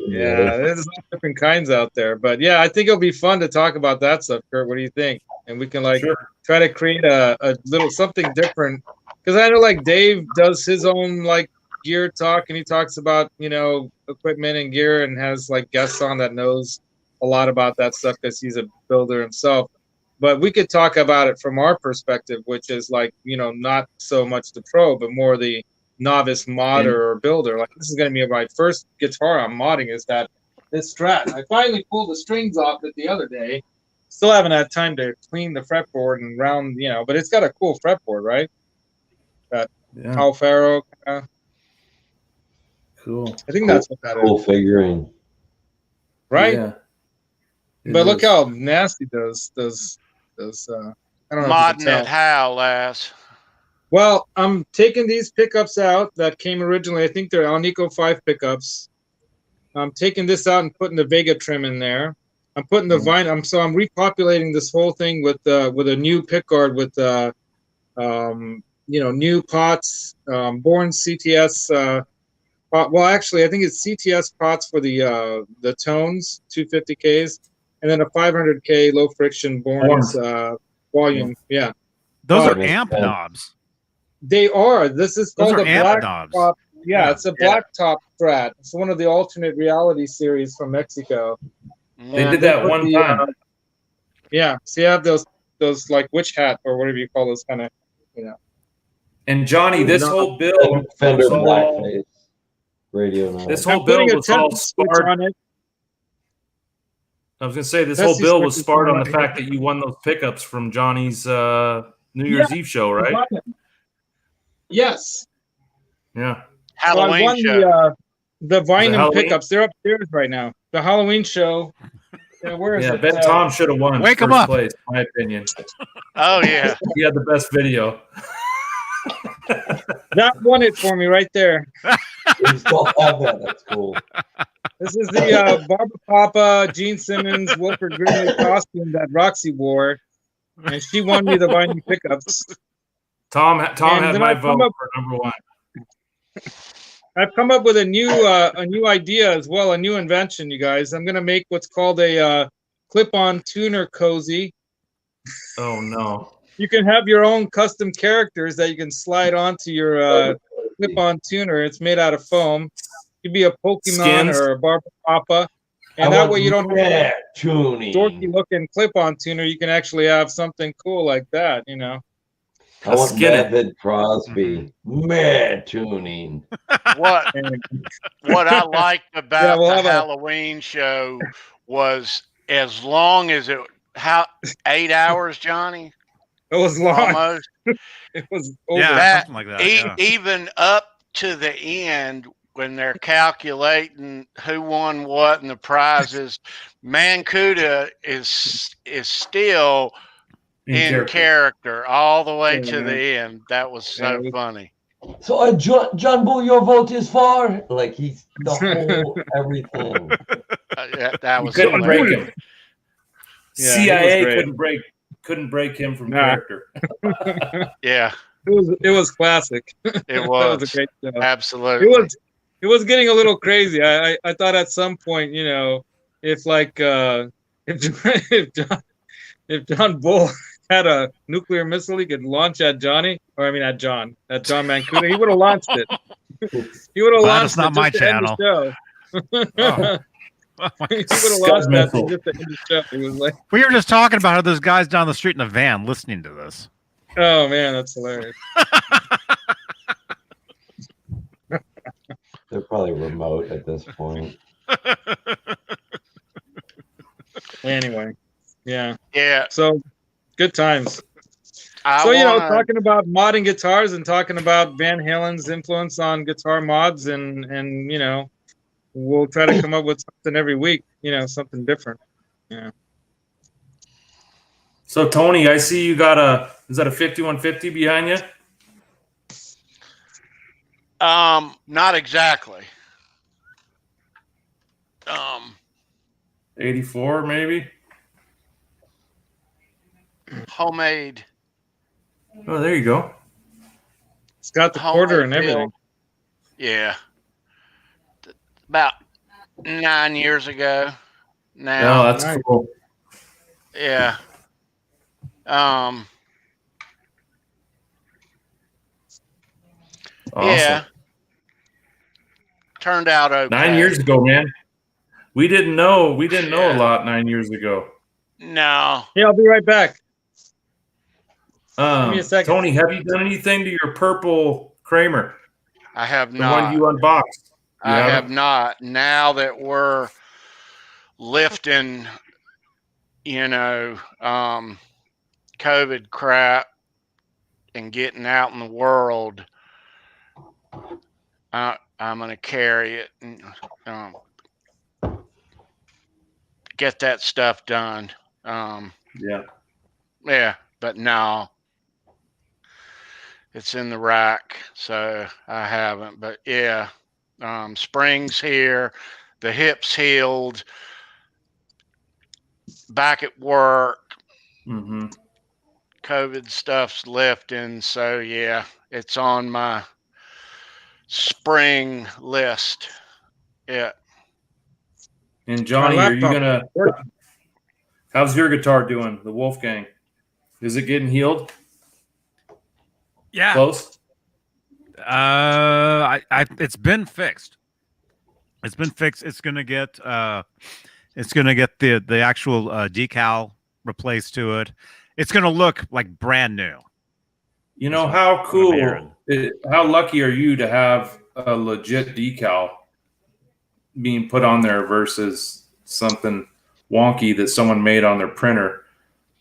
there's different kinds out there, but I think it'll be fun to talk about that stuff. Kurt, what do you think? And we can try to create a little something different. Because I know like Dave does his own like gear talk, and he talks about, equipment and gear and has like guests on that knows a lot about that stuff because he's a builder himself. But we could talk about it from our perspective, which is like, not so much the pro, but more the novice modder or builder. Like this is going to be my first guitar I'm modding is this Strat. I finally pulled the strings off it the other day. Still haven't had time to clean the fretboard and round, but it's got a cool fretboard, right? Alfaro. Cool. I think that's what that is. Cool figurine. Right? Yeah. But look how nasty does I don't know. Modding it how, Laz? Well, I'm taking these pickups out that came originally. I think they're Alnico 5 pickups. I'm taking this out and putting the Vega trim in there. I'm putting the vine. I'm repopulating this whole thing with a new pickguard with new pots, Born CTS pot. Well, actually, I think it's CTS pots for the tones, 250Ks, and then a 500K low friction Born's volume. Yeah, those are amp knobs. They are. This is Those called are a amp black knobs. top. Yeah, Yeah. it's a black top Strat. It's one of the alternate reality series from Mexico. They And did that put one time. Yeah, so you have those like witch hat or whatever you call those kind of, And Johnny, this No, whole bill Fender was all, blackface radio knob. this I'm whole bill putting a was all temp switch sparred. on it. I was gonna say this Tessie whole bill was switches sparred on on the it. fact that you won those pickups from Johnny's New Year's Eve show, right? Yes. Yeah. So I Halloween won show. the Vinum Halloween? pickups. They're upstairs right now. The Halloween show. Where is Yeah, it? Ben Tom should have won Wake 'em first up. place, in my opinion. Oh yeah. He had the best video. That won it for me right there. You still have that. That's cool. This is the Barbara Papa, Gene Simmons, Wilford Brimley costume that Roxy wore, and she won me the Vinum pickups. Tom And had then my I've come vote up- for number one. I've come up with a new idea as well, a new invention, you guys. I'm gonna make what's called a clip-on tuner cozy. Oh no. You can have your own custom characters that you can slide onto your clip-on tuner. It's made out of foam. It could be a Pokemon Skins? or a Barbara Papa, and that way you don't have a tuning. dorky-looking clip-on tuner. You can actually have something cool like that, I want Skin it. David Crosby. Mad tuning. What I liked about Yeah, we'll the have a- Halloween show was as long as 8 hours, Johnny, It was long. almost. It was over. Yeah, That- something like that. Yeah. Even up to the end when they're calculating who won what and the prizes, Mancuda is still in character all the way to the end. That was so funny. So, John Bull, your vote is for? Like, he's the whole everything. That You was couldn't break hilarious. him. Yeah, CIA he was great. couldn't break him from Nah. character. Yeah, It was classic. it That was. was a great show. Absolutely. It was getting a little crazy. I thought at some point, if John Bull had a nuclear missile he could launch at Johnny, at John Mancuda, he would have launched it. He would have Glad launched it's not it my just to end the show. Oh. He would have launched that thing just to end the show. He was like, We were just talking about how there's guys down the street in a van listening to this. oh man, that's hilarious. They're probably remote at this point. Anyway, yeah. Yeah. So good times. I So, wanna- talking about modding guitars and talking about Van Halen's influence on guitar mods and we'll try to come up with something every week, something different. Yeah. So Tony, I see you got is that a 5150 behind you? Not exactly. 84 maybe? Homemade. Oh, there you go. It's got the quarter and everything. Yeah. About 9 years ago now. Oh, that's Nice. cool. Yeah. Awesome. Yeah. Turned out okay. 9 years ago, man. We didn't know a lot 9 years ago. No. Yeah, I'll be right back. Give me a second. Tony, have you done anything to your purple Kramer? I have The not. one you unboxed. You I haven't? have not. Now that we're lifting, COVID crap and getting out in the world, I'm going to carry it and get that stuff done. Yeah. Yeah, but no. It's in the rack, so I haven't. But yeah, spring's here, the hip's healed, back at work, Mm-hmm. COVID stuff's lifting. So yeah, it's on my spring list. Yeah. And Johnny, My are you laptop gonna? How's your guitar doing? The Wolfgang, is it getting healed? Yeah. Close. It's been fixed. It's been fixed. It's gonna get the actual decal replaced to it. It's gonna look like brand new. You know how cool? How lucky are you to have a legit decal being put on there versus something wonky that someone made on their printer?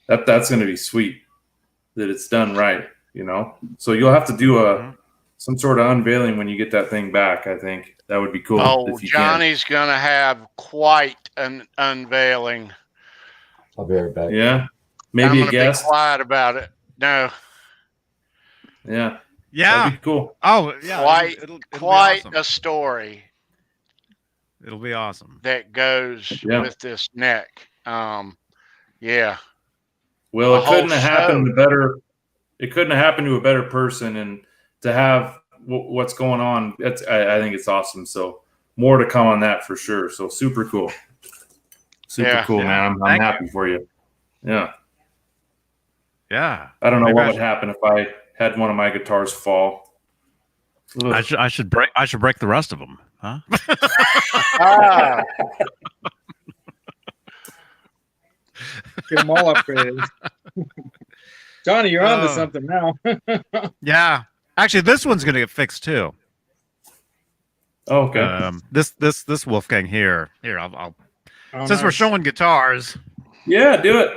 That's going to be sweet. That it's done right, you know. So you'll have to do some sort of unveiling when you get that thing back. I think that would be cool. Oh, Johnny's going to have quite an unveiling. I'll be right back. Yeah, maybe I'm a guest. Be quiet about it. No. Yeah. Yeah. That'd be cool. Oh, yeah. It'll quite awesome. A story. It'll be awesome. That goes with this neck. Yeah. Well, it couldn't have happened to better. It couldn't have happened to a better person, and to have what's going on, I think it's awesome. So more to come on that for sure. So super cool. Super cool, man. I'm happy for you. Yeah. Yeah. I don't know what would happen if I had one of my guitars fall. Ugh. I should break the rest of them, huh? Get them all upgraded. Johnny, you're on to something now. Yeah. Actually, this one's gonna get fixed too. Okay. This Wolfgang here. Here, I'll since we're showing guitars. Yeah, do it.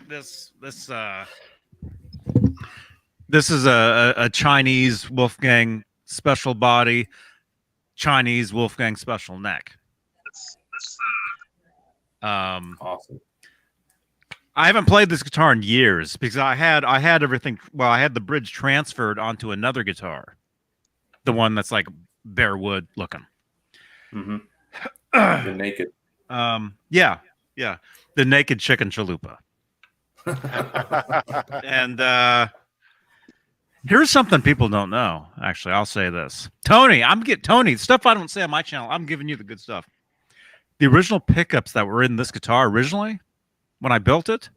This is a Chinese Wolfgang special body, Chinese Wolfgang special neck. Awesome. I haven't played this guitar in years because I had everything. Well, I had the bridge transferred onto another guitar, the one that's like bare wood looking. Mm-hmm. The naked. Yeah, the naked chicken chalupa. And here's something people don't know. Actually, I'll say this. Tony, Tony, stuff I don't say on my channel, I'm giving you the good stuff. The original pickups that were in this guitar originally, when I built it,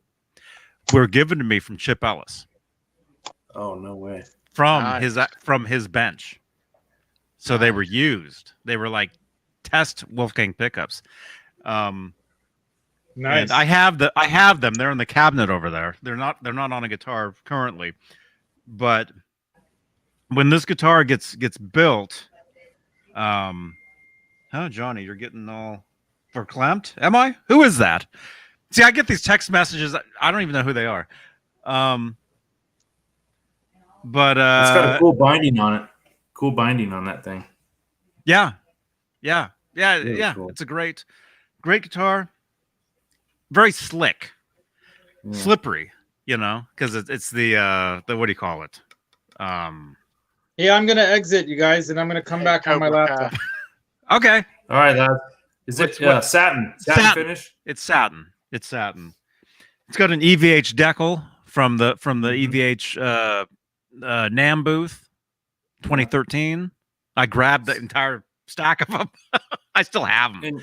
were given to me from Chip Ellis. Oh, no way. From his bench. So they were used. They were like test Wolfgang pickups. Nice. And I have them. They're in the cabinet over there. They're not on a guitar currently. But when this guitar gets built, Johnny, you're getting all verklempt. Am I? Who is that? See, I get these text messages. I don't even know who they are. But it's got a cool binding on it. Cool binding on that thing. Yeah. Really cool. It's a great guitar. Very slick, slippery. You know, because it's the what do you call it? Yeah, I'm gonna exit you guys, and I'm gonna come back on my laptop. Okay. All right, lad. Is it satin? Satin finish? It's satin. It's satin. It's got an EVH decal from the EVH NAMM booth, 2013. I grabbed the entire stack of them. I still have them.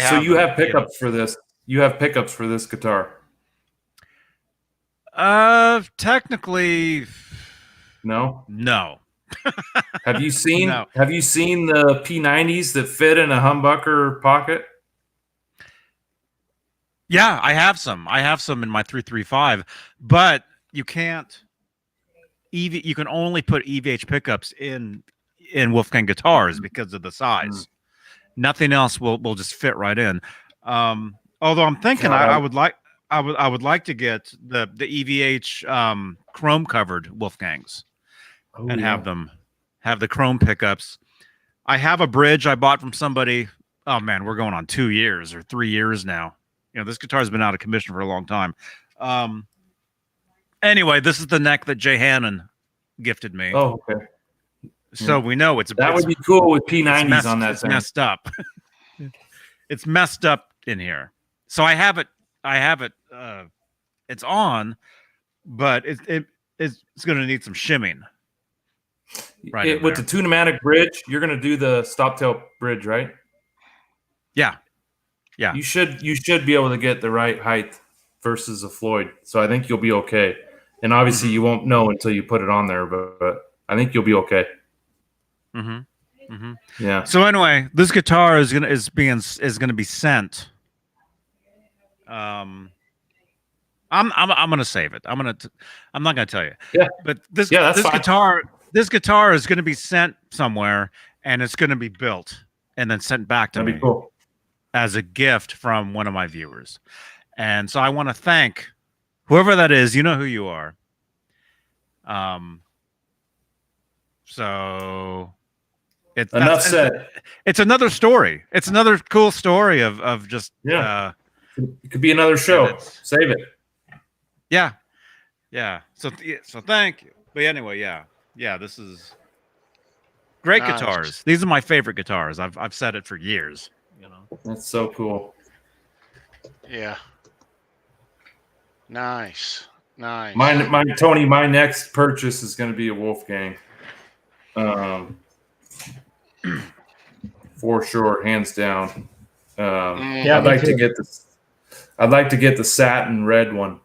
So you have pickups for this. You have pickups for this guitar. Technically, no. Have you seen No. Have you seen the P90s that fit in a humbucker pocket? Yeah, I have some. I have some in my 335, but you can't. You can only put EVH pickups in Wolfgang guitars because of the size. Nothing else will just fit right in. Although I'm thinking I would like to get the EVH chrome covered Wolfgangs and have the chrome pickups. I have a bridge I bought from somebody. Oh man, we're going on 2 years or 3 years now. You know, this guitar's been out of commission for a long time. Anyway, this is the neck that Jay Hannon gifted me. Oh, okay. So we know would be cool with P90s on that thing. Messed up. It's messed up in here. So I have it. It's on, but it's going to need some shimming. Right. With the Tunematic bridge, you're going to do the stop tail bridge, right? Yeah. Yeah. You should be able to get the right height versus a Floyd. So I think you'll be okay. And obviously you won't know until you put it on there, but I think you'll be okay. Yeah. So anyway, this guitar is gonna be sent. I'm gonna save it. I'm not gonna tell you. Yeah. But this fine. this guitar is gonna be sent somewhere, and it's gonna be built and then sent back to That'd me be cool. as a gift from one of my viewers. And so I want to thank whoever that is. You know who you are. So Enough said. It's another story. It's another cool story of just it could be another show. Save it. Yeah. So thank you. But anyway, this is great guitars. These are my favorite guitars. I've said it for years. You know, that's so cool. Yeah. Nice. Mine, Tony. My next purchase is going to be a Wolfgang. For sure, hands down. I'd like to get this. I'd like to get the satin red one.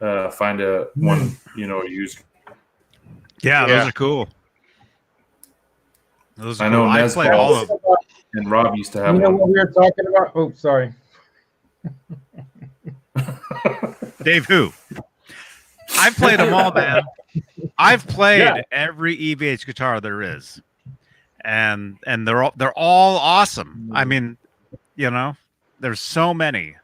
Find one, used. Yeah, those are cool. Those are I know. cool. I played all of them. And Rob used to have You know one. what we were talking about? Oh, sorry. Dave, who? I've played them all, man. I've played every EVH guitar there is, and they're all awesome. I mean, there's so many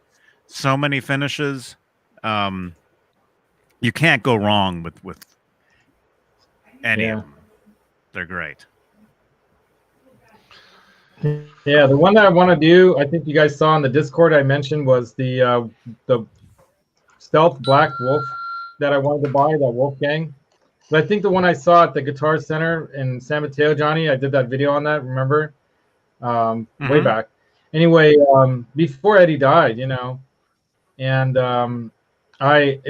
finishes. You can't go wrong with any of them. They're great. Yeah, the one that I want to do, I think you guys saw in the Discord I mentioned, was the Stealth Black Wolf that I wanted to buy, that Wolfgang. But I think the one I saw at the Guitar Center in San Mateo, Johnny, I did that video on that, remember? Way back. Anyway, before Eddie died, and it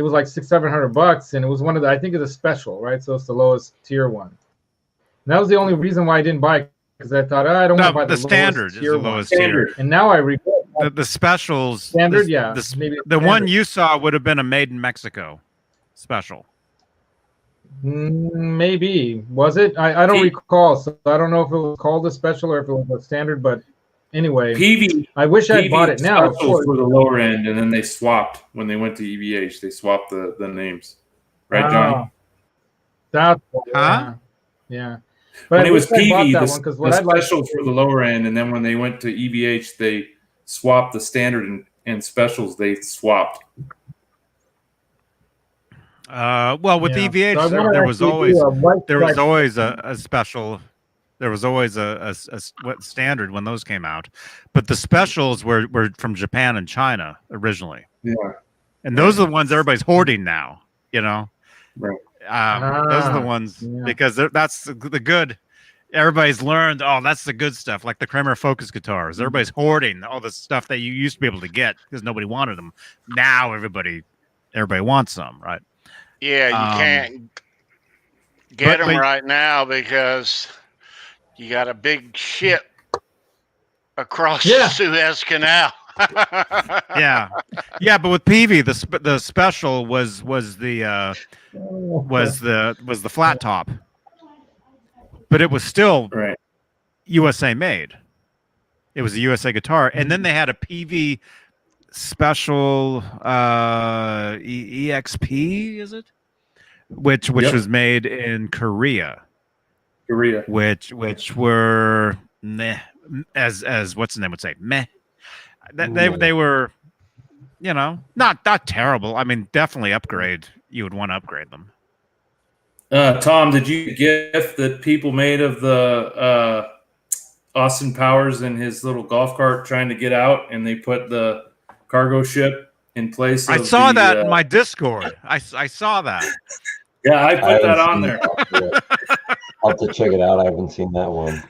was like $600-700, and it was one of the, I think it's a special, right? So it's the lowest tier one. And that was the only reason why I didn't buy it, because I thought, I don't want to buy the standard. Tier is the lowest tier. And now I regret the specials. Standard, maybe the one you saw would have been a made in Mexico special. Maybe. Was it? I don't recall, so I don't know if it was called a special or if it was a standard, but anyway, I wish I bought it now. Specials were the lower end, and then they swapped when they went to EVH. They swapped the names, right, Johnny? Yeah. But when it was PV, the specials were the lower end, and then when they went to EVH, they swapped the standard and specials. They swapped. Well, with EVH, so there was always a special. There was always a standard when those came out, but the specials were from Japan and China originally. Yeah, and those are the ones everybody's hoarding now. Right. Those are the ones because that's the good. Everybody's learned. Oh, that's the good stuff, like the Kramer Focus guitars. Everybody's hoarding all the stuff that you used to be able to get because nobody wanted them. Now everybody wants them, right? Yeah, you can't get them right now because you got a big ship across the Suez Canal. yeah, but with PV, the special was the flat top, but it was still USA made. It was a USA guitar, and then they had a PV special EXP, is it? Which was made in Korea. Which were meh, as what's the name would say, meh. They were, not terrible. I mean, definitely upgrade. You would want to upgrade them. Tom, did you get a gift that people made of the Austin Powers in his little golf cart trying to get out, and they put the cargo ship in place? I saw that in my Discord. I saw that. Yeah, I put that on there. I'll have to check it out. I haven't seen that one.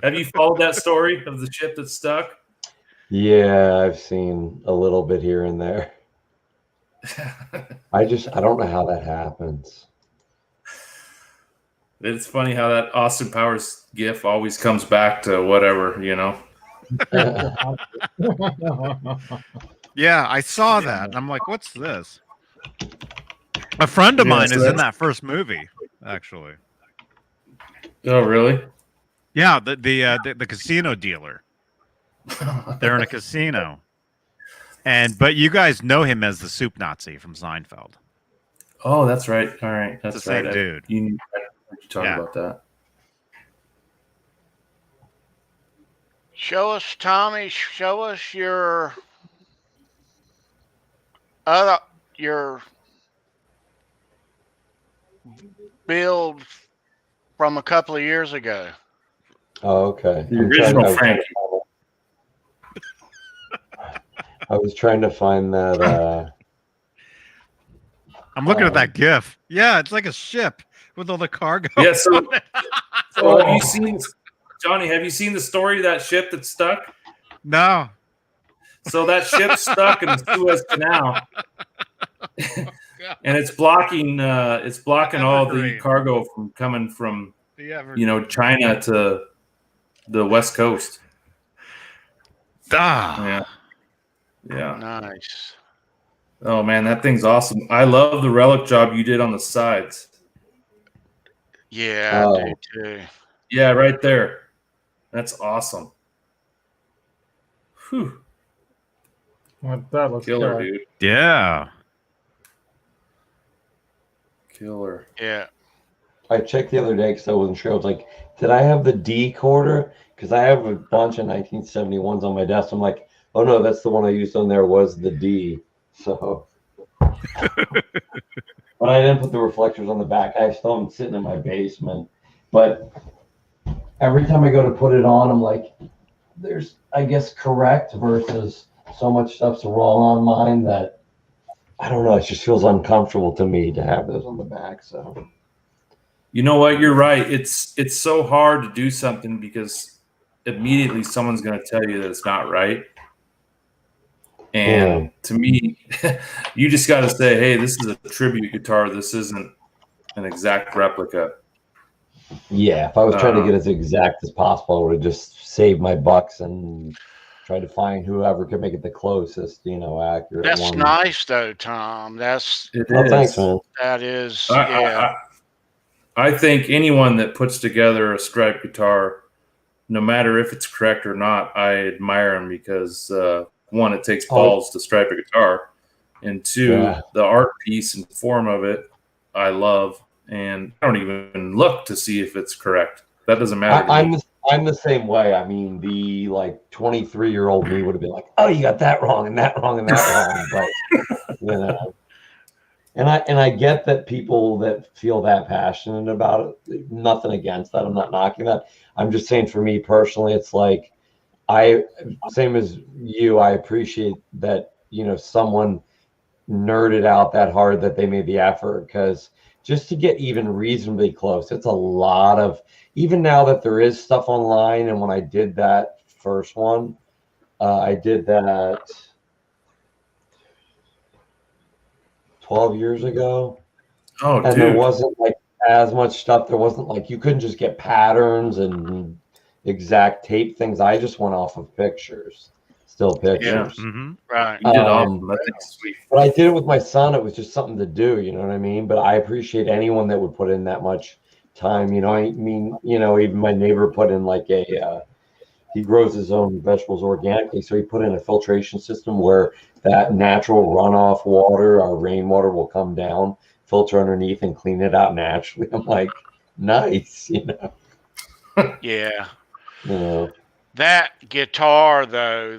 Have you followed that story of the ship that's stuck? Yeah, I've seen a little bit here and there. I don't know how that happens. It's funny how that Austin Powers gif always comes back to whatever, Yeah, I saw that. I'm like, what's this? A friend of mine is in that first movie, actually. Oh, really? Yeah, the casino dealer. They're in a casino, but you guys know him as the soup Nazi from Seinfeld. Oh, that's right. All right, that's the same right. dude. You talk about that. Show us, Tommy. Show us your build from a couple of years ago. Oh, okay. The original Frank. I was trying to find that. I'm looking at that GIF. Yeah, it's like a ship with all the cargo. Yeah. So have you seen, Johnny? Have you seen the story of that ship that's stuck? No. So that ship's stuck in the Suez Canal, and it's blocking all the cargo from coming from China to the West Coast. Yeah. Nice. Oh man, that thing's awesome. I love the relic job you did on the sides. Yeah, I do too. Yeah, right there. That's awesome. Whew. That looks killer, dude. Yeah. Killer. Yeah. I checked the other day because I wasn't sure. I was like, did I have the D quarter? Because I have a bunch of 1971s on my desk. I'm like, oh no, that's the one I used on there was the D. So, but I didn't put the reflectors on the back. I still have them sitting in my basement. But every time I go to put it on, I'm like, there's, I guess, correct versus so much stuff's wrong on mine that I don't know. It just feels uncomfortable to me to have those on the back. So, you know what? You're right. It's so hard to do something because immediately someone's going to tell you that it's not right. And to me, you just got to say, hey, this is a tribute guitar. This isn't an exact replica. Yeah, if I was trying to get as exact as possible, I would have just saved my bucks and tried to find whoever could make it the closest, accurate. That's one. nice, though, Tom. Thanks, man. That is, I think anyone that puts together a striped guitar, no matter if it's correct or not, I admire them because one, it takes balls to stripe a guitar, and two, the art piece and form of it, I love, and I don't even look to see if it's correct. That doesn't matter. I'm the same way. I mean, the 23-year-old me would have been like, "Oh, you got that wrong and that wrong and that wrong," but and I get that people that feel that passionate about it. Nothing against that. I'm not knocking that. I'm just saying, for me personally, it's like same as you. I appreciate that someone nerded out that hard that they made the effort, because just to get even reasonably close, it's a lot of, even now that there is stuff online. And when I did that first one, I did that 12 years ago. Oh, and dude. There wasn't as much stuff. There wasn't you couldn't just get patterns and exact tape things. I just went off of pictures, still pictures. Yeah. Mm-hmm. Right. You did awesome. That's sweet. But I did it with my son. It was just something to do, you know what I mean? But I appreciate anyone that would put in that much time. I mean, even my neighbor put in he grows his own vegetables organically. So he put in a filtration system where that natural runoff water, our rainwater, will come down, filter underneath and clean it out naturally. I'm like, nice, Yeah. That guitar, though,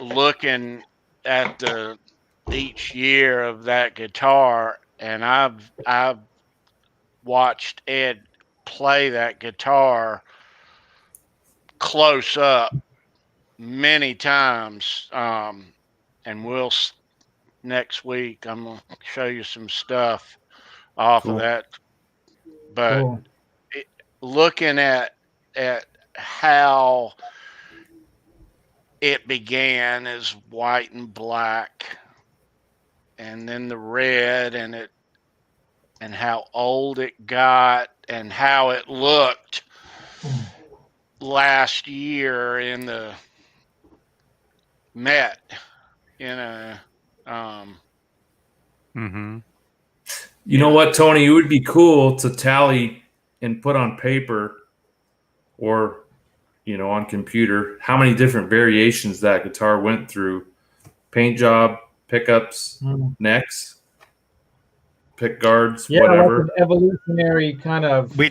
looking at each year of that guitar, and I've watched Ed play that guitar close up many times, and we'll next week I'm gonna show you some stuff off of that. But looking at how it began as white and black, and then the red, and how old it got, and how it looked last year in the Met, Mm-hmm. You know what, Tony? It would be cool to tally and put on paper or, on computer how many different variations that guitar went through. Paint job, pickups, necks, pick guards, whatever. Like an evolutionary kind of. We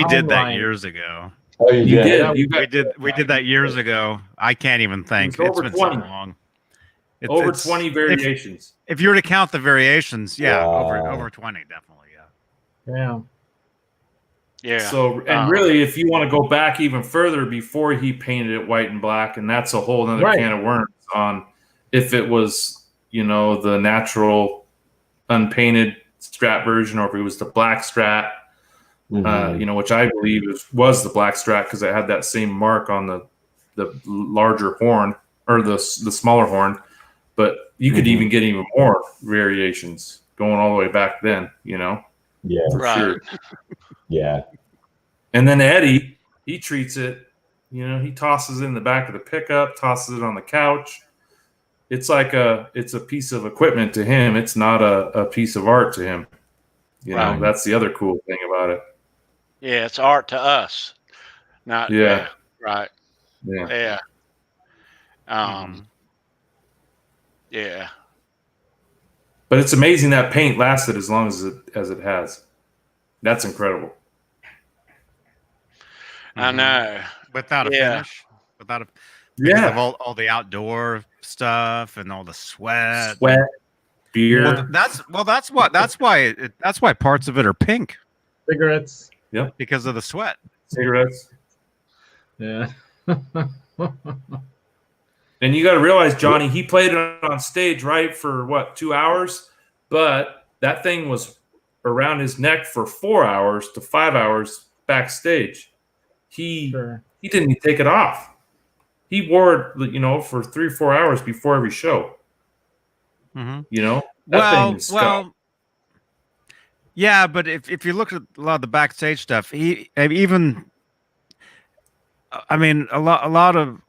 did that years ago. Oh, you did? Yeah, we did that years ago. I can't even think. It's been 20. So long. Over 20 variations. If you were to count the variations, over 20, definitely, yeah. Yeah. So, and really, if you want to go back even further before he painted it white and black, and that's a whole other can of worms on if it was, the natural unpainted Strat version, or if it was the black Strat, which I believe was the black Strat because it had that same mark on the larger horn or the smaller horn. But you could even get even more variations going all the way back then, Yeah, for sure. Yeah. And then Eddie, he treats it, he tosses it in the back of the pickup, tosses it on the couch. It's like it's a piece of equipment to him. It's not a piece of art to him. That's the other cool thing about it. Yeah, it's art to us. Not right. Yeah. Yeah. But it's amazing that paint lasted as long as it has. That's incredible. I know. Without a finish. Because of all the outdoor stuff and all the sweat, beer. That's why parts of it are pink. Cigarettes. Yep. Because of the sweat. Cigarettes. Yeah. And you got to realize, Johnny, he played it on stage, right, for 2 hours? But that thing was around his neck for 4 hours to 5 hours backstage. He didn't even take it off. He wore it, for 3 or 4 hours before every show. Mm-hmm. Yeah, but if you look at a lot of the backstage stuff, a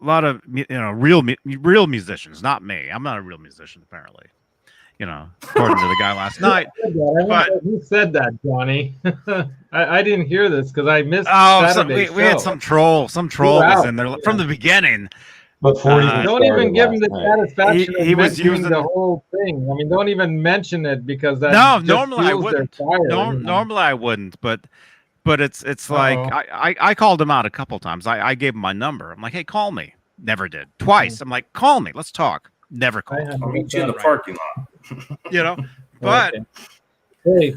lot of real musicians, not me. I'm not a real musician, apparently. According to the guy last night. Who said that, Johnny? I didn't hear this because I missed. We had some troll was in there from the beginning. But don't even give him the satisfaction. He was using the whole thing. I mean, don't even mention it because that. No, normally I wouldn't. Normally I wouldn't, but it's like I called him out a couple times. I gave him my number. I'm like, hey, call me. Never did. Twice. I'm like, call me. Let's talk. Never called. I'll meet you in the parking lot. But hey,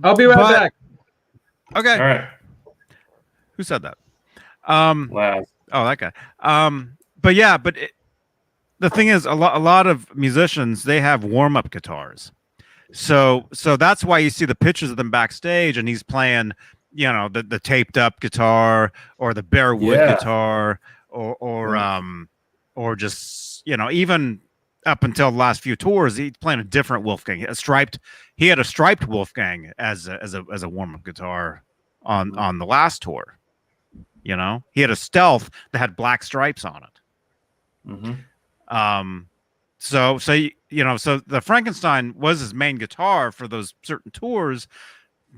I'll be right back. Okay. All right. Who said that? Laz. Oh, that guy. But the thing is, a lot of musicians, they have warm-up guitars. So that's why you see the pictures of them backstage, and he's playing, the taped up guitar or the bare wood guitar or just, even up until the last few tours, he's playing a different Wolfgang. He had a striped Wolfgang as a warm-up guitar on the last tour. He had a Stealth that had black stripes on it. So the Frankenstein was his main guitar for those certain tours,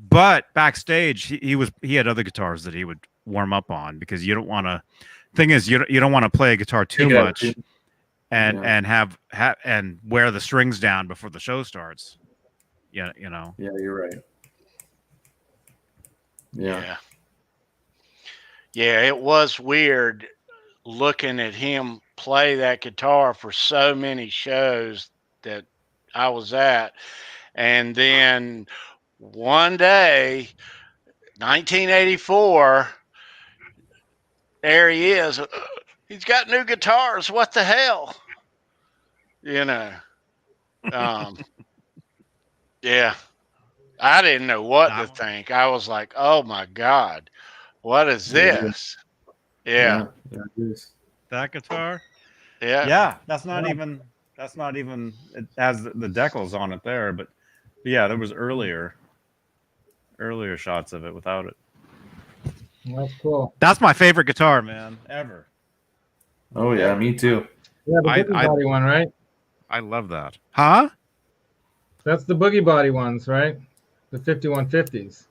but backstage he had other guitars that he would warm up on because you don't want to. Thing is, you don't want to play a guitar too much, and have and wear the strings down before the show starts. Yeah, Yeah, you're right. Yeah, it was weird looking at him play that guitar for so many shows that I was at. And then one day, 1984, there he is. He's got new guitars. What the hell? Yeah. I didn't know what to think. I was like, oh my God, what is this? Yeah. That guitar? Yeah. Yeah. That's not even it has the decals on it there, but yeah, there was earlier shots of it without it. That's cool. That's my favorite guitar, man, ever. Oh yeah, me too. Yeah, the body one, right? I love that. Huh? That's the boogie body ones, right? The 5150s.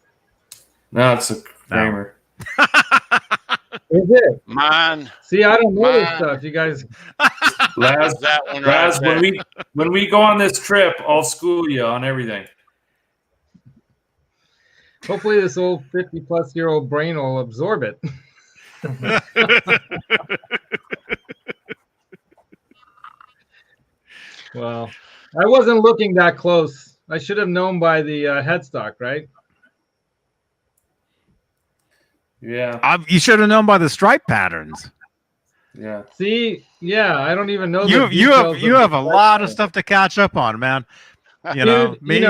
No, it's a Kramer. Is it? Mine. See, I don't know this stuff. You guys. Laz, That one right Laz, there. when we go on this trip, I'll school you on everything. Hopefully, this old 50-plus-year-old brain will absorb it. Well, I wasn't looking that close. I should have known by the headstock, right? Yeah. You should have known by the stripe patterns. Yeah. See, yeah, I don't even know. You have a lot of stuff to catch up on, man. You know, Dude, me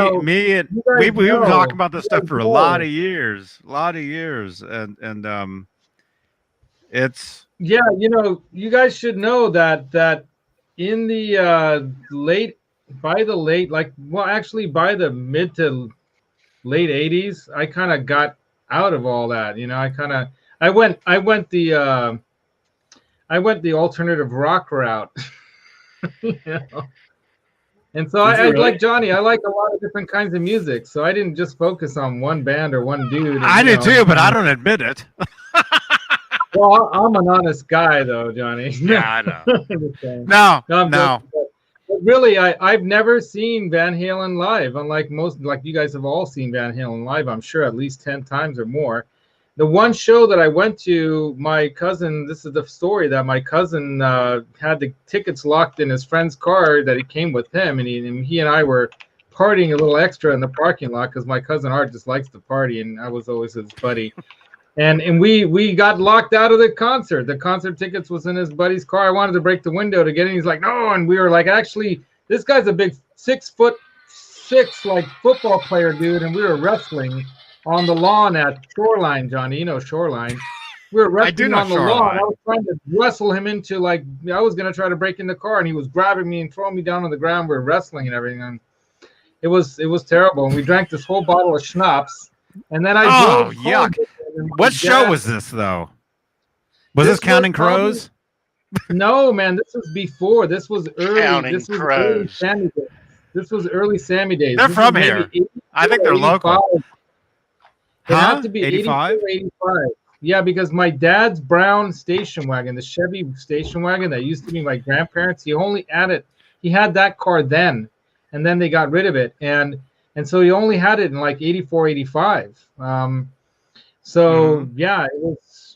and we were talking about this stuff for a lot of years, and it's yeah, you guys should know that in the by the mid to late 80s, I kind of got out of all that. I went the alternative rock route. And so I really? like Johnny. I like a lot of different kinds of music. So I didn't just focus on one band or one dude. And, I did too, but I don't admit it. Well, I'm an honest guy, though, Johnny. Yeah, I know. No, no. But really, I've never seen Van Halen live. Unlike you guys have all seen Van Halen live, I'm sure at least 10 times or more. The one show that I went to, my cousin, this is the story, that my cousin had the tickets locked in his friend's car that he came with him, and he and I were partying a little extra in the parking lot because my cousin Art just likes to party, and I was always his buddy. And we got locked out of the concert. The concert tickets was in his buddy's car. I wanted to break the window to get in. He's like, no, and we were like, actually, this guy's a big 6'6" like football player, dude, and we were wrestling on the lawn at Shoreline, Johnny. You know Shoreline. We were wrestling on the lawn. I was trying to wrestle him into, like, I was going to try to break in the car, and he was grabbing me and throwing me down on the ground. We were wrestling and everything. And it was terrible. And we drank this whole bottle of schnapps. And then I drove home. Yuck. What show was this, though? Was this Counting Crows? No, man. This was before. This was early. Counting this was Crows. early Sammy days. This was early Sammy days. They're This from was here. maybe I think they're 84, local. 85. It had to be 85? 85. Yeah, because my dad's brown station wagon, the Chevy station wagon that used to be my grandparents, he had that car then, and then they got rid of it. And so he only had it in like 84, 85. Yeah,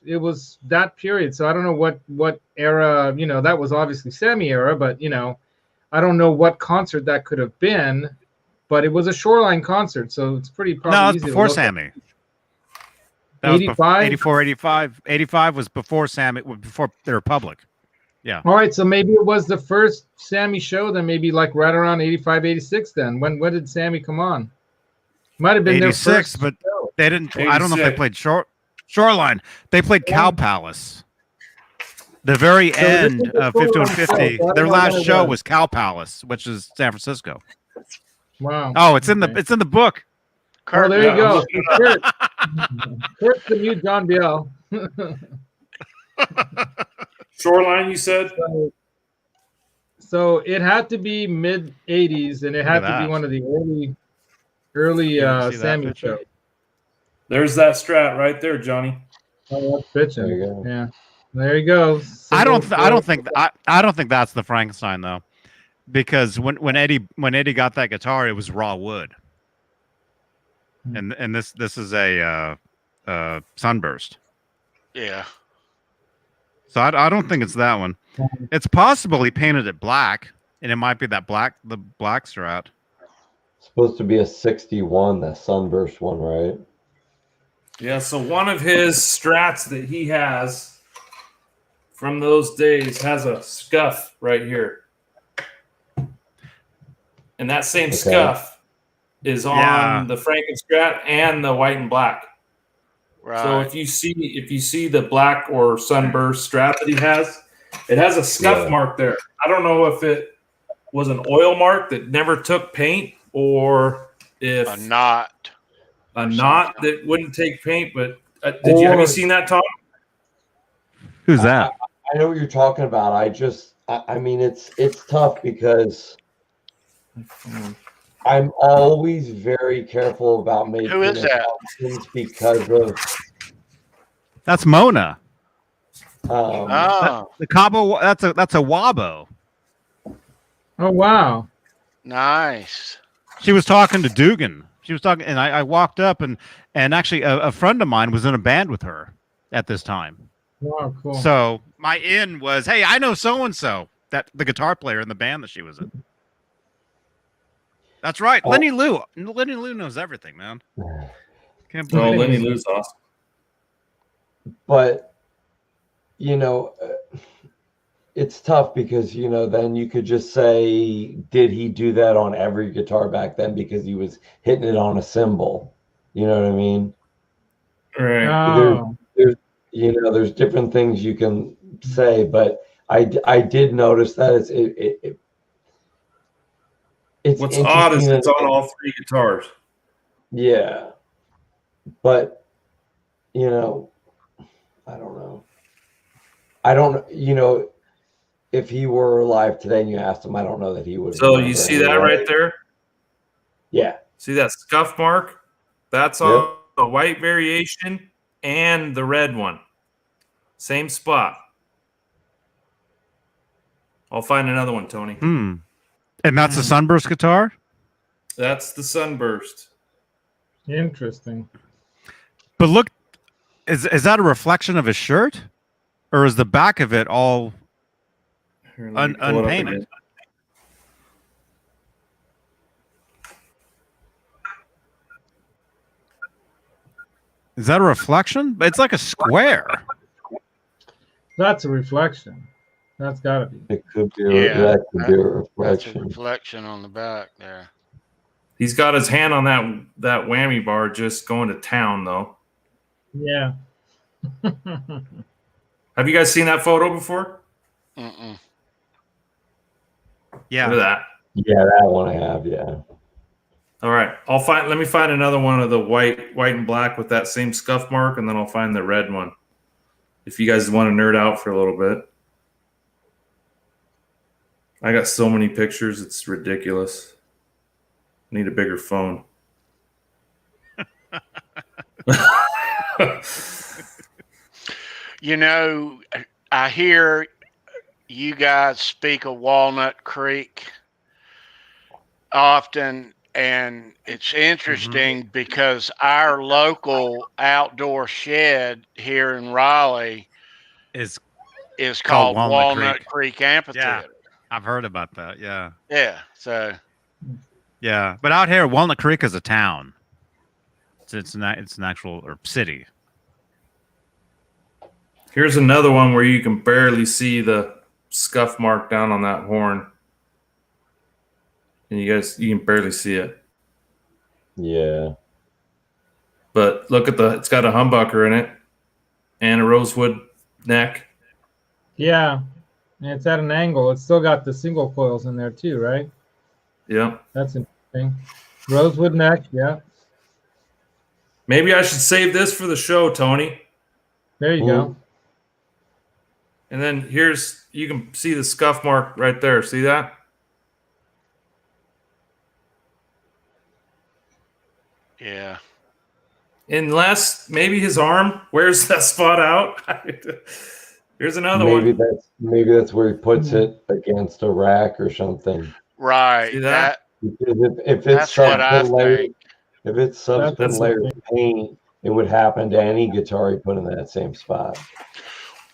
it was that period. So I don't know what era, that was obviously Sammy era, but I don't know what concert that could have been, but it was a Shoreline concert, so it's probably No, it's easy before to look Sammy. That 85? 84, 85. 85 was before Sammy, before the Republic. Yeah. All right, so maybe it was the first Sammy show, then maybe like right around 85, 86 then. When did Sammy come on? Might have been 86, their first but show. they didn't. I don't know if they played Shoreline. They played Cow Palace. The very So this end is the of 5150, Shoreline show. I their don't know last when it show was. was Cow Palace, which is San Francisco. Wow. Oh, it's in the book. Oh, there you go. Yeah, Kurt. Kurt's the new John Biel. Shoreline, you said? So it had to be mid 80s, and it had to be one of the early see that Sammy picture? shows. There's that Strat right there, Johnny. Oh, that's There bitching. you go. Yeah. There you go. I don't think that's the Frankenstein though, because when Eddie got that guitar, it was raw wood, and this is a Sunburst. Yeah. So I don't think it's that one. It's possible he painted it black, and it might be the black Strat. Supposed to be a 61, that Sunburst one, right? Yeah, so one of his Strats that he has from those days has a scuff right here. And that same scuff is on the Frankenstrat and the white and black. Right. So if you see the black or Sunburst Strat that he has, it has a scuff mark there. I don't know if it was an oil mark that never took paint, or if a knot that wouldn't take paint. But have you seen that, Tom? Who's that? I know what you're talking about. I mean, it's tough because I'm always very careful about making Who is that? assumptions because of That's Mona. Oh, The Cabo. That's a Wabo. Oh wow. nice. She was talking to Dugan. She was talking, and I walked up, and actually a friend of mine was in a band with her at this time. Wow, cool. So my in was, hey, I know so and so, that the guitar player in the band that she was in. That's right, Lenny Lou. Lenny Lou knows everything, man. Can't Oh, believe Lenny it. Lou's awesome. But it's tough because then you could just say, did he do that on every guitar back then because he was hitting it on a cymbal? You know what I mean? Right. Oh. There's different things you can say, but I did notice that it's What's odd is interesting it's on all three guitars. Yeah, but I don't know. If he were alive today and you asked him, I don't know that he would. So you see that right there? Yeah. See that scuff mark? That's on the white variation and the red one. Same spot. I'll find another one, Tony. And that's the Sunburst guitar? That's the Sunburst. Interesting. But look, is that a reflection of his shirt? Or is the back of it all unpainted? Is that a reflection? It's like a square. That's a reflection. That's got to be. It could be. Yeah, That could be a That's a reflection. reflection on the back there. He's got his hand on that whammy bar, just going to town, though. Yeah. Have you guys seen that photo before? Mm-mm. Yeah. Look at that. Yeah, that one I have. Yeah. All right, let me find another one of the white and black with that same scuff mark, and then I'll find the red one. If you guys want to nerd out for a little bit. I got so many pictures, it's ridiculous. Need a bigger phone. I hear you guys speak of Walnut Creek often, and it's interesting because our local outdoor shed here in Raleigh is called Walnut Creek Amphitheater. Yeah, I've heard about that. Yeah. Yeah. So. Yeah, but out here, Walnut Creek is a town. It's an actual city. Here's another one where you can barely see the scuff mark down on that horn. And you can barely see it. Yeah. But look at it's got a humbucker in it and a rosewood neck. Yeah. And it's at an angle. It's still got the single coils in there too, right? Yeah. That's interesting. Rosewood neck, yeah. Maybe I should save this for the show, Tony. There you go. And then you can see the scuff mark right there. See that? Yeah. Unless maybe his arm wears that spot out. Here's another one. Maybe that's where he puts it against a rack or something. Right. See that? If it's That's what I subsequent think. if it's subsequent layer of paint, it would happen to any guitar you put in that same spot.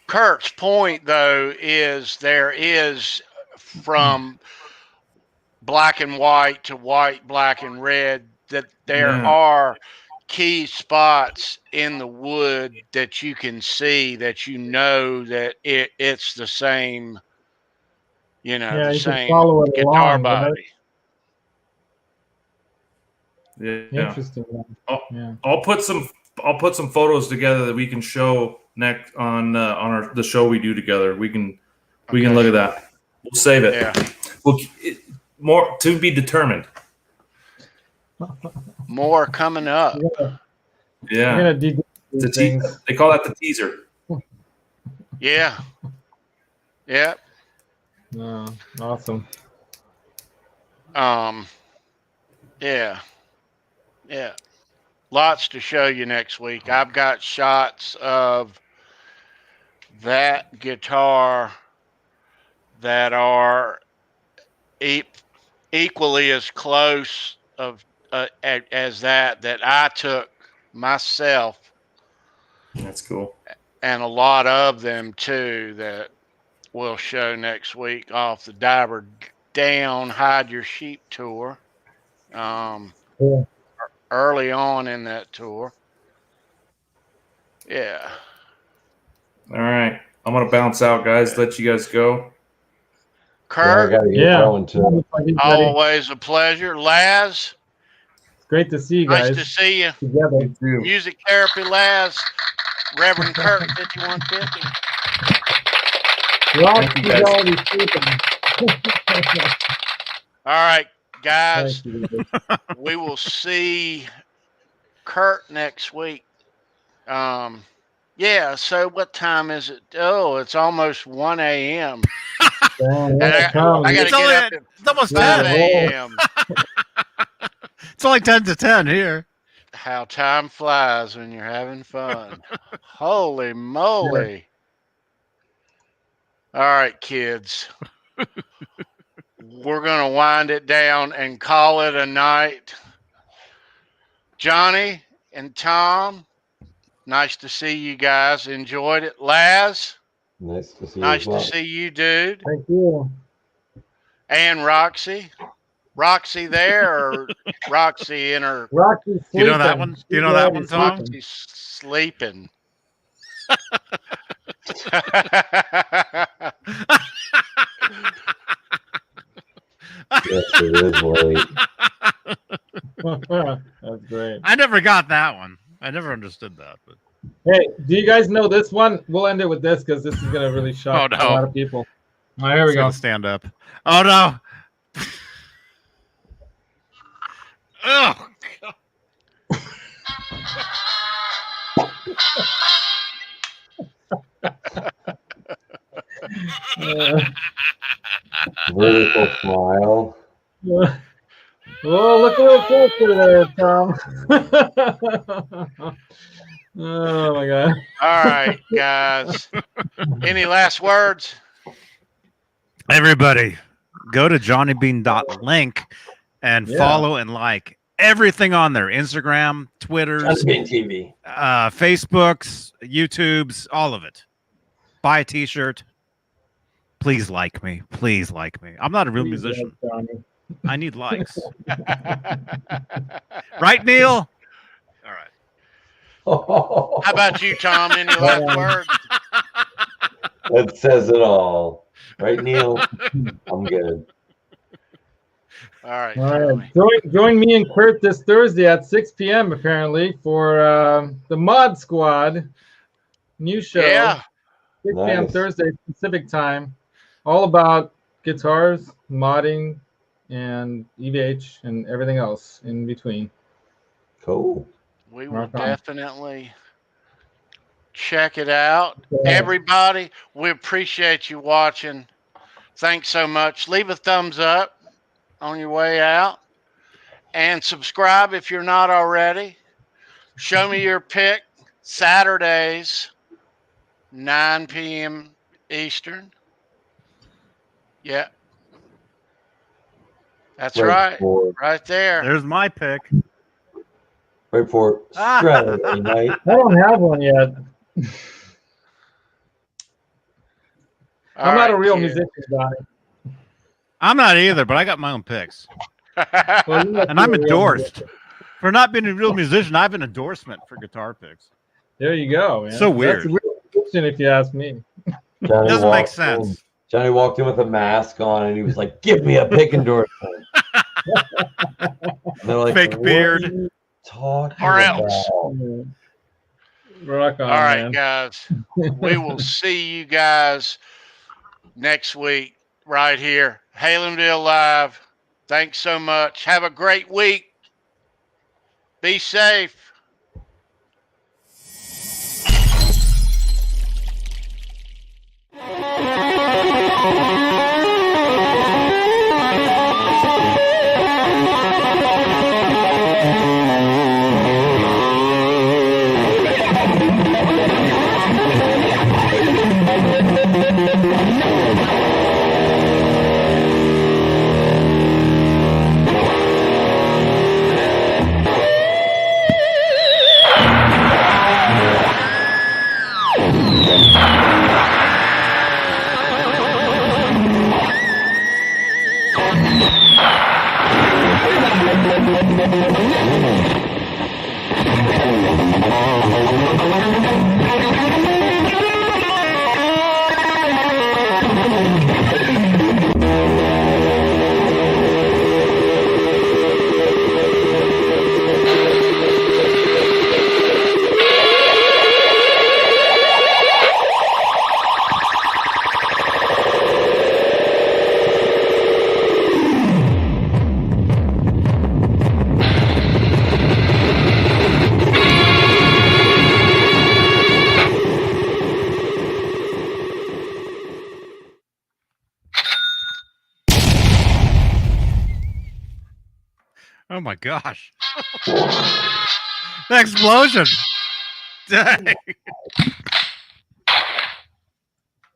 Kurt's point, though, is there is from black and white to white, black and red, that there are key spots in the wood that you can see that that it's the same, the same guitar body. Yeah. Interesting. I'll put some photos together that we can show next on the show we do together. We can look at that. We'll save it. Yeah. More to be determined. More coming up. Yeah. They call that the teaser. Yeah. Yeah. Awesome. Yeah. Yeah. Lots to show you next week. I've got shots of that guitar that are equally as close as that I took myself. That's cool. And a lot of them too that we'll show next week off the Diver Down Hide Your Sheep tour. Cool. Early on in that tour. Yeah. All right. I'm going to bounce out, guys. Let you guys go. Kurt, I gotta get going too. always a pleasure. Laz, it's great to see you guys. Nice to see you. Together. You too. Music Therapy Laz, Reverend Kurt 5150. Rock you, is guys. already sleeping. All right, guys. Thank you. We will see Kurt next week. Yeah, so what time is it? Oh, it's almost 1 a.m. And I got to get up at It's almost 5 10. a.m. It's only 10 to 10 here. How time flies when you're having fun. Holy moly. All right, kids. We're going to wind it down and call it a night. Johnny and Tom, nice to see you guys. Enjoyed it. Laz, Nice to see you. nice as well. to see you, dude. Thank you. And Roxy. Roxy there or Roxy in her? Rocky's sleeping. You know that one? You know that one, Tom? Roxy's sleeping. Yes, it is late. That's great. I never got that one. I never understood that. But Hey, do you guys know this one? We'll end it with this because this is going to really shock Oh, no. a lot of people. All right, here we it's go. gonna stand up. Oh no! Oh God. Vertical smile. Oh, look a little closer there, Tom. Oh my God. All right, guys. Any last words? Everybody, go to johnnybean.link and follow and like everything on there: Instagram, Twitters, Beane TV. Facebooks, YouTubes, all of it. Buy a T-shirt. Please like me. Please like me. I'm not a real musician. I need likes. Right, Neil? All right. How about you, Tom? Any last words? That says it all. Right, Neil? I'm good. All right. All right. Join me and Kurt this Thursday at 6 p.m. apparently for the Mod Squad new show. Yeah. 6 p.m. Thursday Pacific time. All about guitars, modding, and EVH and everything else in between. Cool. We will definitely check it out. Yeah. Everybody, we appreciate you watching. Thanks so much. Leave a thumbs up on your way out and subscribe if you're not already. Show me your pick Saturdays, 9 p.m. Eastern. Yeah. That's right. Right there. There's my pick. Right for Saturday night. I don't have one yet. I'm not a real musician, guy. I'm not either, but I got my own picks. And I'm endorsed. For not being a real musician, I have an endorsement for guitar picks. There you go, man. So weird. That's a real musician if you ask me. It doesn't make sense. Johnny walked in with a mask on and he was like, "Give me a pick endorsement." Like, fake beard. Or else. Rock on, all right, man. guys. We will see you guys next week right here. Halenville Live. Thanks so much. Have a great week. Be safe. Oh my gosh. The explosion. Dang.